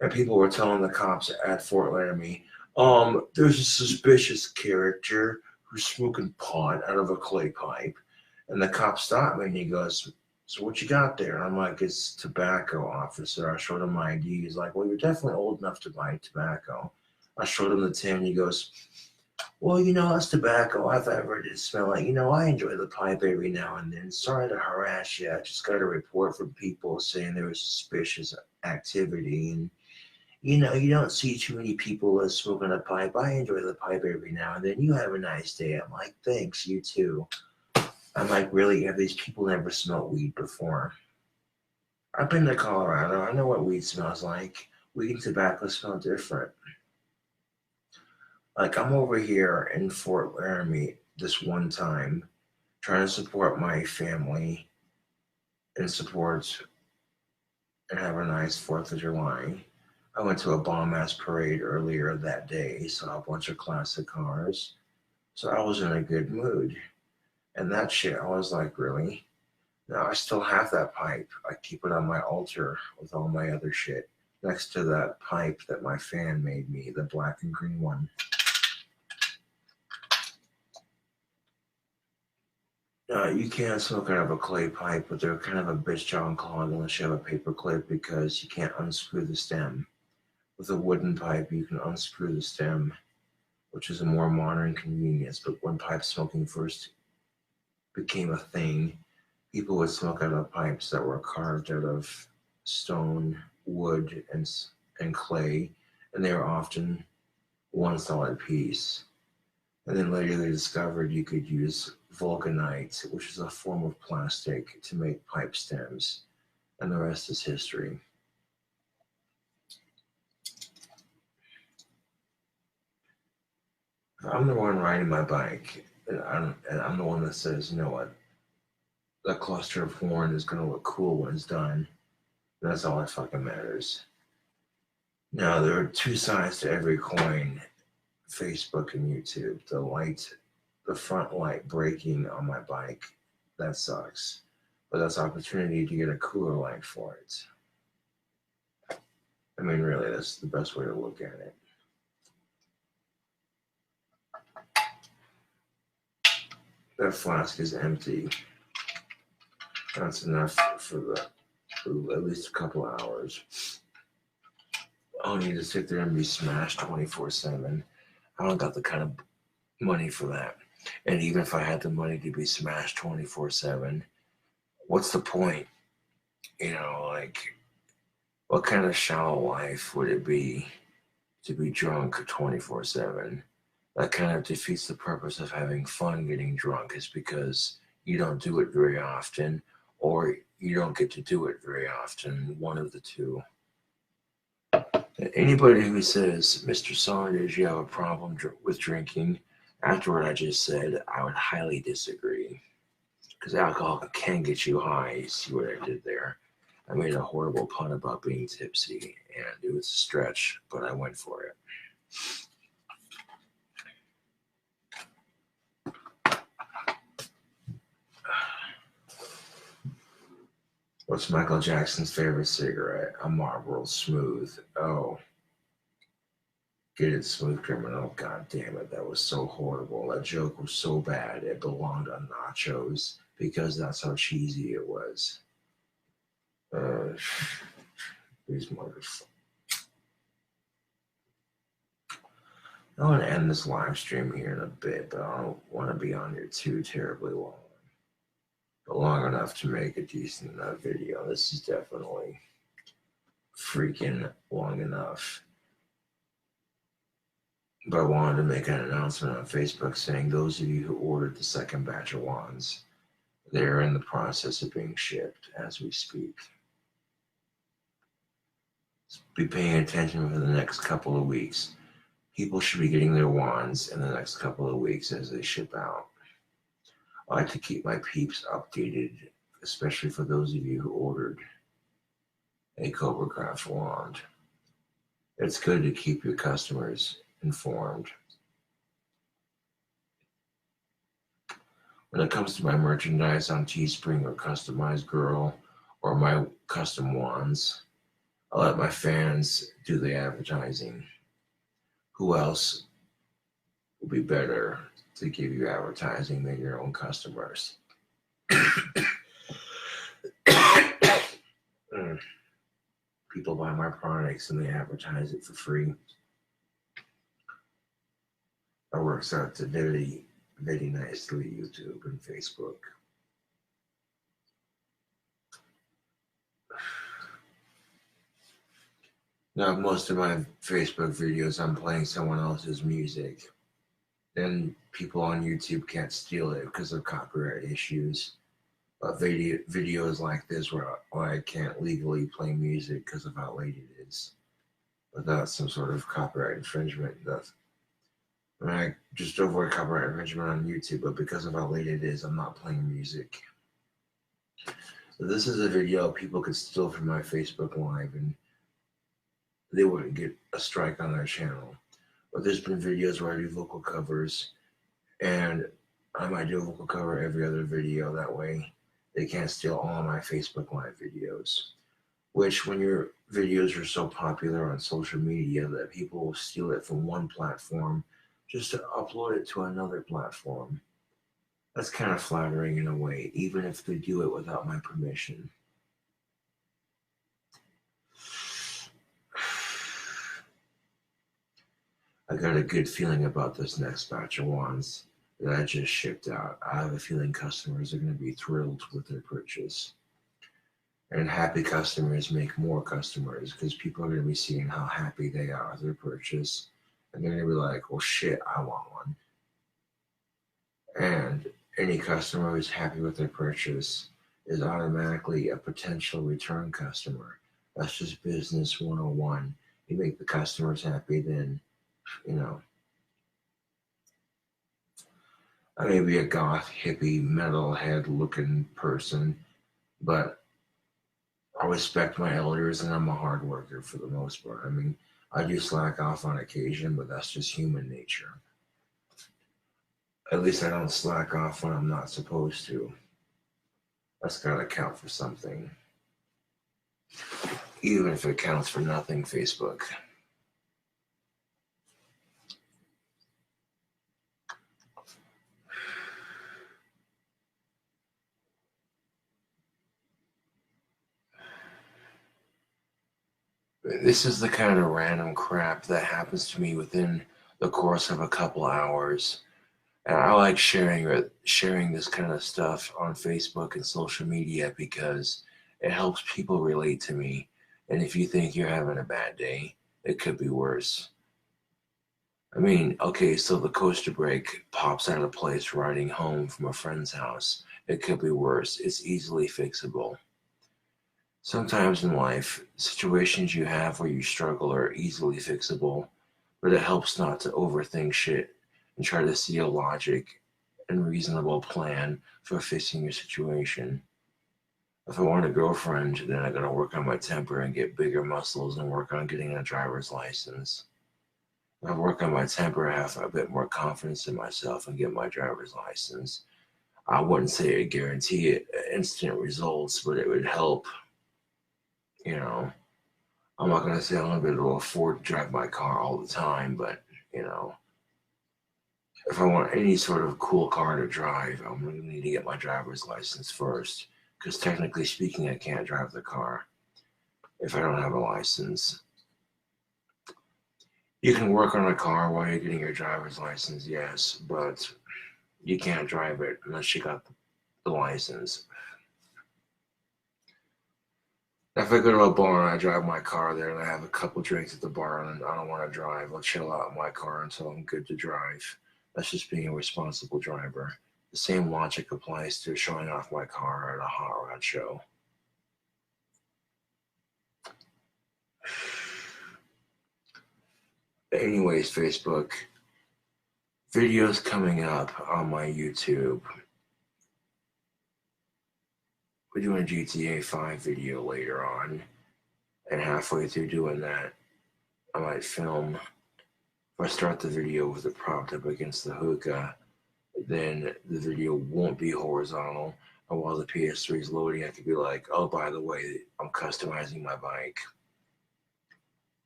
And people were telling the cops at Fort Laramie, there's a suspicious character who's smoking pot out of a clay pipe. And the cop stopped me and he goes, "So what you got there?" And I'm like, "It's tobacco, officer." I showed him my ID. He's like, "Well, you're definitely old enough to buy tobacco." I showed him the tin. He goes, "Well, that's tobacco. I've ever did smell it. I enjoy the pipe every now and then. Sorry to harass you. I just got a report from people saying there was suspicious activity. And, you don't see too many people smoking a pipe. I enjoy the pipe every now and then. You have a nice day." I'm like, "Thanks, you too." I'm like, "Really? Have these people never smelled weed before?" I've been to Colorado. I know what weed smells like. Weed and tobacco smell different. Like, I'm over here in Fort Laramie this one time trying to support my family and support and have a nice 4th of July. I went to a bomb ass parade earlier that day, saw a bunch of classic cars. So I was in a good mood. And that shit, I was like, "Really?" Now I still have that pipe. I keep it on my altar with all my other shit next to that pipe that my fan made me, the black and green one. You can smoke out of a clay pipe, but they're kind of a bitch jaw and clog unless you have a paper clip because you can't unscrew the stem. With a wooden pipe, you can unscrew the stem, which is a more modern convenience. But when pipe smoking first became a thing, people would smoke out of pipes that were carved out of stone, wood, and clay, and they were often one solid piece. And then later they discovered you could use vulcanite, which is a form of plastic, to make pipe stems, and the rest is history. I'm the one riding my bike, and I'm the one that says, "You know what? That cluster of horn is going to look cool when it's done." That's all that fucking matters. Now, there are two sides to every coin, Facebook and YouTube. The front light breaking on my bike, that sucks. But that's opportunity to get a cooler light for it. I mean, really, that's the best way to look at it. That flask is empty. That's enough for at least a couple hours. I don't need to sit there and be smashed 24/7. I don't got the kind of money for that. And even if I had the money to be smashed 24/7, what's the point? Like, what kind of shallow life would it be to be drunk 24/7? That kind of defeats the purpose of having fun getting drunk, is because you don't do it very often, or you don't get to do it very often, one of the two. Anybody who says, "Mr. Saunders, you have a problem with drinking," after what I just said, I would highly disagree. Because alcohol can get you high. You see what I did there? I made a horrible pun about being tipsy, and it was a stretch, but I went for it. What's Michael Jackson's favorite cigarette? A Marlboro Smooth. Oh. Get it, Smooth Criminal. God damn it, that was so horrible. That joke was so bad, it belonged on nachos because that's how cheesy it was. These motherfuckers. I want to end this live stream here in a bit, but I don't want to be on here too terribly long. But long enough to make a decent enough video. This is definitely freaking long enough. But I wanted to make an announcement on Facebook saying those of you who ordered the second batch of wands, they're in the process of being shipped as we speak. Be paying attention for the next couple of weeks. People should be getting their wands in the next couple of weeks as they ship out. I like to keep my peeps updated, especially for those of you who ordered a Cobra Craft wand. It's good to keep your customers informed. When it comes to my merchandise on Teespring or Customized Girl or my custom wands, I let my fans do the advertising. Who else will be better to give you advertising than your own customers. People buy my products and they advertise it for free. It works out to very, very nicely, YouTube and Facebook. Now, most of my Facebook videos, I'm playing someone else's music. Then people on YouTube can't steal it because of copyright issues. But videos like this where I can't legally play music because of how late it is, without some sort of copyright infringement. I just avoid copyright infringement on YouTube, but because of how late it is, I'm not playing music. So this is a video people could steal from my Facebook Live and they wouldn't get a strike on their channel. But there's been videos where I do vocal covers, and I might do a vocal cover every other video. That way they can't steal all of my Facebook Live videos. Which, when your videos are so popular on social media that people will steal it from one platform just to upload it to another platform. That's kind of flattering in a way, even if they do it without my permission. I got a good feeling about this next batch of wands that I just shipped out. I have a feeling customers are going to be thrilled with their purchase. And happy customers make more customers because people are going to be seeing how happy they are with their purchase. And they're going to be like, well, shit, I want one. And any customer who's happy with their purchase is automatically a potential return customer. That's just business 101. You make the customers happy, then, you know, I may be a goth, hippie, metalhead looking person, but I respect my elders and I'm a hard worker for the most part. I mean, I do slack off on occasion, but that's just human nature. At least I don't slack off when I'm not supposed to. That's gotta count for something. Even if it counts for nothing, Facebook. This is the kind of random crap that happens to me within the course of a couple hours. And I like sharing this kind of stuff on Facebook and social media because it helps people relate to me. And if you think you're having a bad day, it could be worse. I mean, okay, so the coaster brake pops out of place riding home from a friend's house. It could be worse. It's easily fixable. Sometimes in life, situations you have where you struggle are easily fixable, but it helps not to overthink shit and try to see a logic and reasonable plan for fixing your situation. If I want a girlfriend, then I gotta work on my temper and get bigger muscles and work on getting a driver's license. If I work on my temper, I have a bit more confidence in myself and get my driver's license. I wouldn't say it guarantee it instant results, but it would help. You know, I'm not gonna say I'm gonna be able to afford to drive my car all the time, but you know, if I want any sort of cool car to drive, I'm gonna need to get my driver's license first. Because technically speaking, I can't drive the car if I don't have a license. You can work on a car while you're getting your driver's license, yes, but you can't drive it unless you got the license. If I go to a bar and I drive my car there and I have a couple drinks at the bar and I don't want to drive, I'll chill out in my car until I'm good to drive. That's just being a responsible driver. The same logic applies to showing off my car at a hot rod show. Anyways, Facebook, videos coming up on my YouTube. We're doing a GTA 5 video later on, and halfway through doing that, I might film. If I start the video with it propped up against the hookah, then the video won't be horizontal. And while the PS3 is loading, I could be like, oh, by the way, I'm customizing my bike.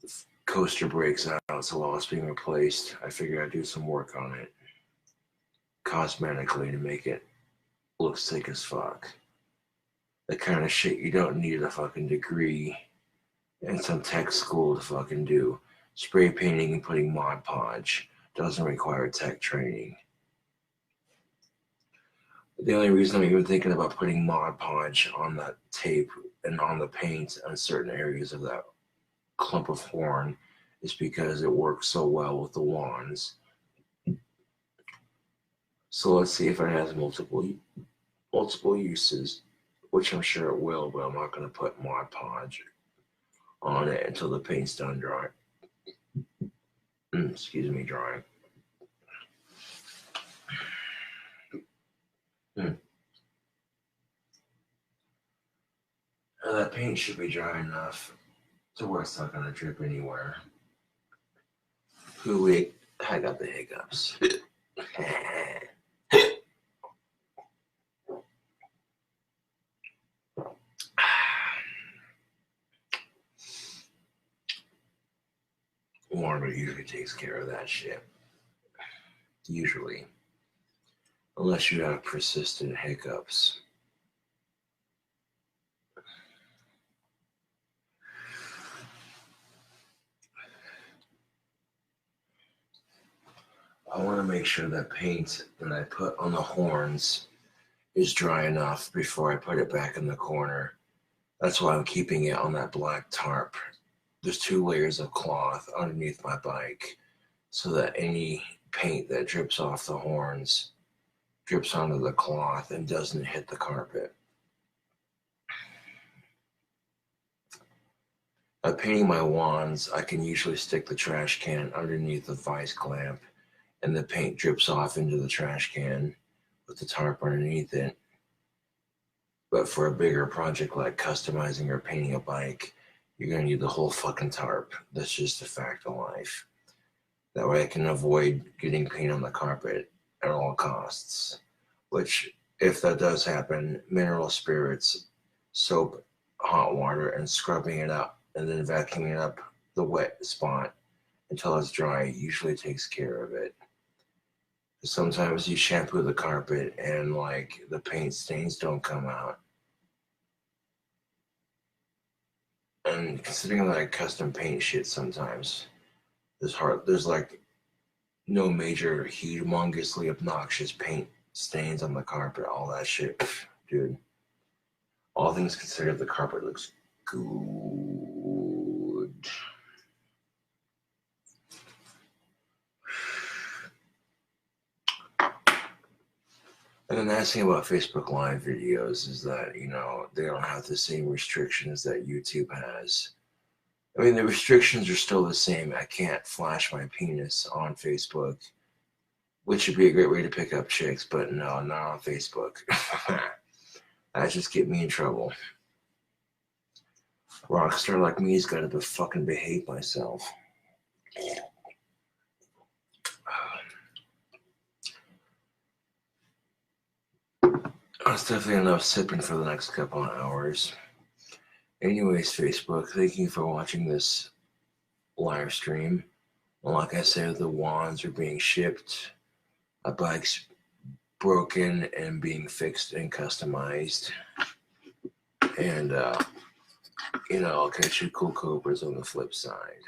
The coaster breaks out, so while it's being replaced, I figured I'd do some work on it. cosmetically to make it look sick as fuck. The kind of shit you don't need a fucking degree in some tech school to fucking do. Spray painting and putting Mod Podge doesn't require tech training. The only reason I'm even thinking about putting Mod Podge on that tape and on the paint on certain areas of that clump of horn is because it works so well with the wands. So let's see if it has multiple uses, which I'm sure it will, but I'm not going to put Mod Podge on it until the paint's done drying. Excuse me, drying. Now that paint should be dry enough to where it's not going to drip anywhere. Wait, I got the hiccups. Water usually takes care of that shit. Usually. Unless you have persistent hiccups. I want to make sure that paint that I put on the horns is dry enough before I put it back in the corner. That's why I'm keeping it on that black tarp. There's 2 layers of cloth underneath my bike so that any paint that drips off the horns drips onto the cloth and doesn't hit the carpet. By painting my wands, I can usually stick the trash can underneath the vice clamp and the paint drips off into the trash can with the tarp underneath it. But for a bigger project like customizing or painting a bike, you're going to need the whole fucking tarp. That's just a fact of life. That way I can avoid getting paint on the carpet at all costs. Which, if that does happen, mineral spirits, soap, hot water, and scrubbing it up, and then vacuuming up the wet spot until it's dry usually takes care of it. Sometimes you shampoo the carpet and like the paint stains don't come out. And considering that I custom paint shit sometimes, there's like no major humongously obnoxious paint stains on the carpet, all that shit. Dude, all things considered, the carpet looks good. And the nice thing about Facebook Live videos is that, you know, they don't have the same restrictions that YouTube has. I mean, the restrictions are still the same. I can't flash my penis on Facebook, which would be a great way to pick up chicks, but no, not on Facebook. That just get me in trouble. Rockstar like me's got to fucking behave myself. That's definitely enough sipping for the next couple of hours. Anyways, Facebook, thank you for watching this live stream. Like I said, the wands are being shipped. My bike's broken and being fixed and customized. And, you know, I'll catch you cool cobras on the flip side.